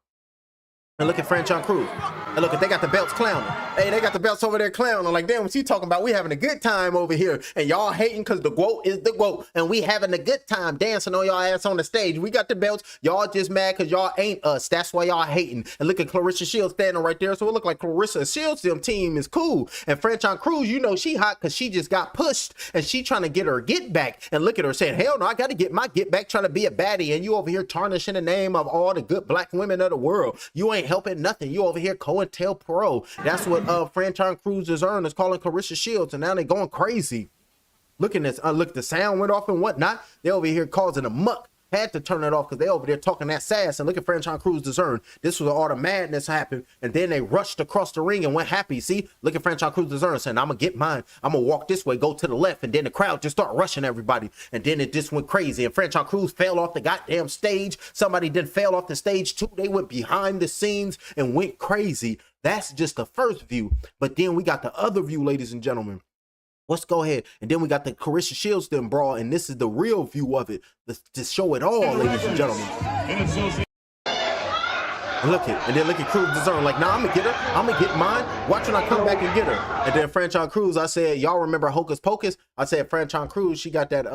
And look at Franchon Crews. And look, they got the belts clowning. Hey, they got the belts over there clowning. I'm like, damn, what you talking about? We having a good time over here. And y'all hating because the GOAT is the GOAT. And we having a good time dancing on y'all ass on the stage. We got the belts. Y'all just mad because y'all ain't us. That's why y'all hating. And look at Claressa Shields standing right there. So it look like Claressa Shields' team is cool. And Franchon Crews, you know she hot because she just got pushed. And she trying to get her get back. And look at her saying, hell no, I got to get my get back, trying to be a baddie. And you over here tarnishing the name of all the good black women of the world. You ain't helping nothing. You over here COINTELPRO. That's what Franchon Crews-Dezurn is calling Claressa Shields, and now they going crazy. Look at this. Look, the sound went off and whatnot. They over here causing a muck. Had to turn it off because they over there talking that sass. And look at Franchon Crews-Dezurn. This was all the madness happened, and then they rushed across the ring and went happy. See, look at Franchon Crews-Dezurn saying, I'm gonna get mine. I'm gonna walk this way, go to the left, and then the crowd just start rushing everybody, and then it just went crazy. And Franchon Crews fell off the goddamn stage. Somebody then fell off the stage too. They went behind the scenes and went crazy. That's just the first view, but then we got the other view, ladies and gentlemen. Let's go ahead. And then we got the Claressa Shields then brawl, and this is the real view of it to show it all, ladies and gentlemen. And look at, and then look at Crews-Dezurn like, nah, I'm gonna get her. I'm gonna get mine. Watch when I come back and get her. And then Franchon Crews, I said, y'all remember Hocus Pocus? I said Franchon Crews, she got that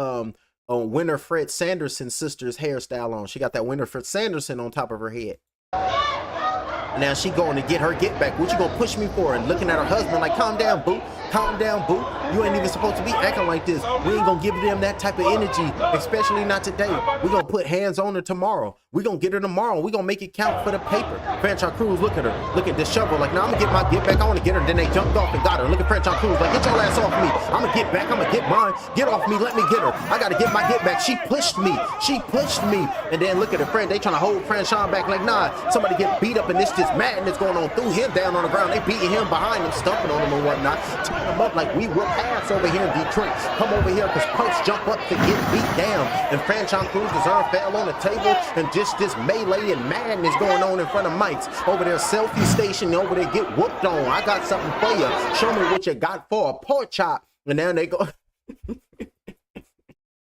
Winifred Sanderson's sister's hairstyle on. She got that Winifred Sanderson on top of her head. Now she going to get her get back. What you gonna push me for? And looking at her husband like, calm down, boo. Calm down, boo. You ain't even supposed to be acting like this. We ain't gonna give them that type of energy, especially not today. We gonna put hands on her tomorrow. We gonna get her tomorrow. We gonna make it count for the paper. Franchon Crews, look at her. Look at this shovel. Like, now I'm gonna get my get back. I wanna get her. Then they jumped off and got her. Look at Franchon Crews. Like, get your ass off me. I'm gonna get back. I'm gonna get mine. Get off me. Let me get her. I gotta get my get back. She pushed me. She pushed me. And then look at her friend. They trying to hold Franchon back. Like, nah, somebody get beat up and this just madness going on. Threw him down on the ground. They beating him behind him, stumping on him and whatnot. Tying him up like we whoop ass over here in Detroit. Come over here because punks jump up to get beat down. And Franchon Crews-Dezurn fell on the table, and just this melee and madness going on in front of Mike's. Over there, selfie station, over there, get whooped on. I got something for you. Show me what you got for a pork chop. And now they go.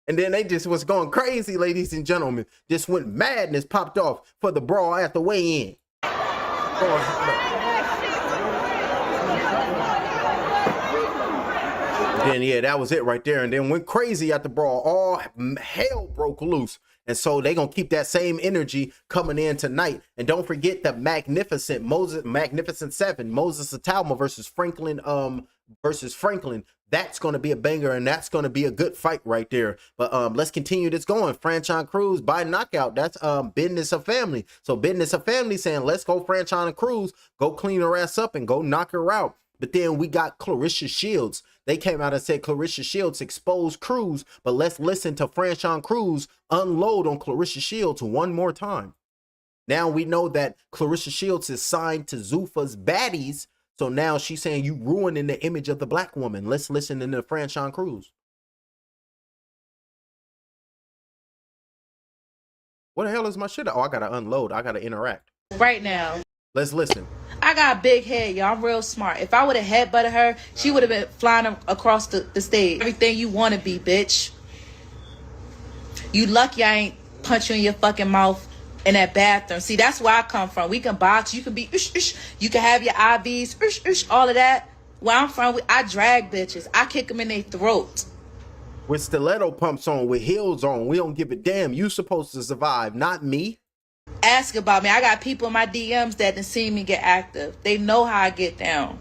And then they just was going crazy, ladies and gentlemen. Just went madness popped off for the brawl at the weigh-in. Then yeah, that was it right there. And then went crazy at the brawl. All hell broke loose. And so they gonna keep that same energy coming in tonight. And don't forget the Magnificent Seven, Moses Atalma versus Franklin. That's gonna be a banger, and that's gonna be a good fight right there. But let's continue this going. Franchon Crews by knockout. That's Business of Family. So Business of Family saying, let's go Franchon Crews, go clean her ass up and go knock her out. But then we got Claressa Shields. They came out and said Claressa Shields exposed Crews, but let's listen to Franchon Crews unload on Claressa Shields one more time. Now we know that Claressa Shields is signed to Zuffa's Baddies, so now she's saying you ruining the image of the black woman. Let's listen to Franchon Crews. What the hell is my shit? Oh, I gotta unload. I gotta interact. Right now. Let's listen. I got a big head, y'all. I'm real smart. If I would have headbutted her, she would have been flying across the stage. Everything you want to be, bitch. You lucky I ain't punch you in your fucking mouth in that bathroom. See, that's where I come from. We can box. You can be, you can have your IVs, all of that. Where I'm from, I drag bitches. I kick them in their throat. With stiletto pumps on, with heels on, we don't give a damn. You supposed to survive, not me. Ask about me. I got people in my DMs that done seen me get active. They know how I get down.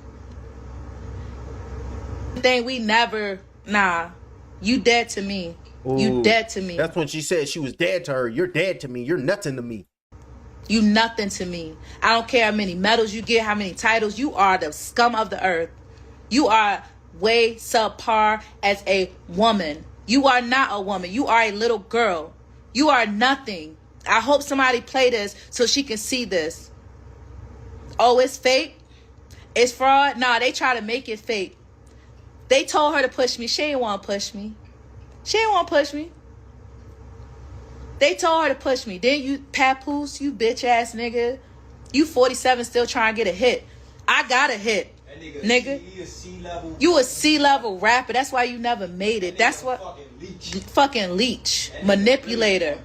Thing we never, nah. You dead to me. Ooh, you dead to me. That's when she said she was dead to her. You're dead to me. You're nothing to me. You nothing to me. I don't care how many medals you get, how many titles. You are the scum of the earth. You are way subpar as a woman. You are not a woman. You are a little girl. You are nothing. I hope somebody play this so she can see this. Oh, it's fake? It's fraud? Nah, they try to make it fake. They told her to push me. She ain't want to push me. She ain't want to push me. They told her to push me. Then you papoose, you bitch ass nigga. You 47 still trying to get a hit. I got a hit, nigga. You a C-level rapper. That's why you never made it. That's what. Fucking leech. Manipulator.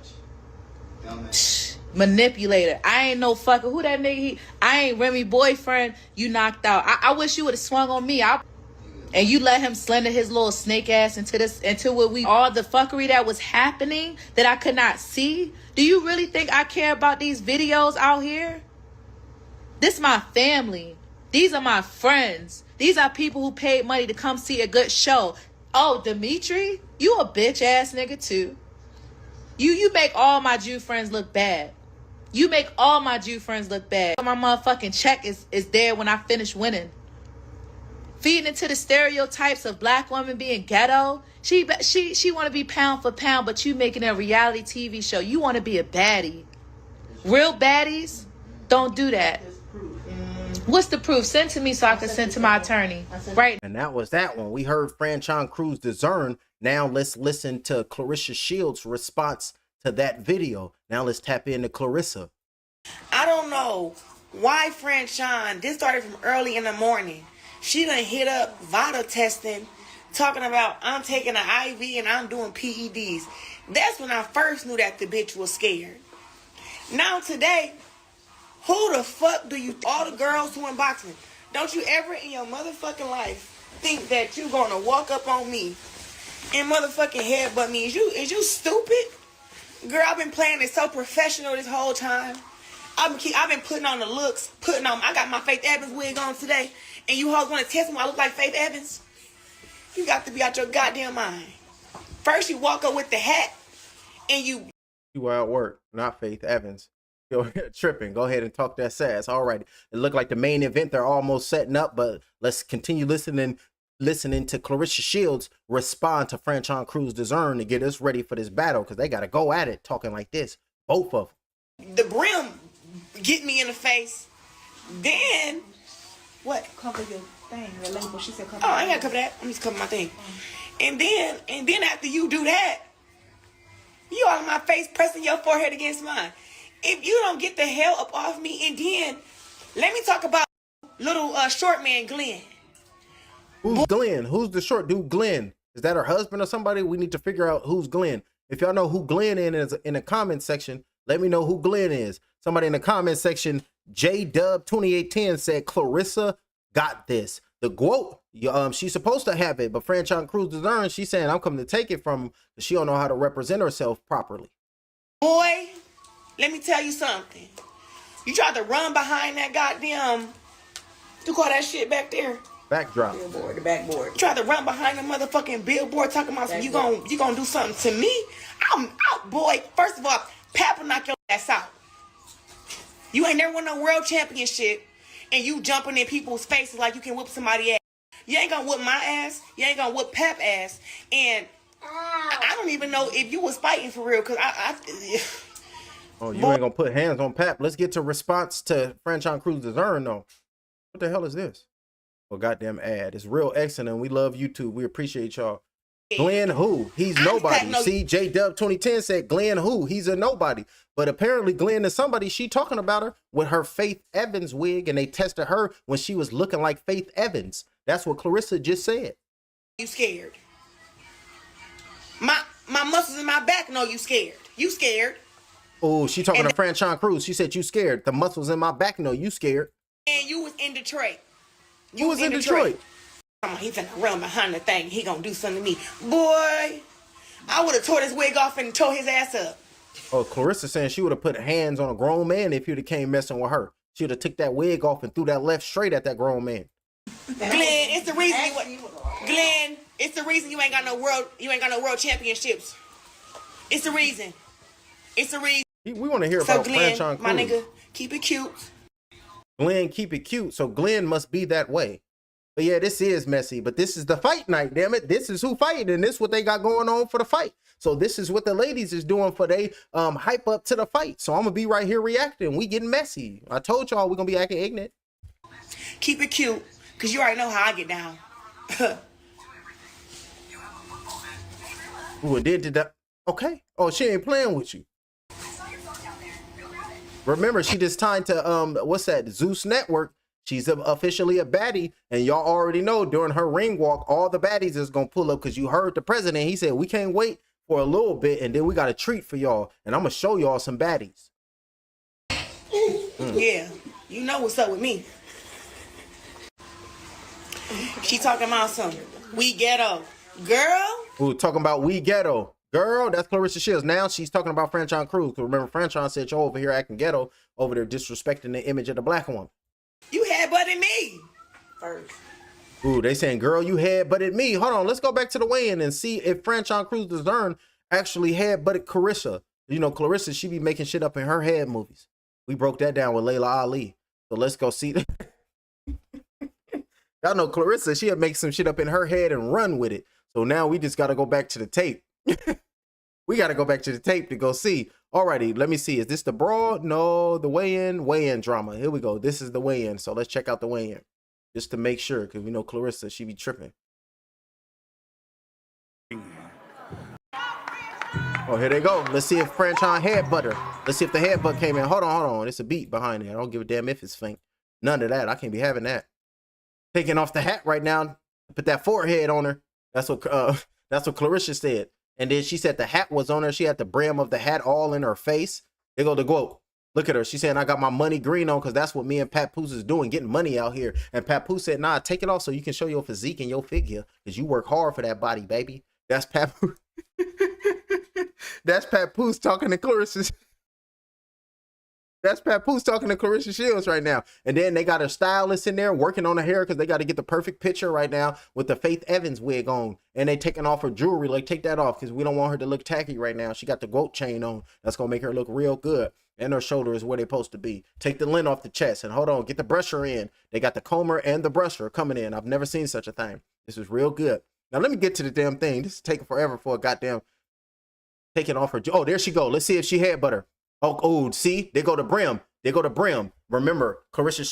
Manipulator. I ain't no fucker. Who that nigga? I ain't Remy boyfriend. You knocked out. I wish you would have swung on me. And you let him slender his little snake ass into what we all the fuckery that was happening that I could not see. Do you really think I care about these videos out here? This is my family. These are my friends. These are people who paid money to come see a good show. Oh, Dimitri, you a bitch ass nigga too. You make all my Jew friends look bad. You make all my Jew friends look bad. My motherfucking check is there when I finish winning. Feeding into the stereotypes of black women being ghetto. She want to be pound for pound, but you making a reality TV show. You want to be a baddie. Real baddies don't do that. What's the proof? Send to me so I can send to my attorney. Right. And that was that one. We heard Franchon Crews-Dezurn. Now let's listen to Claressa Shields' response to that video. Now let's tap into Claressa. I don't know why Franchon, this started from early in the morning. She done hit up vital testing, talking about I'm taking an IV and I'm doing PEDs. That's when I first knew that the bitch was scared. Now today, who the fuck do you, all the girls who in boxing, don't you ever in your motherfucking life think that you gonna walk up on me and motherfucking headbutt me. Is you stupid? Girl, I've been playing it so professional this whole time. I've been putting on the looks, I got my Faith Evans wig on today, and you hoes want to test me I look like Faith Evans? You got to be out your goddamn mind. First you walk up with the hat, and you at work, not Faith Evans. Go tripping. Go ahead and talk that sass. All right. It looked like the main event they're almost setting up, but let's continue listening to Claressa Shields respond to Franchon Crews-Dezurn to get us ready for this battle, because they got to go at it talking like this. Both of them. The brim get me in the face. Then what? Cover your thing, your label. She said cover. Oh, I ain't gotta cover that. I'm just covering my thing. And then after you do that, you all in my face pressing your forehead against mine. If you don't get the hell up off me, and then let me talk about little short man Glenn. Who's Glenn? Who's the short dude Glenn? Is that her husband or somebody? We need to figure out who's Glenn. If y'all know who Glenn is in the comment section, let me know who Glenn is. Somebody in the comment section, JDub2810 said Claressa got this. The quote, she's supposed to have it, but Franchon Crews-Dezurn, she's saying I'm coming to take it from her because she don't know how to represent herself properly. Boy, let me tell you something. You tried to run behind that goddamn, you call that shit back there? Backdrop. Billboard, the backboard. You tried to run behind the motherfucking billboard talking about you gonna do something to me? I'm out, boy. First of all, Pap will knock your ass out. You ain't never won no world championship, and you jumping in people's faces like you can whoop somebody ass. You ain't gonna whoop my ass. You ain't gonna whoop Pap ass. And I don't even know if you was fighting for real, because Oh, you ain't gonna put hands on Pap. Let's get to response to Franchon Crews-Dezurn though. What the hell is this? Well, goddamn ad. It's real excellent. We love YouTube. We appreciate y'all. Glenn who? He's nobody. See, JDub2010 said Glenn who? He's a nobody. But apparently Glenn is somebody. She talking about her with her Faith Evans wig, and they tested her when she was looking like Faith Evans. That's what Claressa just said. You scared. My muscles in my back know you scared. You scared. Oh, she talking to Franchon Crews. She said you scared. The muscles in my back know you scared. And you was in Detroit. You was in Detroit. He finna run behind the thing. He gonna do something to me. Boy, I would have tore this wig off and tore his ass up. Oh, Claressa saying she would have put hands on a grown man if you'd have came messing with her. She would have took that wig off and threw that left straight at that grown man. Glenn, it's the reason Glenn, it's the reason you ain't got no world championships. It's the reason. It's the reason. We want to hear about Glenn, Franchon Crews. my nigga, keep it cute. Glenn, keep it cute. So Glenn must be that way. But yeah, this is messy. But this is the fight night, damn it. This is who fighting, and this is what they got going on for the fight. So this is what the ladies is doing for they hype up to the fight. So I'm gonna be right here reacting. We getting messy. I told y'all we're gonna be acting ignorant. Keep it cute, cause you already know how I get down. Ooh, it did that. Okay. Oh, she ain't playing with you. Remember, she just tied to what's that? Zeus Network. She's officially a baddie, and y'all already know during her ring walk, all the baddies is gonna pull up, because you heard the president. He said we can't wait for a little bit, and then we got a treat for y'all, and I'm gonna show y'all some baddies. Yeah, you know what's up with me. She talking about something. We ghetto, girl. Ooh, talking about we ghetto. Girl, that's Claressa Shields. Now she's talking about Franchon Crews. Remember, Franchon said you're over here acting ghetto, over there disrespecting the image of the black woman. You headbutted me first. Ooh, they saying, girl, you headbutted me. Hold on, let's go back to the weigh-in and see if Franchon Crews-Dezurn actually headbutted Claressa. You know, Claressa, she be making shit up in her head movies. We broke that down with Layla Ali. So let's go see that. Y'all know Claressa, she'll make some shit up in her head and run with it. So now we just got to go back to the tape. We got to go back to the tape to go see. Alrighty, let me see. Is this the brawl? No, the weigh-in drama. Here we go. This is the weigh-in. So let's check out the weigh-in just to make sure, because we know Claressa, she be tripping. Oh, here they go. Let's see if Franchon headbutt her. Let's see if the headbutt came in. Hold on. It's a beat behind it. I don't give a damn if it's faint. None of that. I can't be having that. Taking off the hat right now. Put that forehead on her. That's what Claressa said. And then she said the hat was on her. She had the brim of the hat all in her face. There go the quote. Look at her. She's saying, I got my money green on, because that's what me and Papoose is doing, getting money out here. And Papoose said, nah, take it off so you can show your physique and your figure, because you work hard for that body, baby. That's Papoose. That's Papoose talking to Claressa. That's Papoose talking to Claressa Shields right now. And then they got a stylist in there working on her hair because they got to get the perfect picture right now with the Faith Evans wig on. And they taking off her jewelry. Like, take that off because we don't want her to look tacky right now. She got the goat chain on. That's going to make her look real good. And her shoulder is where they're supposed to be. Take the lint off the chest. And hold on, get the brusher in. They got the comber and the brusher coming in. I've never seen such a thing. This is real good. Now, let me get to the damn thing. This is taking forever for a goddamn taking off her. Oh, there she go. Let's see if she had butter. Oh, see? They go to brim. They go to brim. Remember, Claressa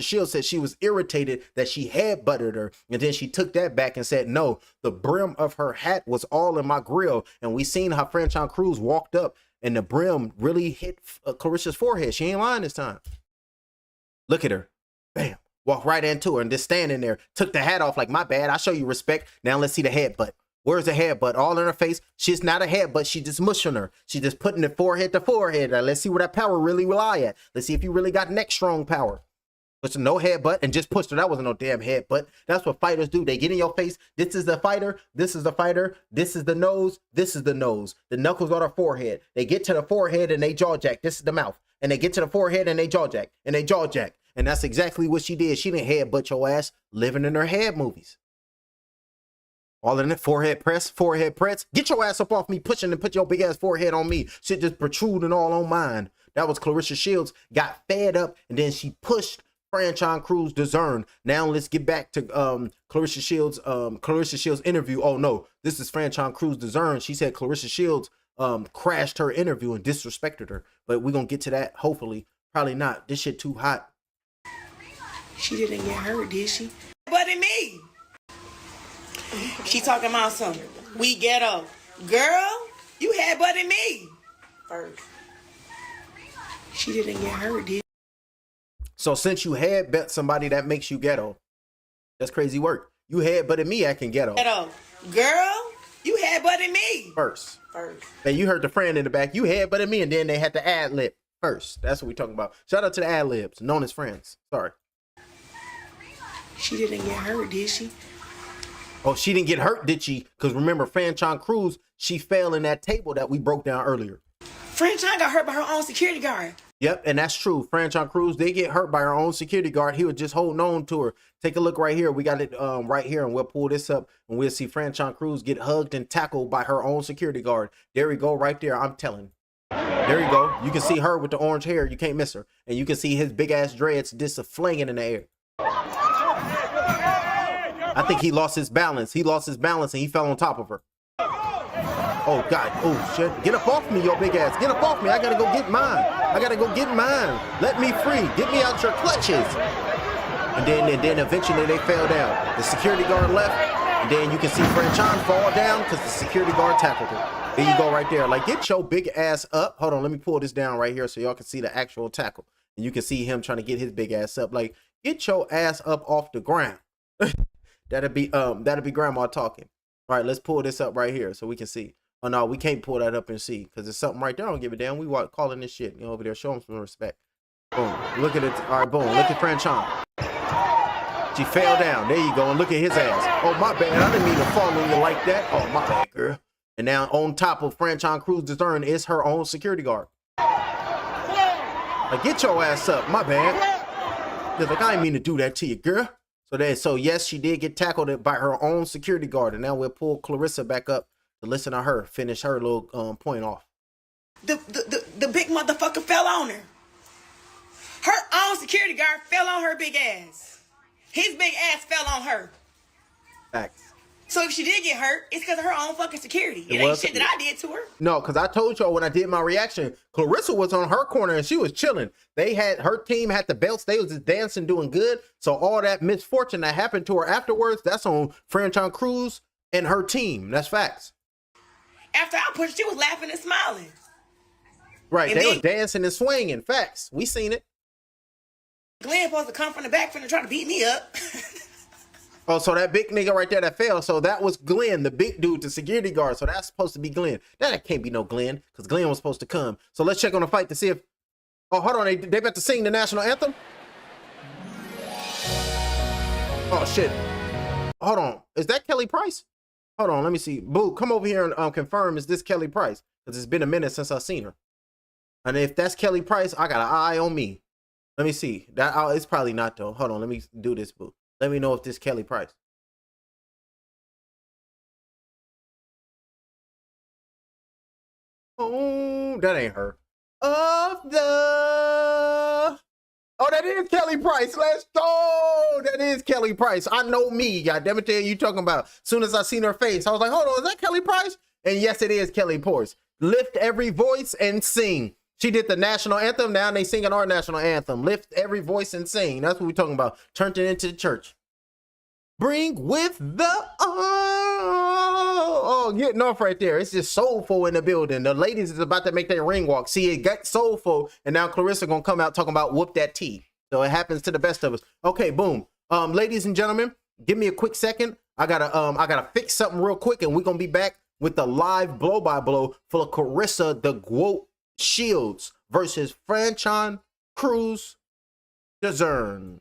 Shields said she was irritated that she had buttered her. And then she took that back and said, no, the brim of her hat was all in my grill. And we seen how Franchon Crews walked up and the brim really hit Claressa's forehead. She ain't lying this time. Look at her. Bam. Walk right into her and just standing there. Took the hat off like, my bad. I show you respect. Now let's see the headbutt. Where's the headbutt? All in her face. She's not a headbutt. She just mushing her. She just putting it forehead to forehead. Now, let's see where that power really lie at. Let's see if you really got neck strong power. But no headbutt and just pushed her. That wasn't no damn headbutt. That's what fighters do. They get in your face. This is the fighter. This is the fighter. This is the nose. This is the nose. The knuckles on her forehead. They get to the forehead and they jaw jack. This is the mouth. And they get to the forehead and they jaw jack. And they jaw jack. And that's exactly what she did. She didn't headbutt your ass living in her head movies. All in the forehead press, forehead press. Get your ass up off me, pushing and put your big ass forehead on me. Shit just protruding all on mine. That was Claressa Shields. Got fed up and then she pushed Franchon Crews-Dezurn. Now let's get back to Claressa Shields' interview. Oh no, this is Franchon Crews-Dezurn. She said Claressa Shields crashed her interview and disrespected her. But we're gonna get to that, hopefully. Probably not. This shit too hot. She didn't get hurt, did she? But in me. She talking about something. We ghetto. Girl, you had butt in me first. She didn't get hurt, did she? So since you had bet somebody, that makes you ghetto. That's crazy work. You had butt in me acting ghetto. Ghetto. Girl, you had butt in me first. And you heard the friend in the back. You had butt in me, and then they had to ad lib first. That's what we talking about. Shout out to the ad libs, known as friends. Sorry. She didn't get hurt, did she? Oh, she didn't get hurt, did she? Because remember, Franchon Crews, she fell in that table that we broke down earlier. Franchon got hurt by her own security guard. Yep, and that's true. Franchon Crews, they get hurt by her own security guard. He was just holding on to her. Take a look right here. We got it right here, and we'll pull this up, and we'll see Franchon Crews get hugged and tackled by her own security guard. There we go, right there. I'm telling. There you go. You can see her with the orange hair. You can't miss her. And you can see his big-ass dreads just flinging in the air. I think he lost his balance. He lost his balance and he fell on top of her. Oh, God. Oh, shit. Get up off me, your big ass. Get up off me. I got to go get mine. I got to go get mine. Let me free. Get me out your clutches. And then eventually they fell down. The security guard left. And then you can see Franchon fall down because the security guard tackled her. There you go right there. Like, get your big ass up. Hold on. Let me pull this down right here so y'all can see the actual tackle. And you can see him trying to get his big ass up. Like, get your ass up off the ground. That'd be grandma talking. All right, let's pull this up right here so we can see. Oh no, we can't pull that up and see because there's something right there. I don't give a damn. We calling this shit, over there. Show him some respect. Boom. Look at it. All right, boom. Look at Franchon. She fell down. There you go. And look at his ass. Oh, my bad. I didn't mean to fall on you like that. Oh, my bad, girl. And now on top of Franchon Crews-Dezurn is her own security guard. Like, get your ass up. My bad. Like, I didn't mean to do that to you, girl. So yes, she did get tackled by her own security guard, and now we'll pull Claressa back up to listen to her finish her little point off. The big motherfucker fell on her. Her own security guard fell on her big ass. His big ass fell on her. Facts. So if she did get hurt, it's because of her own fucking security. It ain't shit that I did to her. No, because I told y'all when I did my reaction, Claressa was on her corner and she was chilling. Her team had the belts. They was just dancing, doing good. So all that misfortune that happened to her afterwards, that's on Franchon Crews and her team. That's facts. After I pushed, she was laughing and smiling. Right, and they was dancing and swinging. Facts. We seen it. Glenn supposed to come from the back finna try to beat me up. Oh, so that big nigga right there that fell. So that was Glenn, the big dude, the security guard. So that's supposed to be Glenn. That can't be no Glenn because Glenn was supposed to come. So let's check on the fight to see if... Oh, hold on. They about to sing the national anthem? Oh, shit. Hold on. Is that Kelly Price? Hold on, let me see. Boo, come over here and confirm, is this Kelly Price? Because it's been a minute since I've seen her. And if that's Kelly Price, I got an eye on me. Let me see. It's probably not, though. Hold on, let me do this, Boo. Let me know if this Kelly Price. Oh, that ain't her. Oh, that is Kelly Price. Let's go. That is Kelly Price. I know me. God damn it, you talking about. As soon as I seen her face, I was like, hold on, is that Kelly Price? And yes, it is Kelly Price. Lift every voice and sing. She did the national anthem. Now they singing our national anthem. Lift every voice and sing. That's what we're talking about. Turned it into the church. Bring with the getting off right there. It's just soulful in the building. The ladies is about to make their ring walk. See, it got soulful, and now Claressa gonna come out talking about whoop that tea. So it happens to the best of us. Okay, boom. Ladies and gentlemen, give me a quick second. I gotta fix something real quick, and we're gonna be back with the live blow by blow for Claressa the Quote Shields versus Franchon Crews-Dezurn.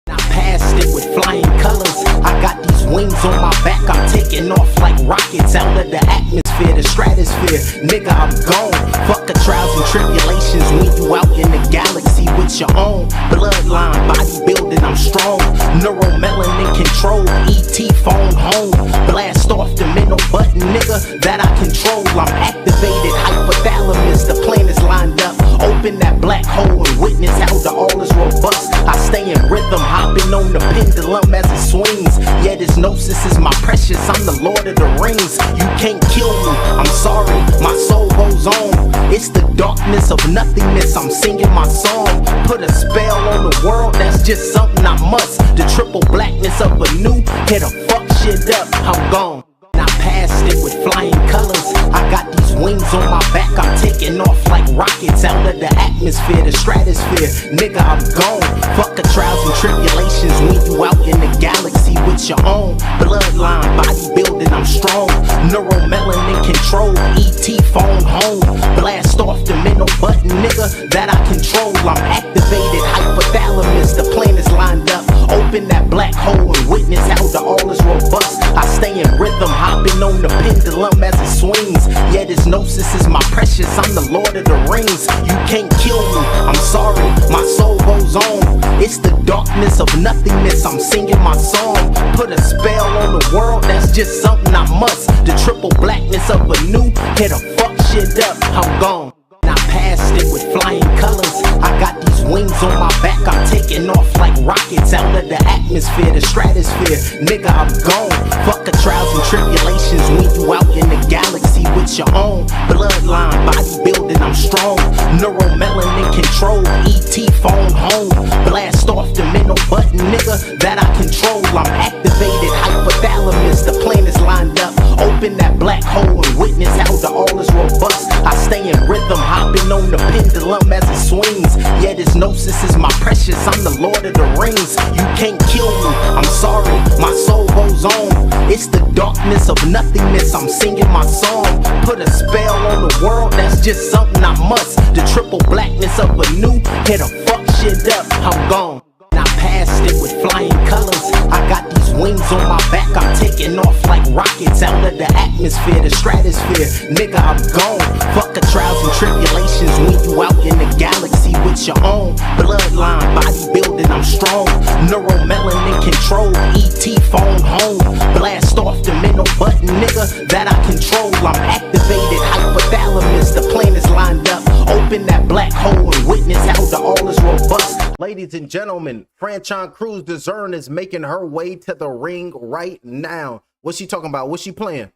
Past it with flying colors. I got these wings on my back. I'm taking off like rockets out of the atmosphere, the stratosphere. Nigga, I'm gone. Fuck the trials and tribulations when you out in the galaxy with your own bloodline, bodybuilding. I'm strong. Neuromelanin control. ET phone home. Blast off the middle button, nigga, that I control. I'm activated. Hypothalamus. The plan is lined up. Open that black hole and witness how the all is robust. I stay in rhythm, hopping on the pendulum as it swings. Yeah, this gnosis is my precious. I'm the Lord of the Rings. You can't kill me. I'm sorry, my soul goes on. It's the darkness of nothingness. I'm singing my song. Put a spell on the world. That's just something I must. The triple blackness of a new hit a fuck shit up. I'm gone. I passed it with flying colors. I got these wings on my back. I'm taking off like rockets out of the atmosphere, the stratosphere. Nigga, I'm gone. Fuck the trials and tribulations when you out in the galaxy with your own bloodline, bodybuilding. I'm strong. Neuromelanin control. ET phone home. Blast off the middle button, nigga, that I control. I'm activated. Hypothalamus. The plan is lined up. Open that black hole and witness how the all is robust. I stay in rhythm, hopping on the pendulum as it swings. Yeah, this gnosis is my precious. I'm the Lord of the Rings. You can't kill me. I'm sorry, my soul goes on. It's the darkness of nothingness. I'm singing my song. Put a spell on the world. That's just something I must. The triple blackness of a new hit a fuck shit up. I'm gone. I passed it with flying colors. I got these wings on my back. I'm taking off like rockets out of the atmosphere, the stratosphere. Nigga, I'm gone. Fuck the trials and tribulations when you out in the galaxy with your own bloodline, bodybuilding. I'm strong. Neuromelanin control. ET phone home. Blast off the middle button, nigga, that I control. I'm activated. Hypothalamus. The plan is lined up. Open that black hole and witness how the all is robust. I stay in rhythm, hopping on the pendulum as it swings. Yeah, this gnosis is my precious. I'm the Lord of the Rings. You can't kill me. I'm sorry, my soul goes on. It's the darkness of nothingness. I'm singing my song. Put a spell on the world. That's just something I must. The triple blackness of a new hit a fuck shit up. I'm gone. I passed it with flying colors. I got these wings on my back. I'm taking off like rockets out of the atmosphere, the stratosphere. Nigga, I'm gone. Fuck the trials and tribulations when you out in the galaxy with your own bloodline, bodybuilding. I'm strong. Neuromelanin control. ET phone home. Blast off the middle button, nigga, that I control. I'm activated. Hypothalamus. The plan is lined up. Open that black hole and witness how the all is robust. Ladies and gentlemen, Franchon Crews-Dezurn is making her way to the ring right now. What's she talking about? What's she playing?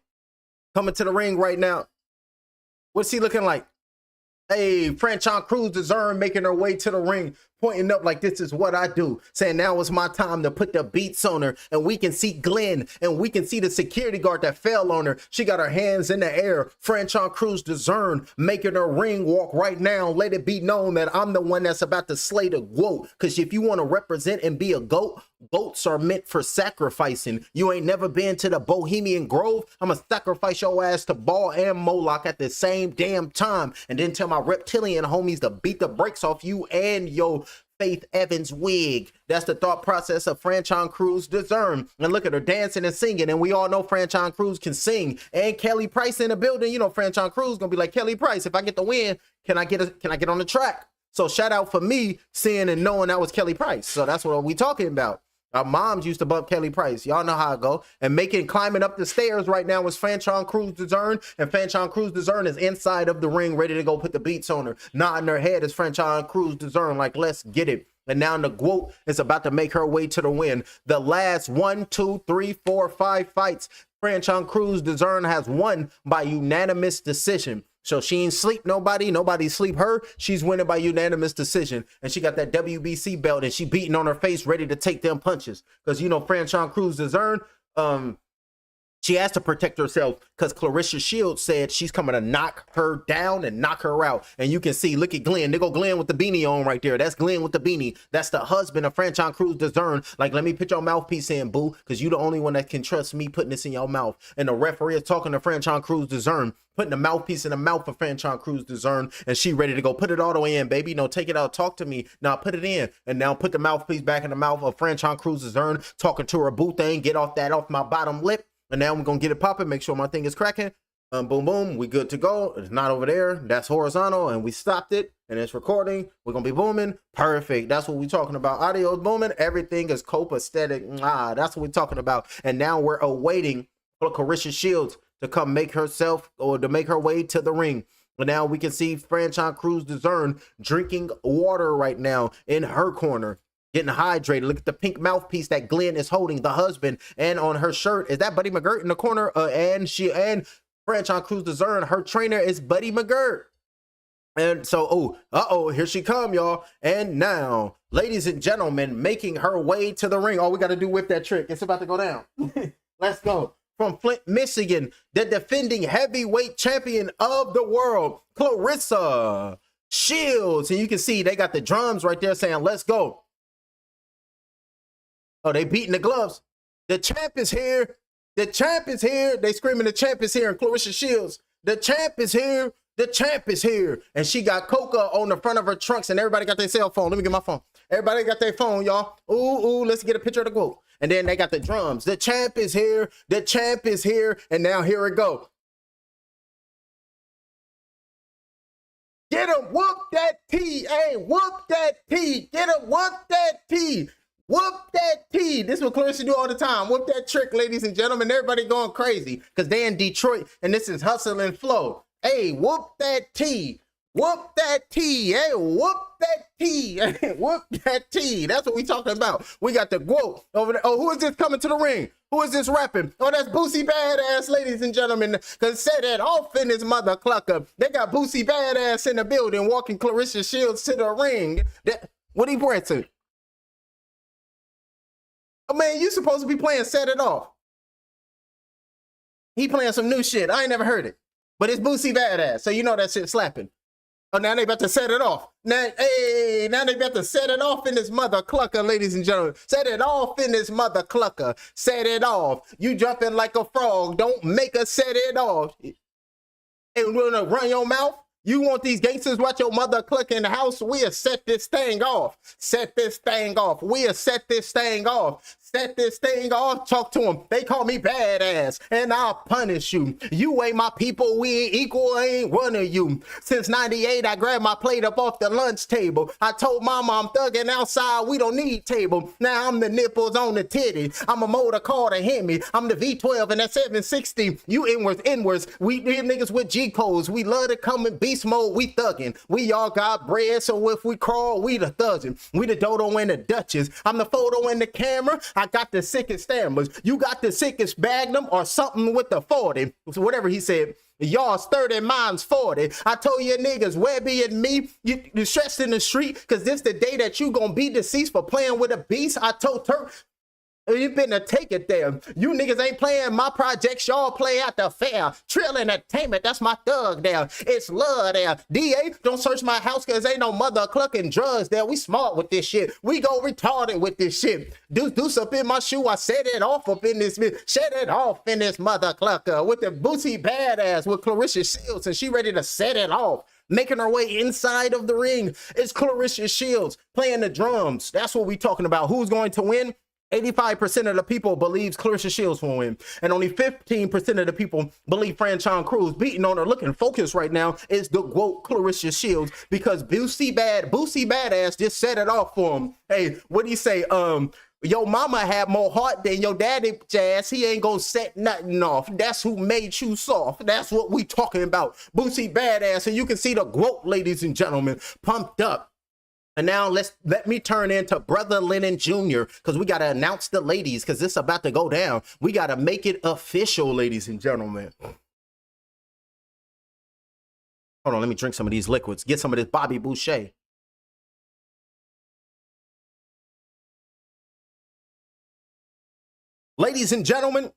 Coming to the ring right now. What's he looking like? Hey, Franchon Crews-Dezurn making her way to the ring, pointing up like this is what I do. Saying now is my time to put the beats on her. And we can see Glenn and we can see the security guard that fell on her. She got her hands in the air. Franchon Crews-Dezurn making her ring walk right now. Let it be known that I'm the one that's about to slay the goat. Because if you want to represent and be a goat, goats are meant for sacrificing. You ain't never been to the Bohemian Grove? I'm going to sacrifice your ass to Baal and Moloch at the same damn time. And then tell my reptilian homies to beat the brakes off you and your Faith Evans wig. That's the thought process of Franchon Crews-Dezurn. And look at her dancing and singing. And we all know Franchon Crews can sing. And Kelly Price in the building. You know, Franchon Crews gonna be like, Kelly Price, if I get the win, can I get on the track? So shout out for me seeing and knowing that was Kelly Price. So that's what we talking about. Our moms used to bump Kelly Price. Y'all know how it go. And climbing up the stairs right now is Franchon Crews-Dezurn. And Franchon Crews-Dezurn is inside of the ring, ready to go put the beats on her. Nodding her head is Franchon Crews-Dezurn, like, let's get it. And now the GWOAT is about to make her way to the win. The last 1, 2, 3, 4, 5 fights, Franchon Crews-Dezurn has won by unanimous decision. So she ain't sleep nobody sleep her. She's winning by unanimous decision. And she got that WBC belt and she beating on her face, ready to take them punches. Because, you know, Franchon Crews-Dezurn, she has to protect herself because Claressa Shields said she's coming to knock her down and knock her out. And you can see, look at Glenn. There go Glenn with the beanie on right there. That's Glenn with the beanie. That's the husband of Franchon Crews-Dezurn. Like, let me put your mouthpiece in, boo, because you the only one that can trust me putting this in your mouth. And the referee is talking to Franchon Crews-Dezurn, putting the mouthpiece in the mouth of Franchon Crews-Dezurn, and she ready to go. Put it all the way in, baby. No, take it out. Talk to me. Now put it in. And now put the mouthpiece back in the mouth of Franchon Crews-Dezurn, talking to her boo thing. Get off my bottom lip. And now we're going to get it popping, make sure my thing is cracking. Boom, boom, we good to go. It's not over there. That's horizontal, and we stopped it, and it's recording. We're going to be booming. Perfect. That's what we're talking about. Audio is booming. Everything is copacetic. That's what we're talking about. And now we're awaiting for Claressa Shields to come make herself, or to make her way to the ring. But now we can see Franchon Crews-Dezurn drinking water right now in her corner. Getting hydrated. Look at the pink mouthpiece that Glenn is holding, the husband, and on her shirt is that Buddy McGirt in the corner. And Franchon Crews-Dezurn, her trainer is Buddy McGirt. And so, here she come, y'all. And now, ladies and gentlemen, making her way to the ring. All we got to do with that trick. It's about to go down. Let's go. From Flint, Michigan, the defending heavyweight champion of the world, Claressa Shields. And you can see they got the drums right there saying, let's go. Oh, they beating the gloves. The champ is here. The champ is here. They screaming the champ is here. And Claressa Shields, the champ is here. The champ is here. And she got Coca on the front of her trunks, and everybody got their cell phone. Let me get my phone. Everybody got their phone, y'all. Ooh, let's get a picture of the GWOAT. And then they got the drums. The champ is here. The champ is here. And now here it go. Get him. Whoop that T. Hey, whoop that T. Get him. Whoop that T. Whoop that T. This is what Claressa do all the time. Whoop that trick, ladies and gentlemen. Everybody going crazy because they in Detroit and this is hustle and flow. Hey, whoop that T. Whoop that T. Hey, whoop that T. Whoop that T. That's what we talking about. We got the GWOAT over there. Oh, who is this coming to the ring? Who is this rapping? Oh, that's Boosie Badass, ladies and gentlemen. Because say that off in his mother clucker. They got Boosie Badass in the building walking Claressa Shields to the ring. What he wearing to? Oh, man, you supposed to be playing Set It Off. He playing some new shit. I ain't never heard it. But it's Boosie Badass, so you know that shit slapping. Oh, now they about to set it off. Now they about to set it off in this mother clucker, ladies and gentlemen. Set it off in this mother clucker. Set it off. You jumping like a frog. Don't make us set it off. And we're gonna run your mouth. You want these gangsters watch your mother cluck in the house? We'll set this thing off. Set this thing off. We'll set this thing off. Set this thing off. Talk to them. They call me badass, and I'll punish you. You ain't my people. We ain't equal. I ain't one of you. Since 98, I grabbed my plate up off the lunch table. I told mama I'm thugging outside. We don't need table. Now I'm the nipples on the titty. I'm a motor car to hit me. I'm the V12 and that 760. You inwards. We niggas with G codes. We love to come in beast mode. We thugging. We all got bread, so if we crawl, we the thugging. We the dodo and the Duchess. I'm the photo and the camera. I got the sickest stammers. You got the sickest Magnum or something with the 40. So whatever he said. Y'all's 30, mine's 40. I told you niggas, Webby and me, you stressed in the street because this the day that you gonna be deceased for playing with a beast. I told Turk, You finna take it there. You niggas ain't playing my projects, y'all play at the fair. Trill Entertainment, that's my thug there. It's love there. DA, don't search my house cause ain't no mother clucking drugs there. We smart with this shit. We go retarded with this shit. Deuce up in my shoe, I set it off up in this, set it off in this mother clucker with the Boosie Badass with Claressa Shields, and she ready to set it off. Making her way inside of the ring is Claressa Shields playing the drums. That's what we talking about. Who's going to win? 85% of the people believes Claressa Shields will win, and only 15% of the people believe Franchon Crews. Beating on her, looking focused right now is the GOAT Claressa Shields, because Boosie Badass just set it off for him. Hey, what do you say? Your mama had more heart than your daddy, Jazz. He ain't gonna set nothing off. That's who made you soft. That's what we talking about. Boosie Badass, and you can see the GOAT, ladies and gentlemen, pumped up. And now let me turn into Brother Lennon Jr. because we got to announce the ladies because this is about to go down. We got to make it official, ladies and gentlemen. Hold on, let me drink some of these liquids. Get some of this Bobby Boucher. Ladies and gentlemen,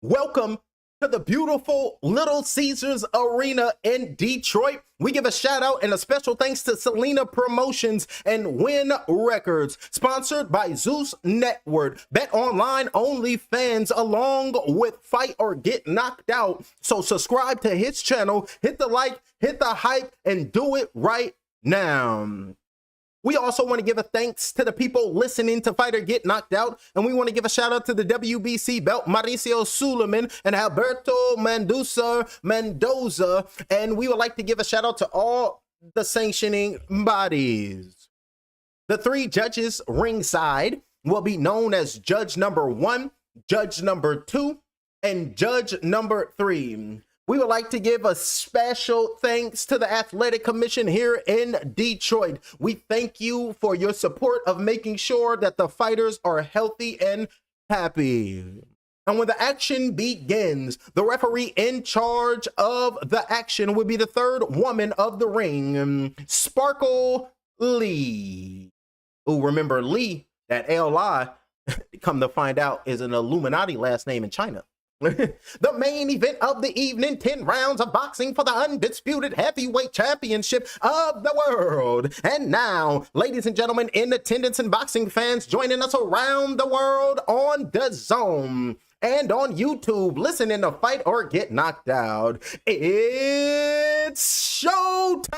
welcome to the beautiful Little Caesars Arena in Detroit. We give a shout out and a special thanks to Selena Promotions and Win Records, sponsored by Zeus Network, Bet Online Only Fans, along with Fight or Get Knocked Out. So subscribe to his channel, hit the like, hit the hype, and do it right now. We also want to give a thanks to the people listening to Fight or Get Knocked Out, and we want to give a shout out to the WBC belt, Mauricio Suleiman and Alberto Mendoza, and we would like to give a shout out to all the sanctioning bodies. The 3 judges ringside will be known as Judge number 1, Judge number 2, and Judge number 3. We would like to give a special thanks to the Athletic Commission here in Detroit. We thank you for your support of making sure that the fighters are healthy and happy. And when the action begins, the referee in charge of the action will be the 3rd woman of the ring, Sparkle Lee. Oh, remember Lee, that L-I, come to find out, is an Illuminati last name in China. The main event of the evening, 10 rounds of boxing for the undisputed heavyweight championship of the world. And now, ladies and gentlemen, in attendance and boxing fans joining us around the world on DAZN and on YouTube, listening to Fight or Get Knocked Out, it's showtime.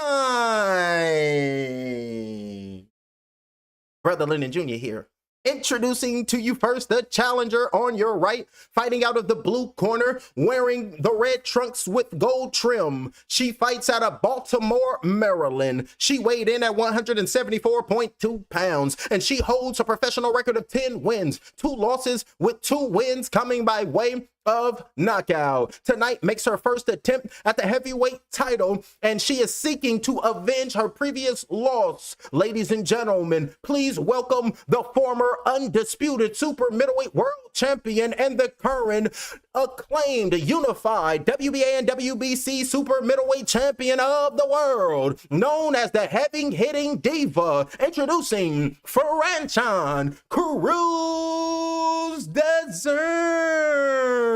Brother Lennon Jr. here. Introducing to you first the challenger on your right, fighting out of the blue corner, wearing the red trunks with gold trim. She fights out of Baltimore, Maryland. She weighed in at 174.2 pounds, and she holds a professional record of 10 wins, 2 losses, with 2 wins coming by way of knockout. Tonight makes her first attempt at the heavyweight title, and she is seeking to avenge her previous loss. Ladies and gentlemen, please welcome the former undisputed super middleweight world champion and the current acclaimed unified WBA and WBC super middleweight champion of the world, known as the heavy hitting diva, introducing Franchon Crews-Dezurn.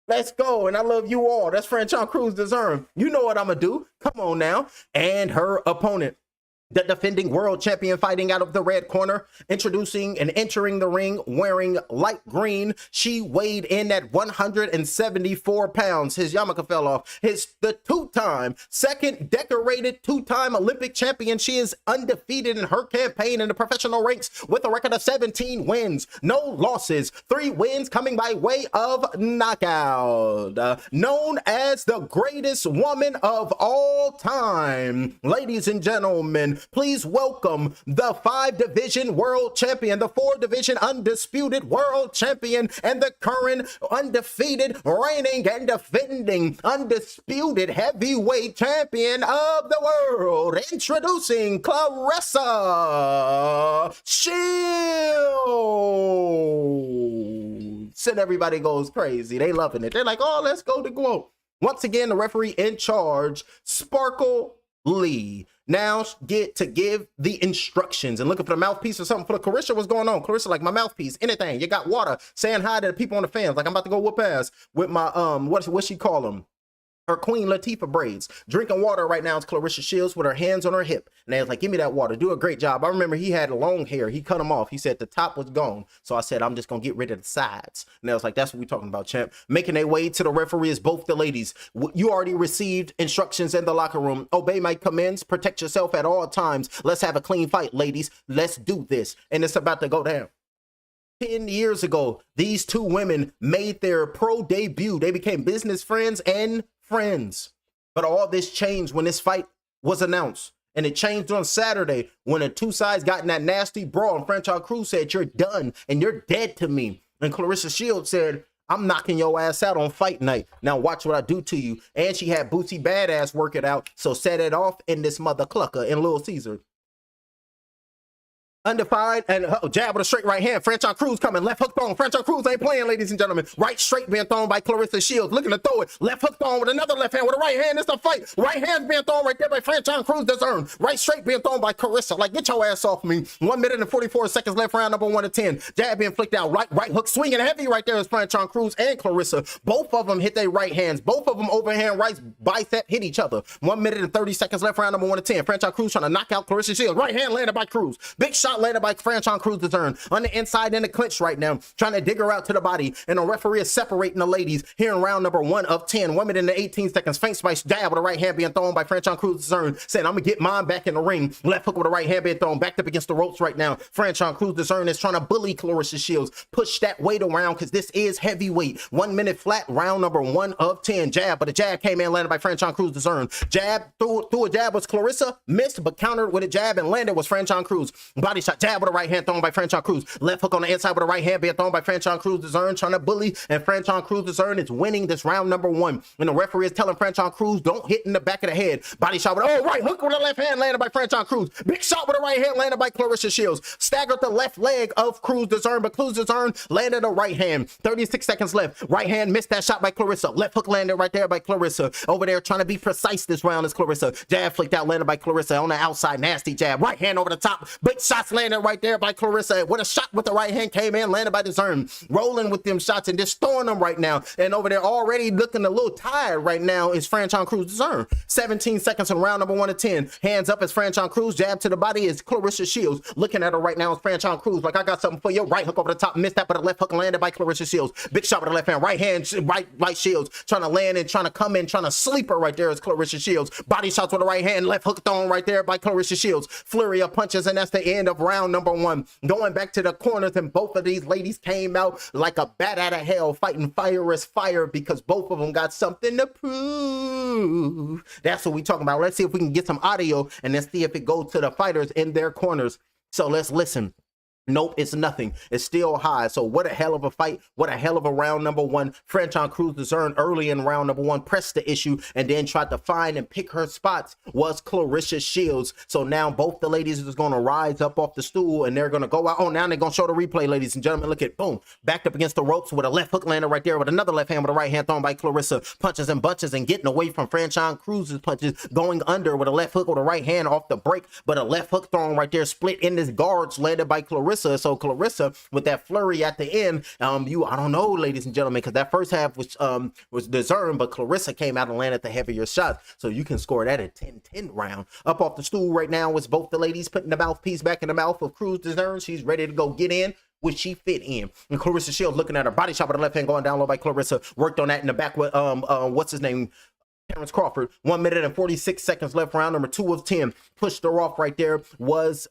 Let's go, and I love you all. That's Franchon Crews-Dezurn. You know what I'm gonna do. Come on now. And her opponent, the defending world champion, fighting out of the red corner, introducing and entering the ring wearing light green. She weighed in at 174 pounds. His yarmulke fell off. The 2-time, second decorated 2-time Olympic champion. She is undefeated in her campaign in the professional ranks with a record of 17 wins, no losses, 3 wins coming by way of knockout. Known as the greatest woman of all time. Ladies and gentlemen, please welcome the 5-division world champion, the 4-division undisputed world champion, and the current undefeated, reigning and defending undisputed heavyweight champion of the world. Introducing Claressa Shields. And everybody goes crazy. They loving it. They're like, oh, let's go to GOAT. Once again, the referee in charge, Sparkle Lee. Now get to give the instructions and looking for the mouthpiece or something for the Claressa. What's going on? Claressa, like, my mouthpiece, anything. You got water, saying hi to the people on the fans. Like, I'm about to go whoop ass with my, what she call them? Her Queen Latifah braids. Drinking water right now is Claressa Shields with her hands on her hip. And they was like, give me that water. Do a great job. I remember he had long hair. He cut them off. He said the top was gone. So I said, I'm just going to get rid of the sides. And I was like, that's what we're talking about, champ. Making their way to the referee is both the ladies. You already received instructions in the locker room. Obey my commands. Protect yourself at all times. Let's have a clean fight, ladies. Let's do this. And it's about to go down. 10 years ago, these two women made their pro debut. They became business friends and friends. But all this changed when this fight was announced. And it changed on Saturday when the two sides got in that nasty brawl. And Franchon Crews said, you're done and you're dead to me. And Claressa Shields said, I'm knocking your ass out on fight night. Now watch what I do to you. And she had Bootsy Badass work it out. So set it off in this mother clucker in Little Caesar. Undefined, and jab with a straight right hand. Franchon Crews coming, left hook thrown. Franchon Crews ain't playing, ladies and gentlemen. Right straight being thrown by Claressa Shields, looking to throw it. Left hook thrown with another left hand with a right hand. It's a fight. Right hand being thrown right there by Franchon Crews-Dezurn. Right straight being thrown by Claressa. Like, get your ass off me. 1 minute and 44 seconds left, round number 1 to 10. Jab being flicked out. Right hook swinging heavy right there is Franchon Crews and Claressa. Both of them hit their right hands. Both of them overhand right bicep hit each other. 1 minute and 30 seconds left, round number 1 to 10. Franchon Crews trying to knock out Claressa Shields. Right hand landed by Crews. Big shot landed by Franchon Crews-Dezurn on the inside in the clinch right now, trying to dig her out to the body, and the referee is separating the ladies here in round number 1 of 10. 1 minute and 18 seconds. Feint spice jab with a right hand being thrown by Franchon Crews-Dezurn, saying, I'm gonna get mine back in the ring. Left hook with a right hand being thrown back up against the ropes right now. Franchon Crews-Dezurn is trying to bully Claressa Shields. Push that weight around because this is heavyweight. 1 minute flat, round number 1 of 10. Jab, but a jab came in, landed by Franchon Crews-Dezurn. Jab, threw a jab was Claressa, missed, but countered with a jab and landed was Franchon Crews. Body shot, jab with a right hand thrown by Franchon Crews. Left hook on the inside with a right hand being thrown by Franchon Crews-Dezurn, trying to bully, and Franchon Crews-Dezurn is winning this round number 1. And the referee is telling Franchon Crews, don't hit in the back of the head. Body shot with, right hook with the left hand landed by Franchon Crews. Big shot with a right hand landed by Claressa Shields. Staggered the left leg of Crews-Dezurn, but Crews-Dezurn landed a right hand. 36 seconds left. Right hand missed that shot by Claressa. Left hook landed right there by Claressa. Over there trying to be precise this round is Claressa. Jab flicked out, landed by Claressa on the outside. Nasty jab. Right hand over the top. Big shots landed right there by Claressa. With a shot with the right hand came in, landed by Dezurn. Rolling with them shots and just throwing them right now. And over there already looking a little tired right now is Franchon Crews-Dezurn. 17 seconds in round number 1 to 10. Hands up as Franchon Crews. Jab to the body is Claressa Shields. Looking at her right now is Franchon Crews. Like, I got something for you. Right hook over the top. Missed that, but a left hook landed by Claressa Shields. Big shot with the left hand. Right hand, right Shields. Trying to land and trying to come in, trying to sleep her right there is Claressa Shields. Body shots with the right hand. Left hook thrown right there by Claressa Shields. Flurry of punches, and that's the end of round number 1. Going back to the corners, and both of these ladies came out like a bat out of hell, fighting fire as fire, because both of them got something to prove. That's what we talking about. Let's see if we can get some audio and then see if it goes to the fighters in their corners. So let's listen. Nope, it's nothing. It's still high. So what a hell of a fight. What a hell of a round number 1. Franchon Crews-Dezurn early in round number 1 pressed the issue and then tried to find and pick her spots was Claressa Shields. So now both the ladies is going to rise up off the stool and they're going to go out. Oh, now they're going to show the replay, ladies and gentlemen. Look at, boom, backed up against the ropes with a left hook landed right there with another left hand with a right hand thrown by Claressa. Punches and bunches and getting away from Franchon Crews' punches, going under with a left hook with a right hand off the break, but a left hook thrown right there, split in his guards, landed by Claressa. So Claressa with that flurry at the end, I don't know, ladies and gentlemen, because that first half was Dezurn, but Claressa came out and landed the heavier shots. So you can score that at 10-10 round. Up off the stool right now is both the ladies putting the mouthpiece back in the mouth of Crews-Dezurn. She's ready to go get in, which she fit in. And Claressa Shields looking at her body shot with the left hand going down low by Claressa. Worked on that in the back with what's his name? Terrence Crawford. 1 minute and 46 seconds left, round number 2 of 10. Pushed her off right there was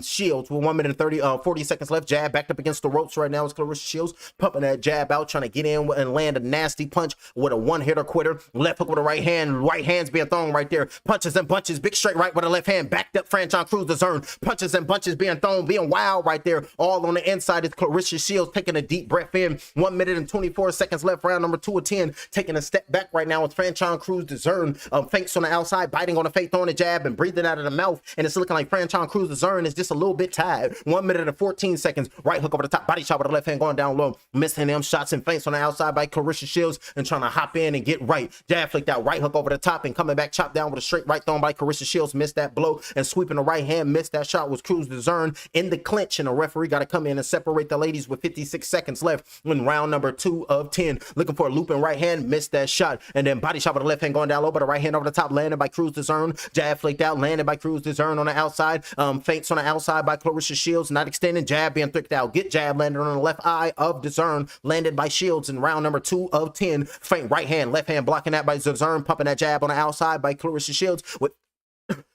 Shields with 1 minute and 40 seconds left. Jab backed up against the ropes right now is Claressa Shields, pumping that jab out, trying to get in and land a nasty punch with a one-hitter quitter. Left hook with a right hand. Right hand's being thrown right there. Punches and bunches. Big straight right with a left hand. Backed up Franchon Crews-Dezurn. Punches and bunches being thrown, being wild right there. All on the inside is Claressa Shields taking a deep breath in. 1 minute and 24 seconds left, round number 2 of 10. Taking a step back right now with Franchon Crews Crews-Dezurn feints on the outside, biting on the face, throwing a jab and breathing out of the mouth. And it's looking like Franchon Crews-Dezurn is just a little bit tired. 1 minute and 14 seconds. Right hook over the top, body shot with the left hand going down low. Missing them shots and feints on the outside by Claressa Shields and trying to hop in and get right. Jab flicked out, right hook over the top and coming back, chopped down with a straight right thrown by Claressa Shields. Missed that blow and sweeping the right hand. Missed that shot was Crews-Dezurn in the clinch, and the referee got to come in and separate the ladies with 56 seconds left in round number 2 of 10. Looking for a looping right hand, missed that shot, and then body shot with the left hand going down low, but the right hand over the top landed by Crews-Dezurn. Jab flicked out, landed by Crews-Dezurn on the outside. Feints on the outside by Claressa Shields, not extending. Jab being flicked out. Get jab landed on the left eye of Dezurn, landed by Shields in round number 2 of 10. Feint right hand, left hand blocking that by Dezurn, pumping that jab on the outside by Claressa Shields with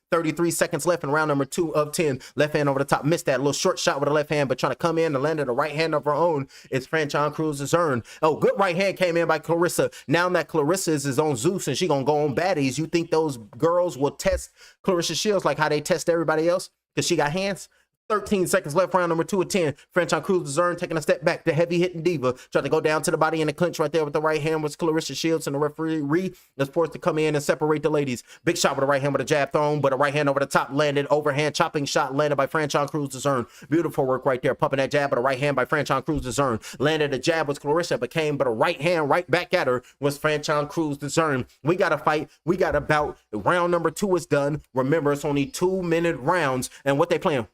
33 seconds left in round number 2 of 10. Left hand over the top, missed that little short shot with the left hand, but trying to come in and land the right hand of her own. It's Franchon Crews-Dezurn. Oh, good right hand came in by Claressa. Now that Claressa is on Zeus and she gonna go on baddies, you think those girls will test Claressa Shields like how they test everybody else because she got hands? 13 seconds left, round number 2 of 10. Franchon Crews-Dezurn taking a step back. The heavy hitting diva tried to go down to the body in the clinch right there with the right hand was Claressa Shields, and the referee is forced to come in and separate the ladies. Big shot with the right hand with a jab thrown, but a right hand over the top landed. Overhand chopping shot landed by Franchon Crews-Dezurn. Beautiful work right there. Pumping that jab with a right hand by Franchon Crews-Dezurn. Landed a jab with Claressa, but came but a right hand right back at her was Franchon Crews-Dezurn. We got a fight. We got a bout. Round number 2 is done. Remember, it's only 2-minute rounds, and what they playing?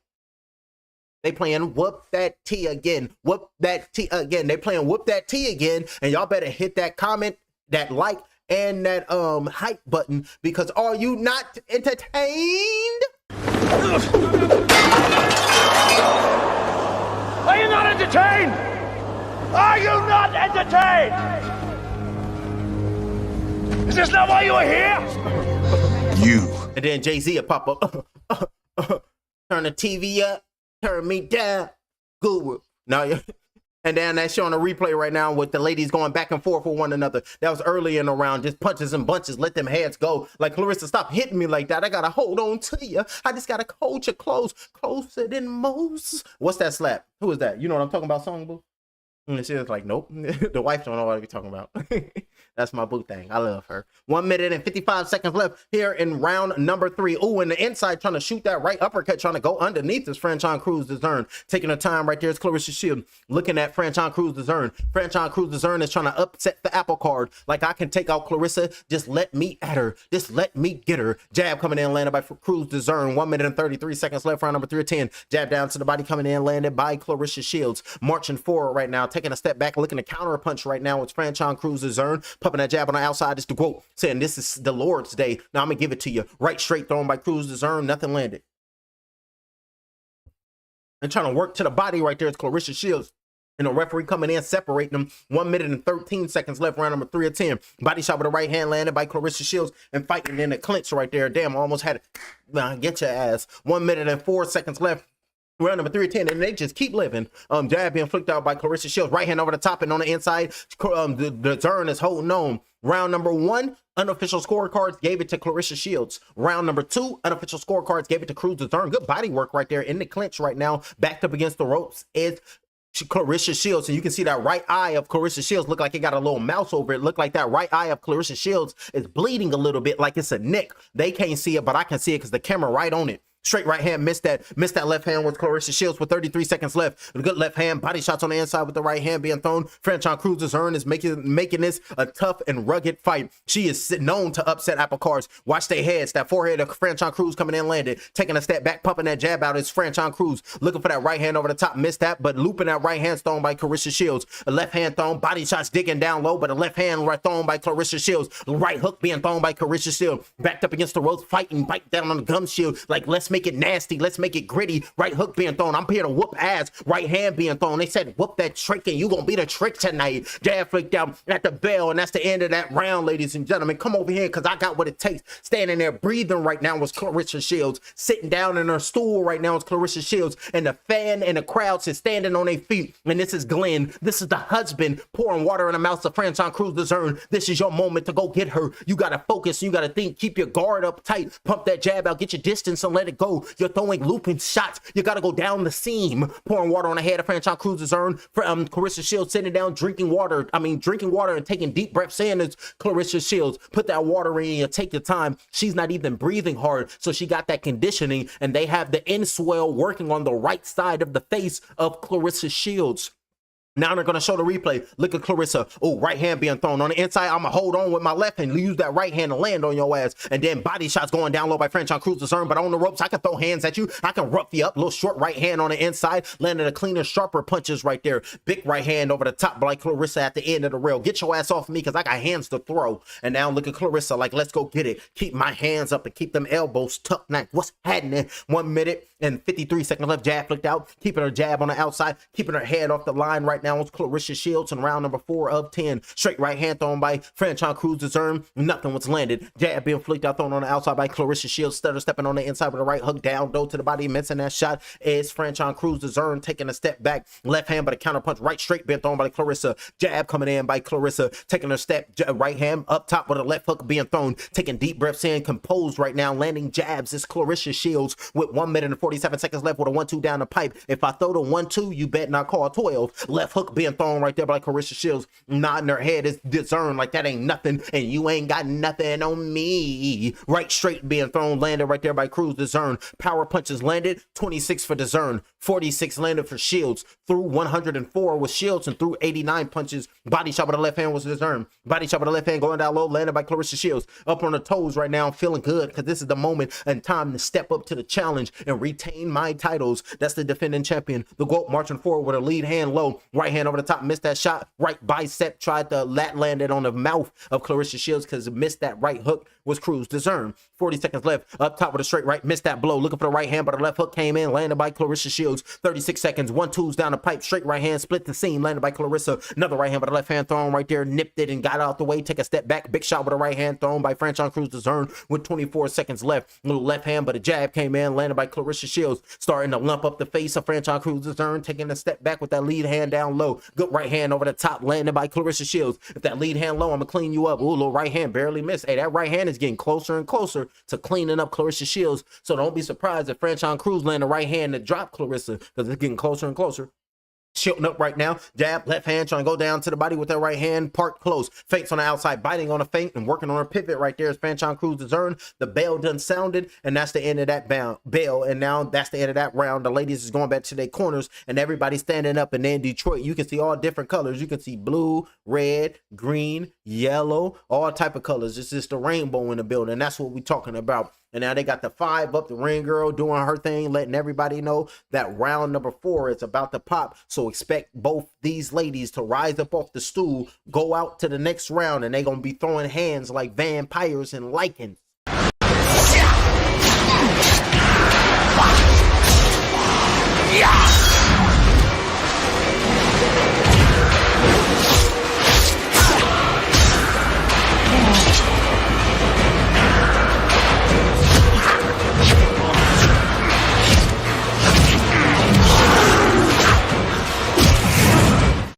They playing whoop that T again. Whoop that T again. They playing whoop that T again. And y'all better hit that comment, that like, and that hype button, because are you not entertained? Are you not entertained? Are you not entertained? Is this not why you are here? You. And then Jay-Z will pop up. Turn the TV up. Turn me down. Good. Now, and then that's showing a replay right now with the ladies going back and forth with one another. That was early in the round, just punches and bunches. Let them heads go. Like, Claressa, stop hitting me like that. I gotta hold on to you. I just gotta hold you close, closer than most. What's that slap? Who is that? You know what I'm talking about, Songboo? And she was like, nope. The wife don't know what I'm talking about. That's my boo thing. I love her. 1 minute and 55 seconds left here in round number 3. Oh, and the inside trying to shoot that right uppercut, trying to go underneath is Franchon Crews-Dezurn. Taking her time right there is Claressa Shields. Looking at Franchon Crews-Dezurn. Franchon Crews-Dezurn is trying to upset the apple card. Like, I can take out Claressa. Just let me at her. Just let me get her. Jab coming in, landed by Crews-Dezurn. 1 minute and 33 seconds left, round number 3 of 10. Jab down to the body coming in, landed by Claressa Shields. Marching forward right now, taking a step back, looking to counter a punch right now. It's Franchon Crews-Dezurn. Pumping that jab on the outside. It's the quote, saying this is the Lord's day. Now I'm going to give it to you. Right straight thrown by Crews-Dezurn. Nothing landed. And trying to work to the body right there is Claressa Shields. And the referee coming in, separating them. 1 minute and 13 seconds left, round number 3 of 10. Body shot with the right hand landed by Claressa Shields and fighting in the clinch right there. Damn, I almost had it. Nah, get your ass. 1 minute and 4 seconds left. Round number 3 of 10, and they just keep living. Jab being flicked out by Claressa Shields. Right hand over the top and on the inside. Dezurn is holding on. Round number 1, unofficial scorecards gave it to Claressa Shields. Round number 2, unofficial scorecards gave it to Crews-Dezurn. Good body work right there in the clinch right now. Backed up against the ropes is Claressa Shields, and you can see that right eye of Claressa Shields look like it got a little mouse over it. Look like that right eye of Claressa Shields is bleeding a little bit, like it's a nick. They can't see it, but I can see it because the camera right on it. Straight right hand, missed that left hand with Claressa Shields with 33 seconds left. A good left hand, body shots on the inside with the right hand being thrown. Franchon Crews-Dezurn is making this a tough and rugged fight. She is known to upset apple cards. Watch their heads. That forehead of Franchon Crews coming in landed. Taking a step back, pumping that jab out is Franchon Crews. Looking for that right hand over the top, missed that, but looping that right hand thrown by Claressa Shields. A left hand thrown, body shots digging down low, but a left hand right thrown by Claressa Shields. The right hook being thrown by Claressa Shields. Backed up against the ropes, fighting, bite down on the gum shield. Like, let's make it nasty. Let's make it gritty. Right hook being thrown. I'm here to whoop ass. Right hand being thrown. They said, whoop that trick and you gonna be the trick tonight. Jab flicked out at the bell, and that's the end of that round, ladies and gentlemen. Come over here because I got what it takes. Standing there breathing right now was Claressa Shields. Sitting down in her stool right now is Claressa Shields. And the fan and the crowd is standing on their feet. And this is Glenn. This is the husband pouring water in the mouth of Franchon Crews-Dezurn. This is your moment to go get her. You gotta focus. You gotta think. Keep your guard up tight. Pump that jab out. Get your distance and let it go. go. You're throwing looping shots. You got to go down the seam. Pouring water on the head of Franchon Crews-Dezurn. Claressa Shields sitting down, drinking water and taking deep breaths in as Claressa Shields. Put that water in you. Take your time. She's not even breathing hard, so she got that conditioning, and they have the end swell working on the right side of the face of Claressa Shields. Now they're going to show the replay. Look at Claressa. Oh, right hand being thrown. On the inside, I'm going to hold on with my left hand. Use that right hand to land on your ass. And then body shots going down low by Franchon Crews-Dezurn. But on the ropes, I can throw hands at you. I can rough you up. Little short right hand on the inside. Landing a cleaner, sharper punches right there. Big right hand over the top like Claressa at the end of the rail. Get your ass off of me because I got hands to throw. And now look at Claressa like, let's go get it. Keep my hands up and keep them elbows tucked. Now, what's happening? 1 minute and 53 seconds left. Jab flicked out. Keeping her jab on the outside. Keeping her head off the line right now. It's Claressa Shields in round number 4 of 10. Straight right hand thrown by Franchon Crews-Dezurn. Nothing was landed. Jab being flicked out, thrown on the outside by Claressa Shields. Stutter stepping on the inside with a right hook down low to the body. Missing that shot is Franchon Crews-Dezurn taking a step back. Left hand but a counter punch. Right straight being thrown by Claressa. Jab coming in by Claressa. Taking a step. Right hand up top with a left hook being thrown. Taking deep breaths in. Composed right now. Landing jabs is Claressa Shields with 1 minute and 47 seconds left with a 1-2 down the pipe. If I throw the 1-2, you bet not call 12. Left hook being thrown right there by Claressa Shields, nodding her head is Dezurn like that ain't nothing, and you ain't got nothing on me. Right straight being thrown, landed right there by Crews-Dezurn. Power punches landed, 26 for Dezurn, 46 landed for Shields. Through 104 with Shields and through 89 punches. Body shot with the left hand was Dezurn. Body shot with the left hand going down low, landed by Claressa Shields. Up on the toes right now, feeling good because this is the moment and time to step up to the challenge and retain my titles. That's the defending champion. The GOAT marching forward with a lead hand low, right hand over the top, missed that shot. Right bicep tried to landed on the mouth of Claressa Shields because it missed that right hook was Crews-Dezurn. 40 seconds left. Up top with a straight right, missed that blow. Looking for the right hand, but the left hook came in, landed by Claressa Shields. 36 seconds. 1-2s down the pipe. Straight right hand, split the seam, landed by Claressa. Another right hand, but the left hand thrown right there, nipped it and got out the way. Take a step back. Big shot with a right hand thrown by Franchon Crews-Dezurn with 24 seconds left. Little left hand, but a jab came in, landed by Claressa Shields. Starting to lump up the face of Franchon Crews-Dezurn, taking a step back with that lead hand down low. Good right hand over the top, landed by Claressa Shields. If that lead hand low, I'm gonna clean you up. Ooh, little right hand barely missed. Hey, that right hand is getting closer and closer to cleaning up Claressa Shields. So don't be surprised if Franchon Crews land the right hand to drop Claressa because it's getting closer and closer. Shooting up right now. Jab, left hand, trying to go down to the body with that right hand. Parked close. Feints on the outside, biting on a feint and working on her pivot right there is Franchon Crews-Dezurn. The bell done sounded, and that's the end of that bell. And now that's the end of that round. The ladies is going back to their corners, and everybody's standing up. And then Detroit, you can see all different colors. You can see blue, red, green, yellow, all type of colors. It's just a rainbow in the building. That's what we're talking about. And now they got the 5 up, the ring girl doing her thing, letting everybody know that round number 4 is about to pop. So expect both these ladies to rise up off the stool, go out to the next round, and they're going to be throwing hands like vampires and lichens.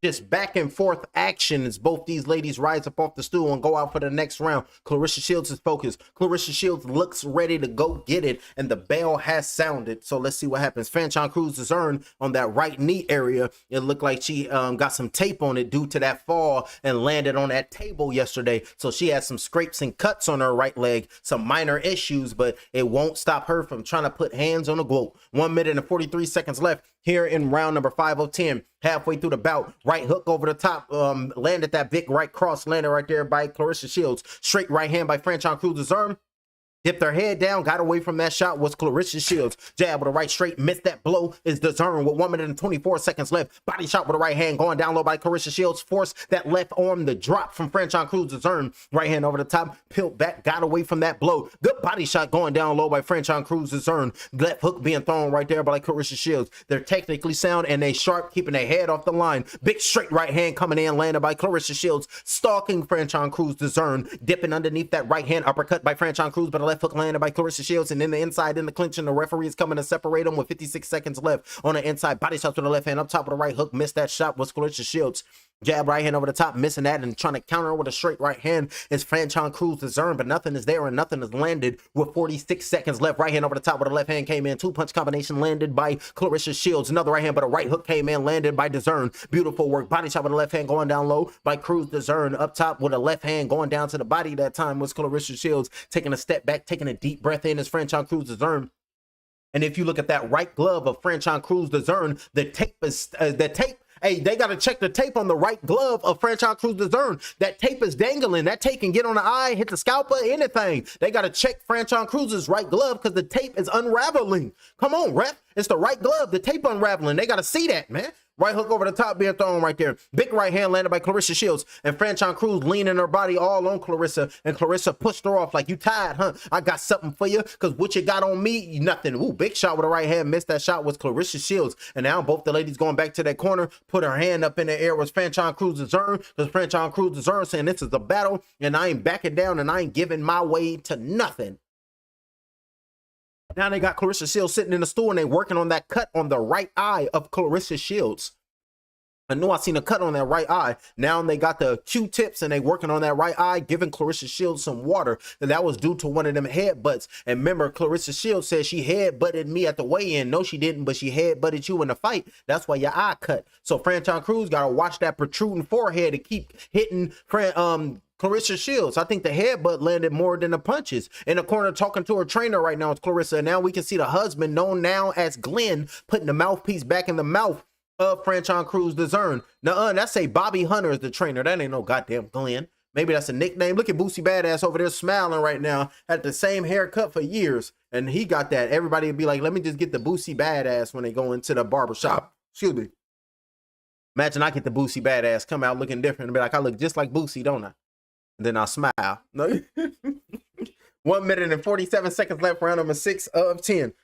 Just back and forth action as both these ladies rise up off the stool and go out for the next round. Claressa Shields is focused. Claressa Shields looks ready to go get it, and the bell has sounded. So let's see what happens. Franchon Crews-Dezurn on that right knee area. It looked like she got some tape on it due to that fall and landed on that table yesterday. So she has some scrapes and cuts on her right leg, some minor issues, but it won't stop her from trying to put hands on the GOAT. 1 minute and 43 seconds left here in round number 5 of 10. Halfway through the bout, right hook over the top, landed that big right cross, landed right there by Claressa Shields. Straight right hand by Franchon Crews-Dezurn. Dipped her head down, got away from that shot was Claressa Shields. Jab with a right straight, missed that blow is Dezurn with 1 minute and 24 seconds left. Body shot with a right hand going down low by Claressa Shields. Forced that left arm to drop from Franchon Crews-Dezurn. Right hand over the top, peeled back, got away from that blow. Good body shot going down low by Franchon Crews-Dezurn. Left hook being thrown right there by Claressa Shields. They're technically sound and they sharp, keeping their head off the line. Big straight right hand coming in, landed by Claressa Shields. Stalking Franchon Crews-Dezurn. Dipping underneath that right hand uppercut by Franchon Crews, but a left hook landed by Claressa Shields, and then the inside in the clinch, and the referee is coming to separate them with 56 seconds left on the inside. Body shots with the left hand up top with the right hook. Missed that shot was Claressa Shields. Jab right hand over the top, missing that, and trying to counter with a straight right hand is Franchon Crews-Dezurn, but nothing is there and nothing is landed with 46 seconds left. Right hand over the top with the left hand came in. 2-punch combination landed by Claressa Shields. Another right hand, but a right hook came in, landed by Dezurn. Beautiful work. Body shot with the left hand going down low by Crews-Dezurn. Up top with a left hand going down to the body that time was Claressa Shields. Taking a step back, taking a deep breath in is Franchon Crews-Dezurn. And if you look at that right glove of Franchon Crews-Dezurn, the tape is hey, they got to check the tape on the right glove of Franchon Crews-Dezurn. That tape is dangling. That tape can get on the eye, hit the scalp, or anything. They got to check Franchon Crews's right glove because the tape is unraveling. Come on, ref. It's the right glove. The tape unraveling. They got to see that, man. Right hook over the top being thrown right there. Big right hand landed by Claressa Shields. And Franchon Crews leaning her body all on Claressa. And Claressa pushed her off like, you tired, huh? I got something for you. Because what you got on me, nothing. Ooh, big shot with the right hand. Missed that shot was Claressa Shields. And now both the ladies going back to that corner. Put her hand up in the air was Franchon Crews-Dezurn. Because Franchon Crews-Dezurn saying this is a battle. And I ain't backing down. And I ain't giving my way to nothing. Now they got Claressa Shields sitting in the stool and they working on that cut on the right eye of Claressa Shields. I knew I seen a cut on that right eye. Now they got the Q-tips and they working on that right eye, giving Claressa Shields some water. And that was due to one of them headbutts. And remember, Claressa Shields said she headbutted me at the weigh-in. No, she didn't, but she headbutted you in the fight. That's why your eye cut. So Franchon Crews got to watch that protruding forehead to keep hitting Claressa Shields. I think the headbutt landed more than the punches. In the corner talking to her trainer right now is Claressa. And now we can see the husband, known now as Glenn, putting the mouthpiece back in the mouth of Franchon Crews-Dezurn. Nuh-uh, that's a Bobby Hunter is the trainer. That ain't no goddamn Glenn. Maybe that's a nickname. Look at Boosie Badass over there smiling right now. Had the same haircut for years. And he got that. Everybody would be like, let me just get the Boosie Badass when they go into the barbershop. Excuse me. Imagine I get the Boosie Badass, come out looking different and be like, I look just like Boosie, don't I? And then I'll smile. No. 1 minute and 47 seconds left, round number 6 of 10.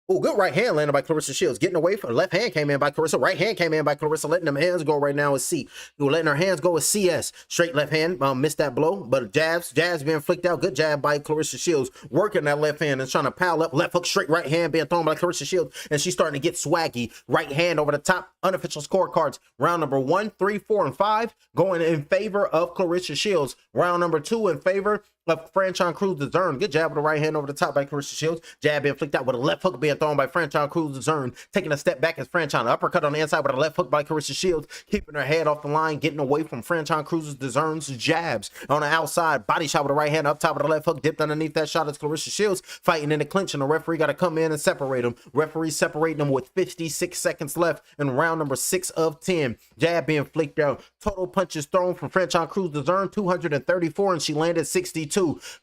Oh, good right hand landed by Claressa Shields. Getting away from the left hand came in by Claressa. Right hand came in by Claressa. Letting them hands go right now is C. Letting her hands go with CS. Straight left hand. Missed that blow. But jabs being flicked out. Good jab by Claressa Shields. Working that left hand and trying to pile up. Left hook, straight right hand being thrown by Claressa Shields. And she's starting to get swaggy. Right hand over the top. Unofficial scorecards. Round number 1, 3, 4, and 5 going in favor of Claressa Shields. Round number 2 in favor of Franchon Crews-Dezurn. Good jab with the right hand over the top by Claressa Shields. Jab being flicked out with a left hook being thrown by Franchon Crews-Dezurn. Taking a step back as Franchon. Uppercut on the inside with a left hook by Claressa Shields. Keeping her head off the line. Getting away from Franchon Crews-Dezurn's jabs. On the outside. Body shot with the right hand up top with the left hook. Dipped underneath that shot as Claressa Shields. Fighting in the clinch. And the referee got to come in and separate them. Referee separating them with 56 seconds left in round number 6 of 10. Jab being flicked out. Total punches thrown from Franchon Crews-Dezurn. 234 and she landed 62.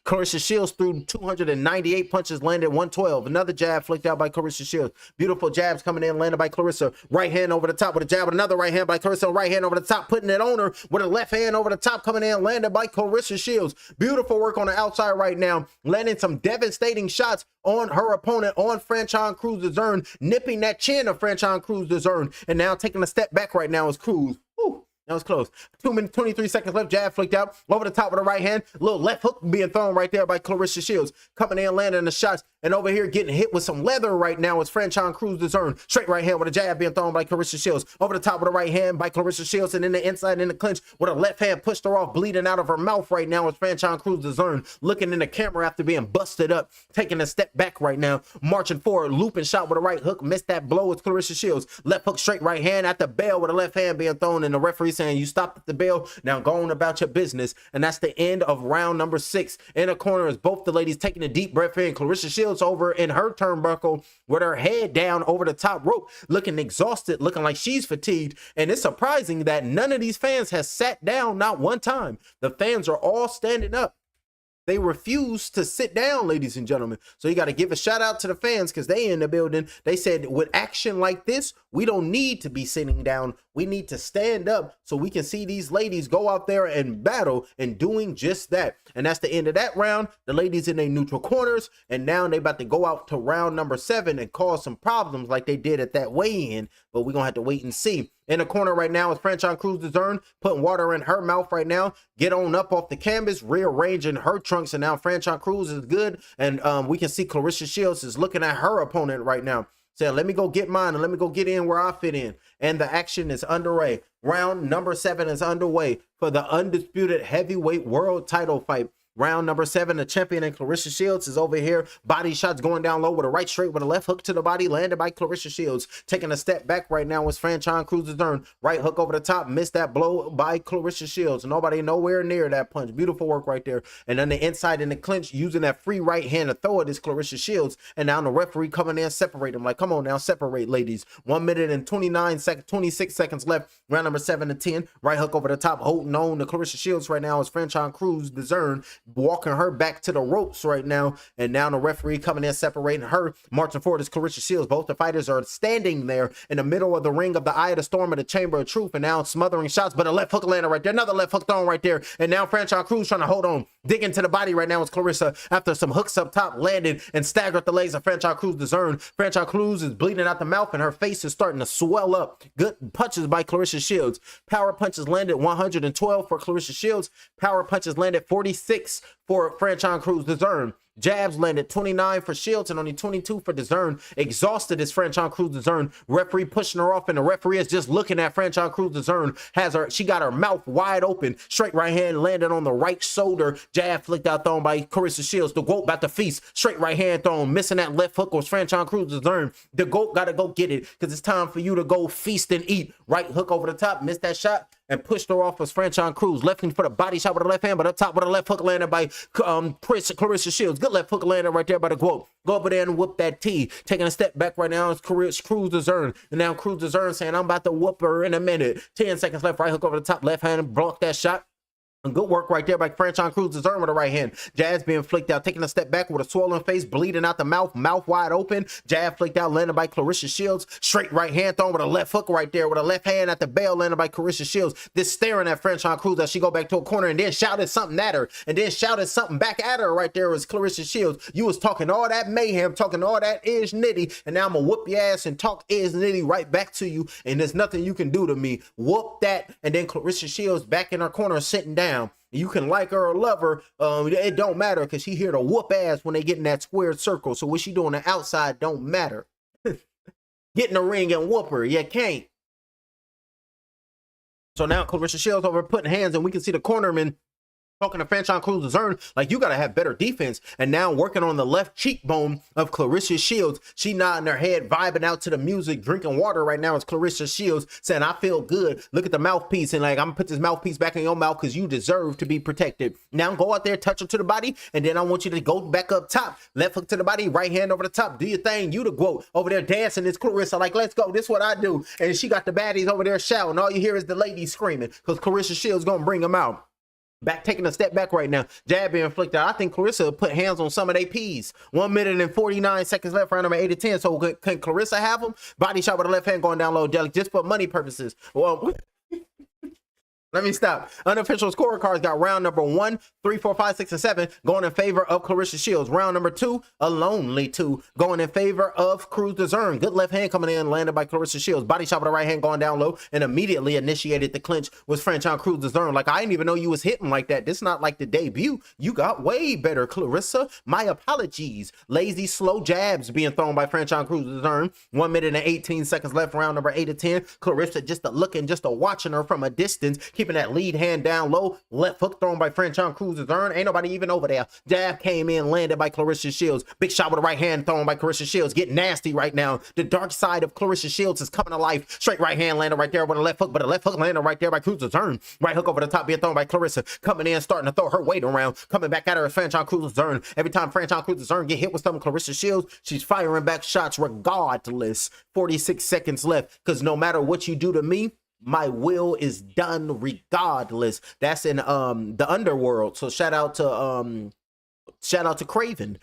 Claressa Shields threw 298 punches, landed 112. Another jab flicked out by Claressa Shields. Beautiful jabs coming in, landed by Claressa. Right hand over the top with a jab, another right hand by Claressa. Right hand over the top, putting it on her with a left hand over the top coming in, landed by Claressa Shields. Beautiful work on the outside right now, landing some devastating shots on her opponent, on Franchon Crews-Dezurn, nipping that chin of Franchon Crews-Dezurn. And now taking a step back right now is Crews. Whew. That was close. 2 minutes, 23 seconds left. Jab flicked out over the top with the right hand. Little left hook being thrown right there by Claressa Shields. Coming in, landing the shots. And over here getting hit with some leather right now is Franchon Crews-Dezurn. Straight right hand with a jab being thrown by Claressa Shields. Over the top with the right hand by Claressa Shields. And in the inside in the clinch with a left hand pushed her off, bleeding out of her mouth right now is Franchon Crews-Dezurn. Looking in the camera after being busted up. Taking a step back right now. Marching forward. Looping shot with a right hook. Missed that blow with Claressa Shields. Left hook straight right hand at the bell with a left hand being thrown. And the referee saying you stopped at the bell. Now go on about your business. And that's the end of round number 6. In the corner is both the ladies taking a deep breath in. Claressa Shields over in her turnbuckle with her head down over the top rope, looking exhausted, looking like she's fatigued. And it's surprising that none of these fans has sat down, not one time. The fans are all standing up. They refuse to sit down, ladies and gentlemen. So you got to give a shout out to the fans because they in the building. They said with action like this, we don't need to be sitting down. We need to stand up so we can see these ladies go out there and battle and doing just that. And that's the end of that round. The ladies in their neutral corners. And now they about to go out to round number 7 and cause some problems like they did at that weigh-in. But we're going to have to wait and see. In the corner right now is Franchon Crews-Dezurn, putting water in her mouth right now. Get on up off the canvas, rearranging her trunks. And now Franchon Crews is good. And we can see Claressa Shields is looking at her opponent right now. saying, let me go get mine and let me go get in where I fit in. And the action is underway. Round number 7 is underway for the undisputed heavyweight world title fight. Round number 7, the champion and Claressa Shields is over here. Body shots going down low with a right straight with a left hook to the body, landed by Claressa Shields. Taking a step back right now is Franchon Crews-Dezurn. Right hook over the top, missed that blow by Claressa Shields. Nobody nowhere near that punch. Beautiful work right there. And then the inside in the clinch, using that free right hand to throw it is Claressa Shields. And now the referee coming in, separate them. Like, come on now, separate, ladies. 1 minute and 26 seconds left. Round number 7 to 10. Right hook over the top, holding on to Claressa Shields right now is Franchon Crews-Dezurn, walking her back to the ropes right now. And now the referee coming in, separating her. Marching forward is Claressa Shields. Both the fighters are standing there in the middle of the ring of the Eye of the Storm of the Chamber of Truth, and now smothering shots, but a left hook landed right there. Another left hook thrown right there. And now Franchon Crews trying to hold on. Dig into the body right now is Claressa after some hooks up top landed and staggered the legs of Franchon Crews-Dezurn. Franchon Crews is bleeding out the mouth and her face is starting to swell up. Good punches by Claressa Shields. Power punches landed 112 for Claressa Shields. Power punches landed 46 for Franchon Crews-Dezurn. Jabs landed 29 for Shields and only 22 for Dezurn. Exhausted is Franchon Crews-Dezurn. Referee pushing her off, and the referee is just looking at Franchon Crews-Dezurn. She got her mouth wide open. Straight right hand landed on the right shoulder. Jab flicked out, thrown by Claressa Shields. The GOAT about to feast. Straight right hand thrown. Missing that left hook was Franchon Crews-Dezurn. The GOAT got to go get it because it's time for you to go feast and eat. Right hook over the top. Missed that shot and pushed her off was Franchon Crews. Left hand for the body shot with the left hand, but up top with a left hook landed by Claressa Shields. Good left hook landed right there by the GOAT. Go over there and whoop that T. Taking a step back right now is Crews-Dezurn. And now Crews-Dezurn saying, I'm about to whoop her in a minute. 10 seconds left. Right hook over the top. Left hand blocked that shot. And good work right there by Franchon Crews-Dezurn with the right hand. Jabs being flicked out, taking a step back with a swollen face, bleeding out the mouth, mouth wide open. Jab flicked out, landed by Claressa Shields. Straight right hand thrown with a left hook right there, with a left hand at the bell, landed by Claressa Shields. This staring at Franchon Crews as she go back to a corner and then shouted something at her. And then shouted something back at her right there was Claressa Shields. You was talking all that mayhem, talking all that is nitty, and now I'm gonna whoop your ass and talk is nitty right back to you, and there's nothing you can do to me. Whoop that. And then Claressa Shields back in her corner sitting down. You can like her or love her. It don't matter because she here to whoop ass when they get in that squared circle. So what she doing on the outside don't matter. Get in the ring and whoop her. You can't. So now Claressa Shields over putting hands, and we can see the cornerman talking to Franchon Crews-Dezurn like, you got to have better defense. And now working on the left cheekbone of Claressa Shields. She nodding her head, vibing out to the music, drinking water right now is Claressa Shields saying, I feel good. Look at the mouthpiece. And like, I'm going to put this mouthpiece back in your mouth because you deserve to be protected. Now go out there, touch her to the body. And then I want you to go back up top. Left hook to the body, right hand over the top. Do your thing. You the GOAT. Over there dancing is Claressa. Like, let's go. This is what I do. And she got the baddies over there shouting. All you hear is the ladies screaming because Claressa Shields going to bring them out. Back, taking a step back right now. Jab being inflicted. I think Claressa put hands on some of their P's. 1 minute and 49 seconds left, round number 8 to 10. So can Claressa have them? Body shot with the left hand going down low, just for money purposes. Well, let me stop. Unofficial scorecards got round number 1, 3, 4, 5, 6, and 7 going in favor of Claressa Shields. Round number 2, a lonely 2 going in favor of Crews-Dezurn. Good left hand coming in, landed by Claressa Shields. Body shot with the right hand going down low and immediately initiated the clinch was Franchon Crews-Dezurn. Like, I didn't even know you was hitting like that. This is not like the debut. You got way better, Claressa. My apologies. Lazy, slow jabs being thrown by Franchon Crews-Dezurn. 1 minute and 18 seconds left, round number 8 to 10. Claressa just a looking, just a watching her from a distance, keeping that lead hand down low. Left hook thrown by Franchon Crews-Dezurn. Ain't nobody even over there. Jab came in, landed by Claressa Shields. Big shot with the right hand thrown by Claressa Shields. Getting nasty right now. The dark side of Claressa Shields is coming to life. Straight right hand landed right there with a left hook, but a left hook landed right there by Crews-Dezurn. Right hook over the top being thrown by Claressa. Coming in, starting to throw her weight around. Coming back at her is Franchon Crews-Dezurn. Every time Franchon Crews-Dezurn get hit with something, Claressa Shields, she's firing back shots regardless. 46 seconds left, because no matter what you do to me, my will is done regardless. That's in the underworld. So shout out to Craven.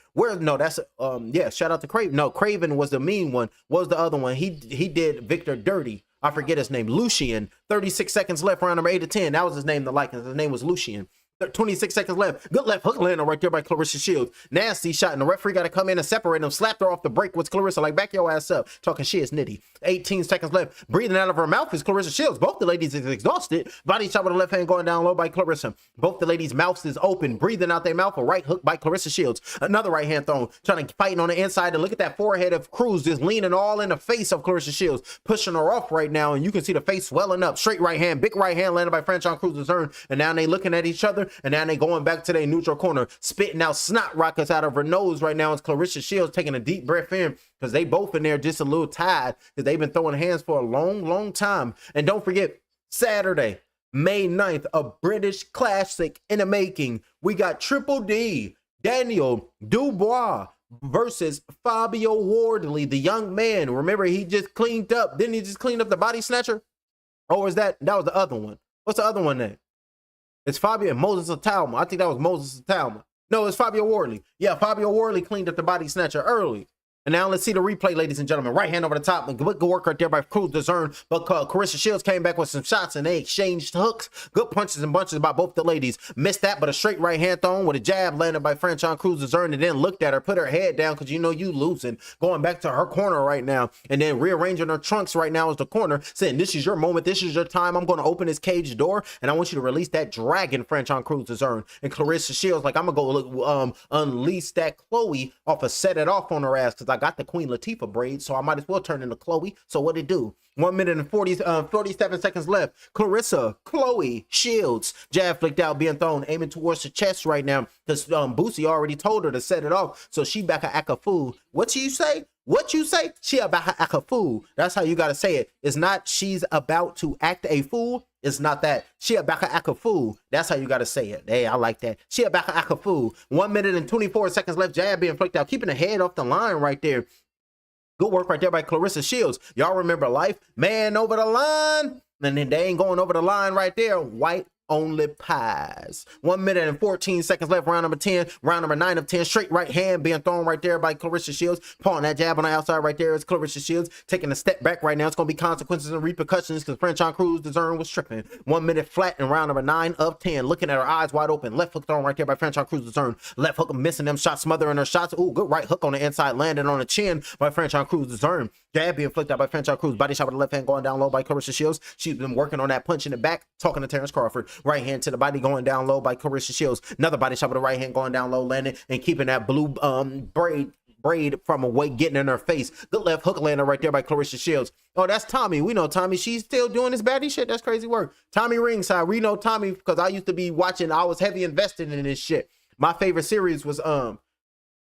Shout out to Craven. No, Craven was the mean one. What was the other one? He did Victor dirty. I forget his name. Lucian. 36 seconds left, round number 8 to 10. That was his name, the likeness. His name was Lucian. 26 seconds left. Good left hook landing right there by Claressa Shields. Nasty shot, and the referee got to come in and separate them. Slapped her off the break with Claressa, like, back your ass up. Talking shit is nitty. 18 seconds left. Breathing out of her mouth is Claressa Shields. Both the ladies is exhausted. Body shot with the left hand going down low by Claressa. Both the ladies' mouths is open. Breathing out their mouth. A right hook by Claressa Shields. Another right hand thrown. Trying to fight on the inside. And look at that forehead of Crews just leaning all in the face of Claressa Shields. Pushing her off right now. And you can see the face swelling up. Straight right hand. Big right hand landed by Franchon Crews-Dezurn. And now they looking at each other. And now they going back to their neutral corner, spitting out snot rockets out of her nose right now. It's Claressa Shields taking a deep breath in because they both in there just a little tired because they've been throwing hands for a long time. And don't forget, Saturday, May 9th, a British classic in the making. We got Triple D, Daniel Dubois versus Fabio Wardley, the young man. Remember, he just cleaned up. Didn't he just clean up the body snatcher? Or is that was the other one? What's the other one name? It's Fabio and Moses Atalma. I think that was Moses Atalma. No, it's Fabio Wardley. Yeah, Fabio Wardley cleaned up the body snatcher early. And now let's see the replay, ladies and gentlemen. Right hand over the top. Good work right there by Crews-Dezurn. But Claressa Shields came back with some shots and they exchanged hooks. Good punches and bunches by both the ladies. Missed that, but a straight right hand thrown with a jab landed by Franchon Crews-Dezurn, and then looked at her, put her head down because you know you losing. Going back to her corner right now and then rearranging her trunks right now as the corner, saying, this is your moment. This is your time. I'm going to open this cage door and I want you to release that dragon, Franchon Crews-Dezurn. And Claressa Shields like, I'm going to go unleash that Chloe off of set it off on her ass because I got the Queen Latifah braid, so I might as well turn into Chloe. So what it do? 1 minute and 47 seconds left. Claressa, Chloe Shields, jab flicked out, being thrown, aiming towards the chest right now because Boosie already told her to set it off. So she back to act a fool. What you say? What you say? She about to act a fool. That's how you got to say it. It's not she's about to act a fool. It's not that. She about to act a fool. That's how you got to say it. Hey, I like that. She about to act a fool. 1 minute and 24 seconds left. Jab being flicked out, keeping the head off the line right there. Good work right there by Claressa Shields. Y'all remember Life? Man over the line. And then they ain't going over the line right there. White only pies. 1 minute and 14 seconds left. Round number 10. Round number 9 of 10. Straight right hand being thrown right there by Claressa Shields. Pulling that jab on the outside right there is Claressa Shields. Taking a step back right now. It's going to be consequences and repercussions because Franchon Crews-Dezurn was tripping. 1 minute flat in round number 9 of 10. Looking at her eyes wide open. Left hook thrown right there by Franchon Crews-Dezurn. Left hook missing them shots, smothering her shots. Ooh, good right hook on the inside. Landing on the chin by Franchon Crews-Dezurn. Jab being flicked out by Franchon Crews. Body shot with the left hand going down low by Claressa Shields. She's been working on that punch in the back. Talking to Terrence Crawford. Right hand to the body going down low by Claressa Shields. Another body shot with the right hand going down low, landing and keeping that blue braid from away, getting in her face. Good left hook landing right there by Claressa Shields. Oh, that's Tommy. We know Tommy. She's still doing this baddie shit. That's crazy work. Tommy ringside. We know Tommy because I used to be watching. I was heavy invested in this shit. My favorite series was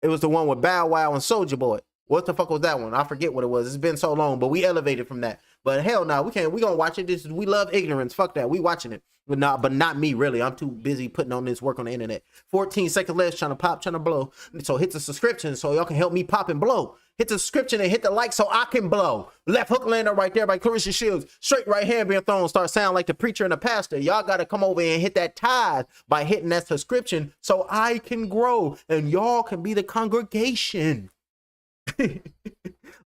it was the one with Bow Wow and Soulja Boy. What the fuck was that one? I forget what it was. It's been so long, but we elevated from that. But hell no, we can't. We gonna watch it. We love ignorance. Fuck that. We watching it. But not me really. I'm too busy putting on this work on the internet. 14 seconds left, trying to pop, trying to blow. So hit the subscription so y'all can help me pop and blow. Hit the subscription and hit the like so I can blow. Left hook lander right there by Claressa Shields. Straight right hand being thrown. Start sounding like the preacher and the pastor. Y'all got to come over and hit that tithe by hitting that subscription so I can grow and y'all can be the congregation.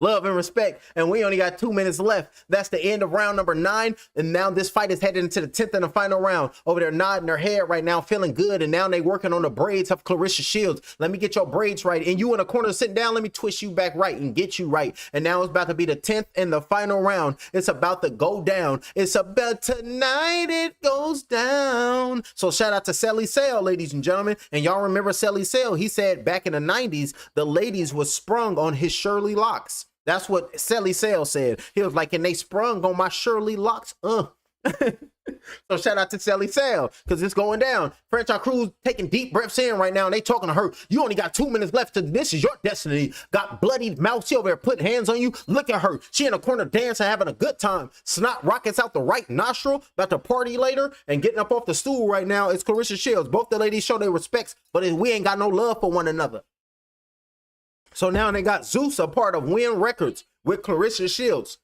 Love and respect. And we only got 2 minutes left. That's the end of round number 9. And now this fight is headed into the 10th and the final round. Over there nodding their head right now, feeling good. And now they working on the braids of Claressa Shields. Let me get your braids right. And you in the corner sitting down, let me twist you back right and get you right. And now it's about to be the 10th and the final round. It's about to go down. It's about tonight it goes down. So shout out to Sally Sale, ladies and gentlemen. And y'all remember Sally Sale? He said back in the 90s, the ladies was sprung on his Shirley locks. That's what Sally Sale said. He was like, and they sprung on my Shirley locks. So shout out to Sally Sale because it's going down. Franchon Crews taking deep breaths in right now and they talking to her. You only got 2 minutes left. This is your destiny. Got bloodied mouth. She over there putting hands on you. Look at her. She in the corner dancing, having a good time. Snot rockets out the right nostril. About to party later and getting up off the stool right now. It's Claressa Shields. Both the ladies show their respects, but we ain't got no love for one another. So now they got Zeus, a part of Win Records with Claressa Shields.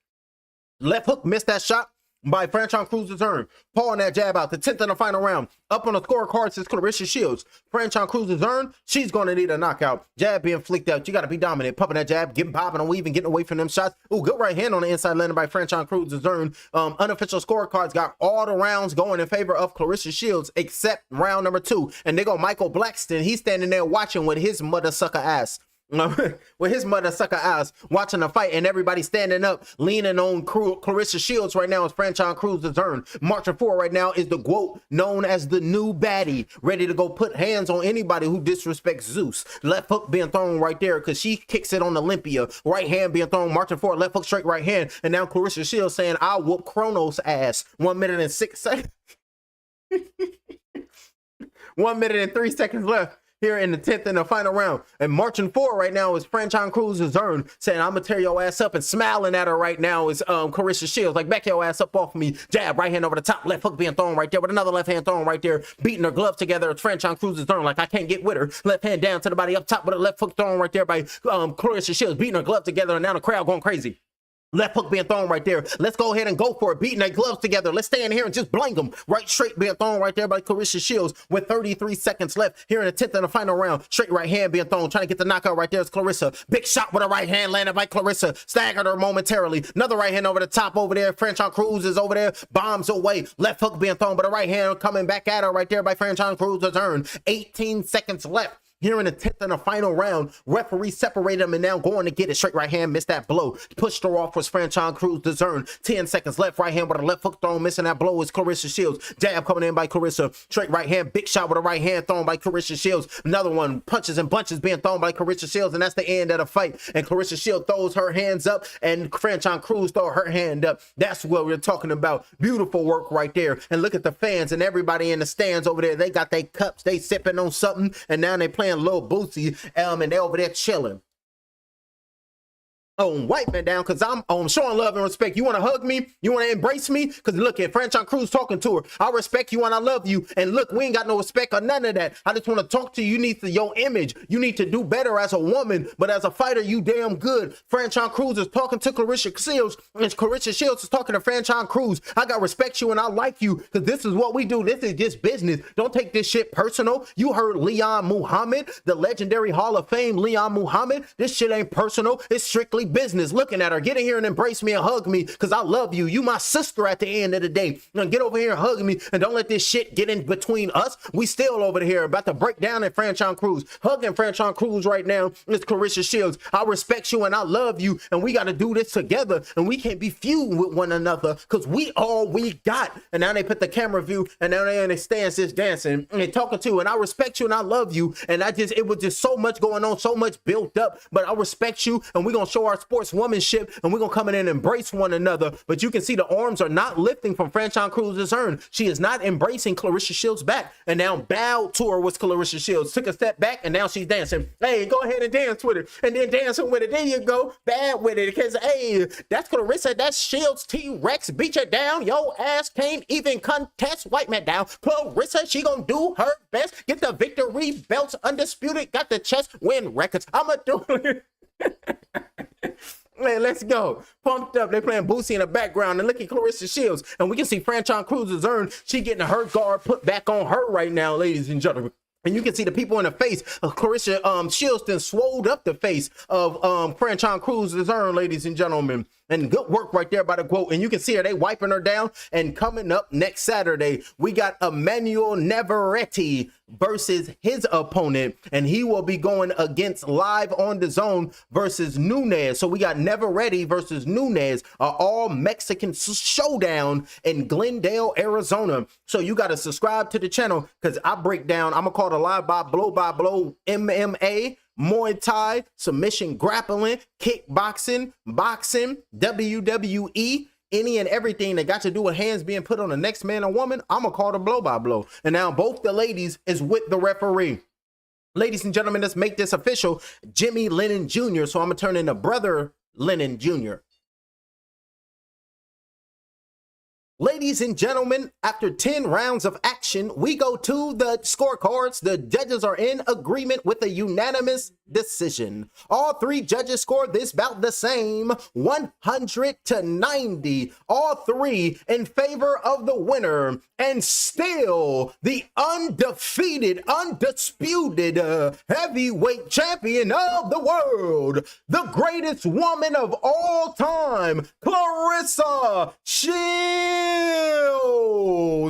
Left hook missed that shot. by Franchon Crews-Dezurn. Pulling that jab out. The 10th and the final round. Up on the scorecards is Claressa Shields. Franchon Crews-Dezurn, she's going to need a knockout. Jab being flicked out. You got to be dominant. Pumping that jab, getting bobbing and weaving, getting away from them shots. Ooh, good right hand on the inside landed by Franchon Crews-Dezurn. Unofficial scorecards got all the rounds going in favor of Claressa Shields except round number 2. And they go Michael Blackston. He's standing there watching with his mother sucker ass. With his mother sucker ass watching the fight, and everybody standing up leaning on Claressa Shields right now is Franchon Crews-Dezurn. Marching forward right now is the GOAT known as the new baddie, ready to go put hands on anybody who disrespects Zeus. Left hook being thrown right there because she kicks it on Olympia. Right hand being thrown, marching forward, left hook straight right hand, and now Claressa Shields saying I'll whoop Kronos ass. 1 minute and 6 seconds. 1 minute and 3 seconds left here in the 10th and the final round. And marching forward right now is Franchon Crews-Dezurn saying, I'm going to tear your ass up, and smiling at her right now is Claressa Shields. Like, back your ass up off of me. Jab, right hand over the top, left hook being thrown right there with another left hand thrown right there. Beating her gloves together. It's Franchon Crews-Dezurn like I can't get with her. Left hand down to the body up top with a left hook thrown right there by Claressa Shields. Beating her gloves together, and now the crowd going crazy. Left hook being thrown right there. Let's go ahead and go for it. Beating their gloves together. Let's stay in here and just blank them. Right straight being thrown right there by Claressa Shields with 33 seconds left here in the 10th and the final round. Straight right hand being thrown. Trying to get the knockout right there is Claressa. Big shot with a right hand landed by Claressa. Staggered her momentarily. Another right hand over the top over there. Franchon Crews is over there. Bombs away. Left hook being thrown, but a right hand coming back at her right there by Franchon Crews-Dezurn. 18 seconds left. Here in the 10th and the final round, referee separated them and now going to get it. Straight right hand, missed that blow. Pushed her off was Franchon Crews-Dezurn. 10 seconds left, right hand with a left hook thrown. Missing that blow is Claressa Shields. Jab coming in by Claressa. Straight right hand, big shot with a right hand thrown by Claressa Shields. Another one, punches and bunches being thrown by Claressa Shields, and that's the end of the fight. And Claressa Shields throws her hands up, and Franchon Crews throw her hand up. That's what we're talking about. Beautiful work right there. And look at the fans and everybody in the stands over there. They got their cups. They sipping on something, and now they playing Lil Bootsy, and they over there chilling. Wipe me down because I'm showing love and respect. You want to hug me? You want to embrace me? Because look at Franchon Crews talking to her. I respect you and I love you. And look, we ain't got no respect or none of that. I just want to talk to you. You need your image. You need to do better as a woman, but as a fighter, you damn good. Franchon Crews is talking to Claressa Shields, and Claressa Shields is talking to Franchon Crews. I got respect you and I like you because this is what we do. This is just business. Don't take this shit personal. You heard Leon Muhammad, the legendary Hall of Fame Leon Muhammad. This shit ain't personal. It's strictly business. Looking at her, get in here and embrace me and hug me because I love you. You my sister at the end of the day. Now get over here and hug me and don't let this shit get in between us. We still over here about to break down at Franchon Crews. Hugging Franchon Crews right now is Claressa Shields. I respect you and I love you, and we got to do this together, and we can't be feuding with one another because we all we got. And now they put the camera view, and now they in the stands just dancing and they talking to, and I respect you and I love you, and it was just so much going on, so much built up, but I respect you, and we're gonna show our sportswomanship, and we're gonna come in and embrace one another. But you can see the arms are not lifting from Franchon Crews-Dezurn. She is not embracing Claressa Shields back, and now bowed to her was Claressa Shields. Took a step back, and now she's dancing. Hey, go ahead and dance with it, and then dancing with it. There you go, bad with it, because hey, that's Claressa, that's Shields. T-Rex beat you down. Your ass can't even contest. White man down. Claressa, she gonna do her best. Get the victory belts, undisputed. Got the chest win records. I'ma do it. Man, let's go. Pumped up. They playing Boosie in the background, and look at Claressa Shields, and we can see Franchon Crews-Dezurn. She getting her guard put back on her right now, ladies and gentlemen. And you can see the people in the face of Claressa Shields then swolled up the face of Franchon Crews-Dezurn, ladies and gentlemen. And good work right there by the quote. And you can see her, they wiping her down. And coming up next Saturday, we got Emmanuel Navarrete versus his opponent. And he will be going against Live on the Zone versus Nunes. So we got Navarrete versus Nunes, an all-Mexican showdown in Glendale, Arizona. So you got to subscribe to the channel because I break down, I'm going to call it a live by blow MMA, Muay Thai, submission grappling, kickboxing, boxing, WWE, any and everything that got to do with hands being put on the next man or woman. I'm gonna call it a blow by blow. And now both the ladies is with the referee. Ladies and gentlemen, let's make this official. Jimmy Lennon Jr. So I'm gonna turn into Brother Lennon Jr. Ladies and gentlemen, after 10 rounds of action, we go to the scorecards. The judges are in agreement with a unanimous decision. All three judges scored this bout the same, 100-90. All three in favor of the winner, and still the undefeated, undisputed heavyweight champion of the world, the greatest woman of all time, Claressa Shields.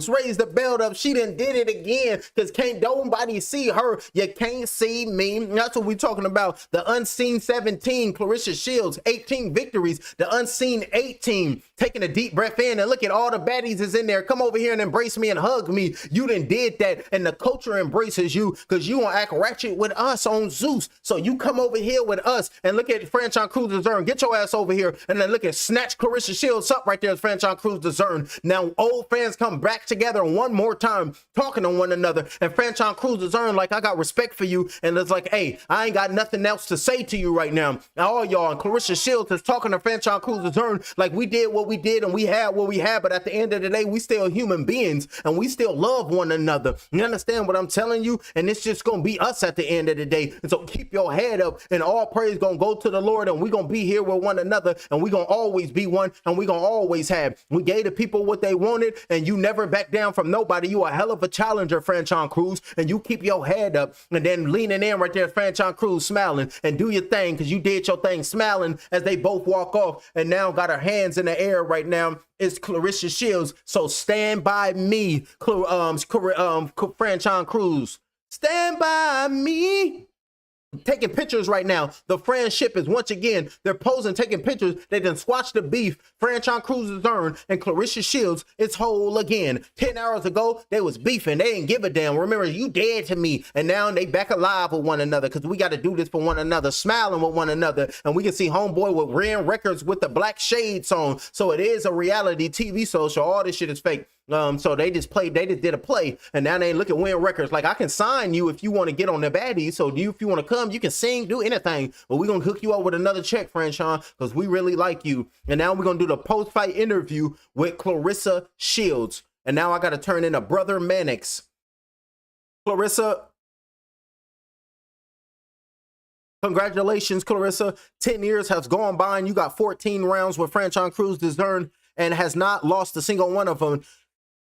Raise the belt up. She done did it again, because can't nobody see her. You can't see me. That's what we talking about. The unseen 17, Claressa Shields, 18 victories. The unseen 18. Taking a deep breath in and look at all the baddies is in there. Come over here and embrace me and hug me. You done did that, and the culture embraces you, because you gonna act ratchet with us on Zeus. So you come over here with us and look at Franchon Crews-Dezurn. Get your ass over here and then look at snatch Claressa Shields up right there as Franchon Crews-Dezurn. Now old fans come back together one more time, talking to one another, and Franchon Crews-Dezurn like, I got respect for you, and it's like, hey, I ain't got nothing else to say to you right now. Now all y'all, and Claressa Shields is talking to Franchon Crews-Dezurn like, we did what we did and we had what we had, but at the end of the day, we still human beings and we still love one another. You understand what I'm telling you? And it's just gonna be us at the end of the day. And so keep your head up, and all praise gonna go to the Lord, and we gonna be here with one another, and we gonna always be one, and we gonna always have. We gave the people what they wanted, and you never back down from nobody. You a hell of a challenger, Franchon Crews, and you keep your head up, and then leaning in right there, Franchon Crews, smiling, and do your thing, because you did your thing, smiling as they both walk off, and now got her hands in the air right now. Is Claressa Shields. So stand by me, Franchon Crews. Stand by me. Taking pictures right now. The friendship is once again, they're posing, taking pictures. They done squashed the beef. Franchon Crews-Dezurn and Claressa Shields, it's whole again. 10 hours ago, they was beefing. They didn't give a damn. Remember, you dead to me. And now they back alive with one another, because we got to do this for one another, smiling with one another. And we can see homeboy with Ren Records with the black shades on. So it is a reality TV show. So all this shit is fake. So they just did a play, and now they look at Win Records like, I can sign you if you want to get on the baddies. So if you want to come, you can sing, do anything, but we're gonna hook you up with another check, Franchon, because we really like you. And now we're gonna do the post-fight interview with Claressa Shields. And now I got to turn in a brother Mannix. Claressa, congratulations, Claressa. 10 years has gone by, and you got 14 rounds with Franchon Crews-Dezurn and has not lost a single one of them.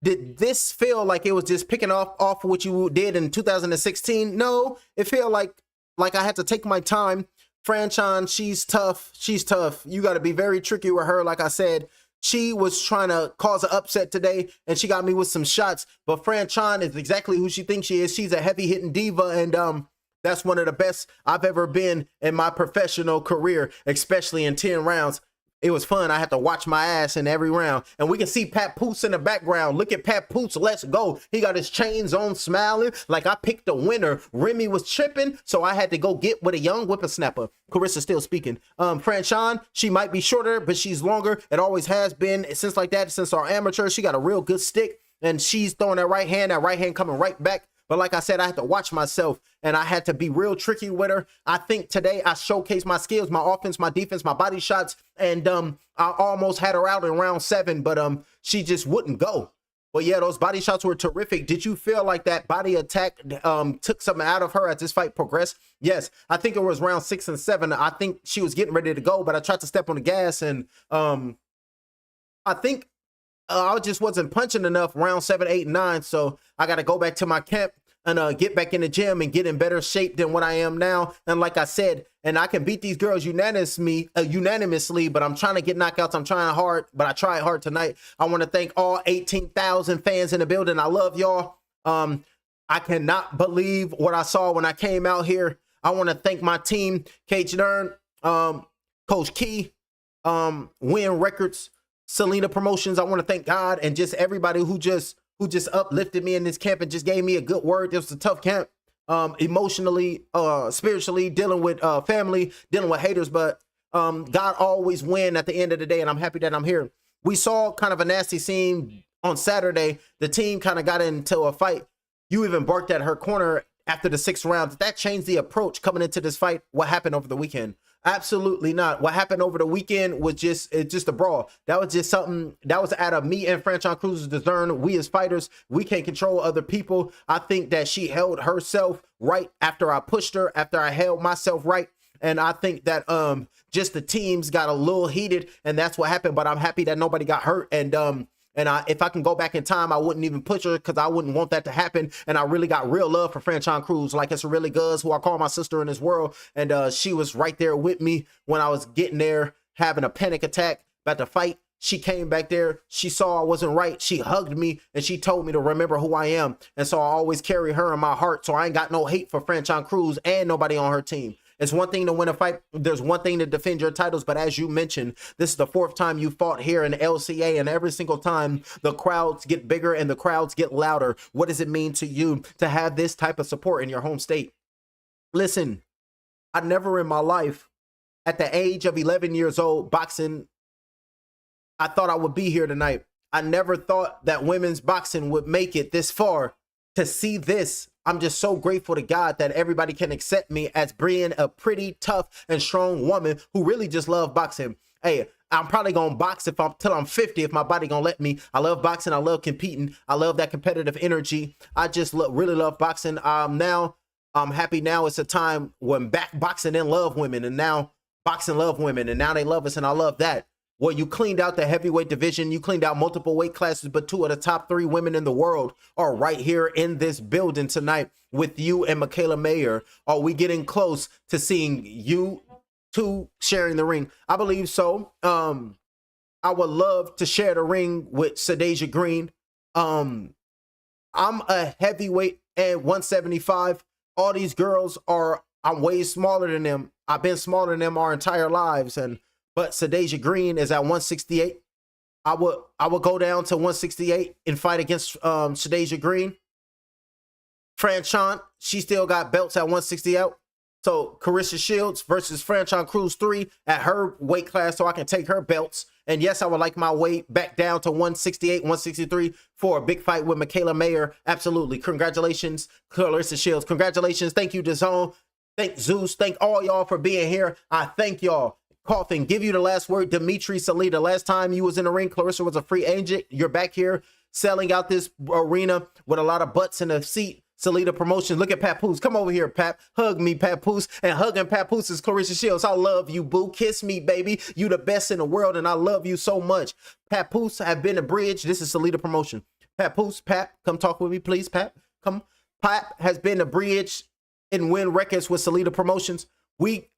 Did this feel like it was just picking off what you did in 2016? No, it felt like I had to take my time. Franchon, she's tough. She's tough. You got to be very tricky with her. Like I said, she was trying to cause an upset today, and she got me with some shots. But Franchon is exactly who she thinks she is. She's a heavy-hitting diva, and that's one of the best I've ever been in my professional career, especially in 10 rounds. It was fun. I had to watch my ass in every round. And we can see Pat Poots in the background. Look at Pat Poots. Let's go. He got his chains on, smiling like I picked the winner. Remy was tripping, so I had to go get with a young whippersnapper. Claressa still speaking. Franchon, she might be shorter, but she's longer. It always has been since like that, since our amateur. She got a real good stick, and she's throwing that right hand coming right back. But like I said, I had to watch myself, and I had to be real tricky with her. I think today I showcased my skills, my offense, my defense, my body shots, and I almost had her out in round 7, but she just wouldn't go. But yeah, those body shots were terrific. Did you feel like that body attack took something out of her as this fight progressed? Yes, I think it was round 6 and 7. I think she was getting ready to go, but I tried to step on the gas, and I think I just wasn't punching enough round 7, 8, and 9. So I got to go back to my camp and get back in the gym and get in better shape than what I am now. And like I said, and I can beat these girls unanimously, but I'm trying to get knockouts. I'm trying hard, but I tried hard tonight. I want to thank all 18,000 fans in the building. I love y'all. I cannot believe what I saw when I came out here. I want to thank my team, Cage Dern, Coach Key, Win Records, Selena Promotions. I want to thank God and just everybody who just uplifted me in this camp and just gave me a good word. It was a tough camp, emotionally, spiritually, dealing with family, dealing with haters, but God always win at the end of the day, and I'm happy that I'm here. We saw kind of a nasty scene on Saturday. The team kind of got into a fight. You even barked at her corner after the 6th round. Did that change the approach coming into this fight? What happened over the weekend? Absolutely not. What happened over the weekend was just a brawl. That was just something that was out of me and Franchon Crews-Dezurn. We as fighters, we can't control other people. I think that she held herself right after I pushed her, after I held myself right. And I think that just the teams got a little heated, and that's what happened. But I'm happy that nobody got hurt. And if I can go back in time, I wouldn't even push her because I wouldn't want that to happen. And I really got real love for Franchon Crews, like it's really Guz, who I call my sister in this world. And she was right there with me when I was getting there, having a panic attack about to fight. She came back there. She saw I wasn't right. She hugged me and she told me to remember who I am. And so I always carry her in my heart. So I ain't got no hate for Franchon Crews and nobody on her team. It's one thing to win a fight. There's one thing to defend your titles. But as you mentioned, this is the 4th time you fought here in LCA. And every single time the crowds get bigger and the crowds get louder. What does it mean to you to have this type of support in your home state? Listen, I never in my life, at the age of 11 years old, boxing, I thought I would be here tonight. I never thought that women's boxing would make it this far. To see this, I'm just so grateful to God that everybody can accept me as being a pretty tough and strong woman who really just love boxing. Hey, I'm probably gonna box till I'm 50 if my body gonna let me. I love boxing. I love competing. I love that competitive energy. I just really love boxing. Now I'm happy. Now it's a time when boxing didn't love women, and now boxing love women, and now they love us, and I love that. Well, you cleaned out the heavyweight division. You cleaned out multiple weight classes, but 2 of the top 3 women in the world are right here in this building tonight with you and Michaela Mayer. Are we getting close to seeing you two sharing the ring? I believe so. I would love to share the ring with Sadasia Green. I'm a heavyweight at 175. All these girls I'm way smaller than them. I've been smaller than them our entire lives, but Sadasia Green is at 168. I would go down to 168 and fight against Sadasia Green. Franchon, she still got belts at 160 out. So Claressa Shields versus Franchon Crews 3 at her weight class so I can take her belts. And yes, I would like my weight back down to 168, 163 for a big fight with Michaela Mayer. Absolutely. Congratulations, Claressa Shields. Congratulations. Thank you, DAZN. Thank Zeus. Thank all y'all for being here. I thank y'all. Coughing, give you the last word. Dimitri Salita, last time you was in the ring, Claressa was a free agent. You're back here selling out this arena with a lot of butts in the seat. Salita Promotions. Look at Papoose. Come over here, Pap. Hug me, Papoose. And hugging Papoose is Claressa Shields. I love you, boo. Kiss me, baby. You the best in the world, and I love you so much. Papoose have been a bridge. This is Salita Promotion. Papoose, Pap, come talk with me, please, Pap. Come. Pap has been a bridge in Win Records with Salita Promotions. We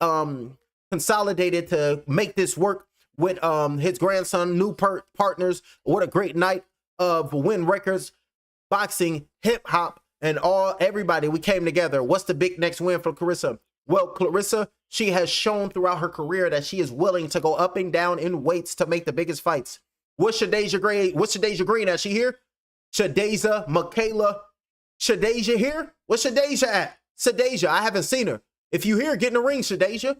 consolidated to make this work with his grandson, new partners. What a great night of Win Records, boxing, hip hop, and everybody. We came together. What's the big next win for Claressa? Well, Claressa, she has shown throughout her career that she is willing to go up and down in weights to make the biggest fights. What's Sadasia Green? What's Sadasia Green at? She here? Sadasia, Michaela. Sadasia here? What's Sadasia at? Sadasia, I haven't seen her. If you here, get in the ring, Sadasia.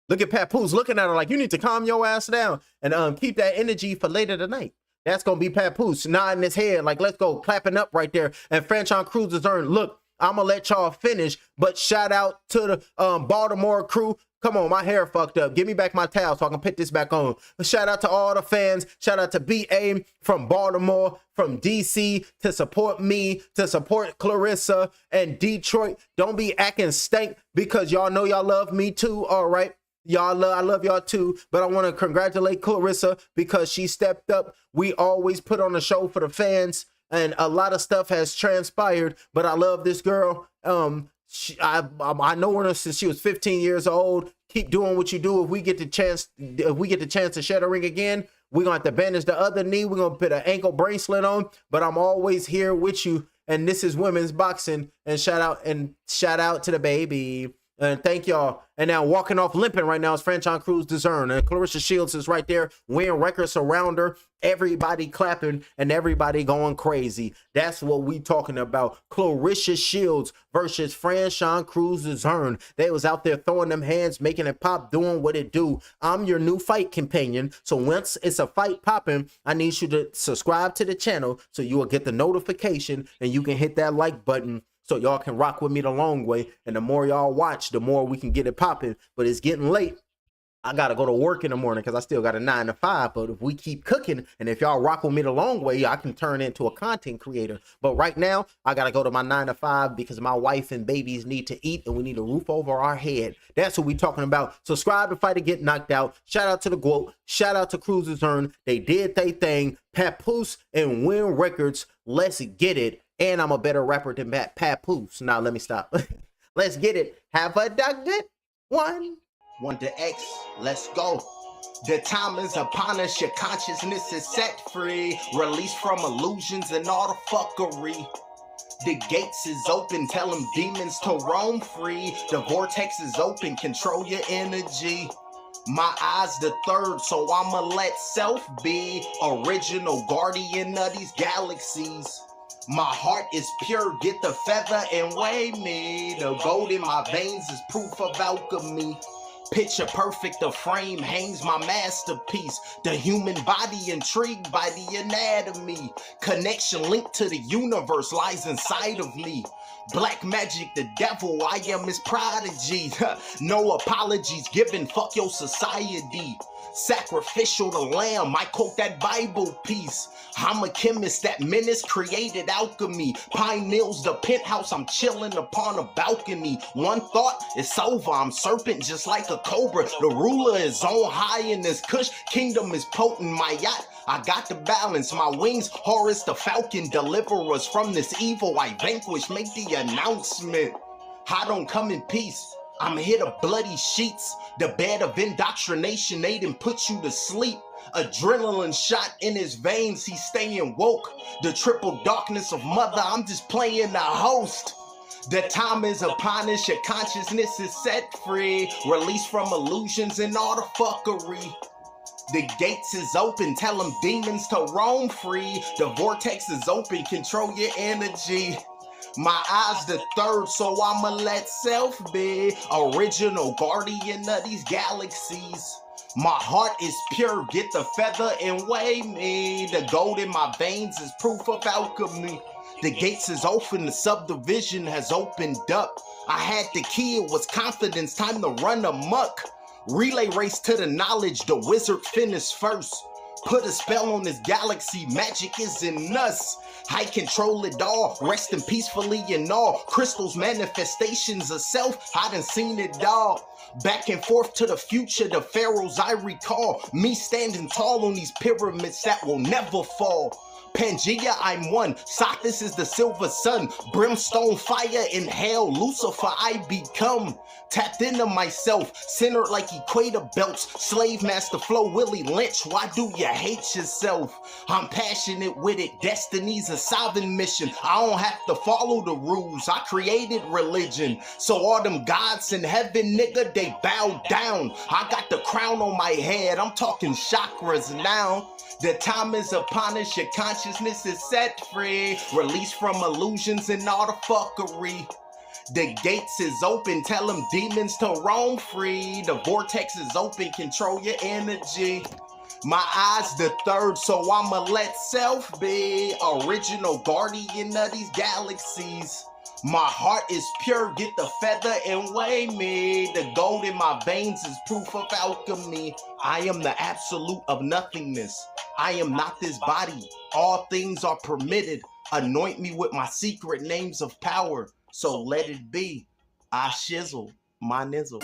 Look at Papoose looking at her like, you need to calm your ass down and keep that energy for later tonight. That's going to be Papoose nodding his head like, let's go, clapping up right there. And Franchon Crews-Dezurn, look, I'm going to let y'all finish, but shout out to the Baltimore crew. Come on, my hair fucked up. Give me back my towel so I can put this back on. Shout out to all the fans. Shout out to BA from Baltimore, from DC to support me, to support Claressa and Detroit. Don't be acting stank because y'all know y'all love me too, all right? I love y'all too, but I want to congratulate Claressa because she stepped up. We always put on a show for the fans, and a lot of stuff has transpired, but I love this girl. I know her since she was 15 years old. Keep doing what you do. If we get the chance to share the ring again, we're gonna have to bandage the other knee. We're gonna put an ankle bracelet on, but I'm always here with you. And this is women's boxing. And shout out to the baby. And thank y'all. And now walking off limping right now is Franchon Crews-Dezurn. And Claressa Shields is right there. Win Records around her. Everybody clapping and everybody going crazy. That's what we talking about. Claressa Shields versus Franchon Crews-Dezurn. They was out there throwing them hands, making it pop, doing what it do. I'm your new fight companion. So once it's a fight popping, I need you to subscribe to the channel so you will get the notification and you can hit that like button. so y'all can rock with me the long way. And the more y'all watch, the more we can get it popping. But it's getting late. I got to go to work in the morning because I still got a 9 to 5. But if we keep cooking and if y'all rock with me the long way, I can turn into a content creator. But right now, I got to go to my 9 to 5 because my wife and babies need to eat and we need a roof over our head. That's what we talking about. Subscribe to Fight or Get Knocked Out. Shout out to the GOAT. Shout out to Crews-Dezurn. They did their thing. Papoose and Win Records. Let's get it. And I'm a better rapper than Papoose. Now, let me stop. Let's get it. Have a good one. 1 to X, let's go. The time is upon us, your consciousness is set free. Released from illusions and all the fuckery. The gates is open, tell them demons to roam free. The vortex is open, control your energy. My eyes the third, so I'ma let self be. Original guardian of these galaxies. My heart is pure, get the feather and weigh me. The gold in my veins is proof of alchemy. Picture perfect, the frame hangs my masterpiece. The human body intrigued by the anatomy. Connection linked to the universe lies inside of me. Black magic, the devil, I am his prodigy. No apologies given, fuck your society. Sacrificial the lamb, I quote that Bible piece. I'm a chemist that menace created alchemy. Pine Mills, the penthouse, I'm chilling upon a balcony. One thought, it's over, I'm serpent just like a cobra. The ruler is on high in this Kush kingdom is potent. My yacht, I got the balance. My wings, Horus the falcon, deliver us from this evil I vanquish. Make the announcement. I don't come in peace. I'm here to bloody sheets. The bed of indoctrination, they done put you to sleep. Adrenaline shot in his veins, he's staying woke. The triple darkness of mother, I'm just playing the host. The time is upon us, your consciousness is set free. Released from illusions and all the fuckery. The gates is open, tell them demons to roam free. The vortex is open, control your energy. My eyes the third, so I'ma let self be. Original guardian of these galaxies. My heart is pure, get the feather and weigh me. The gold in my veins is proof of alchemy. The gates is open, the subdivision has opened up. I had the key, it was confidence, time to run amok. Relay race to the knowledge, the wizard finished first. Put a spell on this galaxy, magic is in us. I control it all, resting peacefully in all. Crystals, manifestations of self, I done seen it all. Back and forth to the future, the pharaohs I recall. Me standing tall on these pyramids that will never fall. Pangea, I'm one. Sothis is the silver sun. Brimstone, fire, in hell. Lucifer, I become. Tapped into myself. Centered like equator belts. Slave master flow, Willie Lynch. Why do you hate yourself? I'm passionate with it. Destiny's a sovereign mission. I don't have to follow the rules. I created religion. So all them gods in heaven, nigga, they bow down. I got the crown on my head. I'm talking chakras now. The time is upon us, your consciousness is set free. Released from illusions and all the fuckery. The gates is open, tell them demons to roam free. The vortex is open, control your energy. My eyes the third, so I'ma let self be. Original guardian of these galaxies. My heart is pure, get the feather and weigh me. The gold in my veins is proof of alchemy. I am the absolute of nothingness. I am not this body. All things are permitted. Anoint me with my secret names of power. So let it be. I shizzle my nizzle.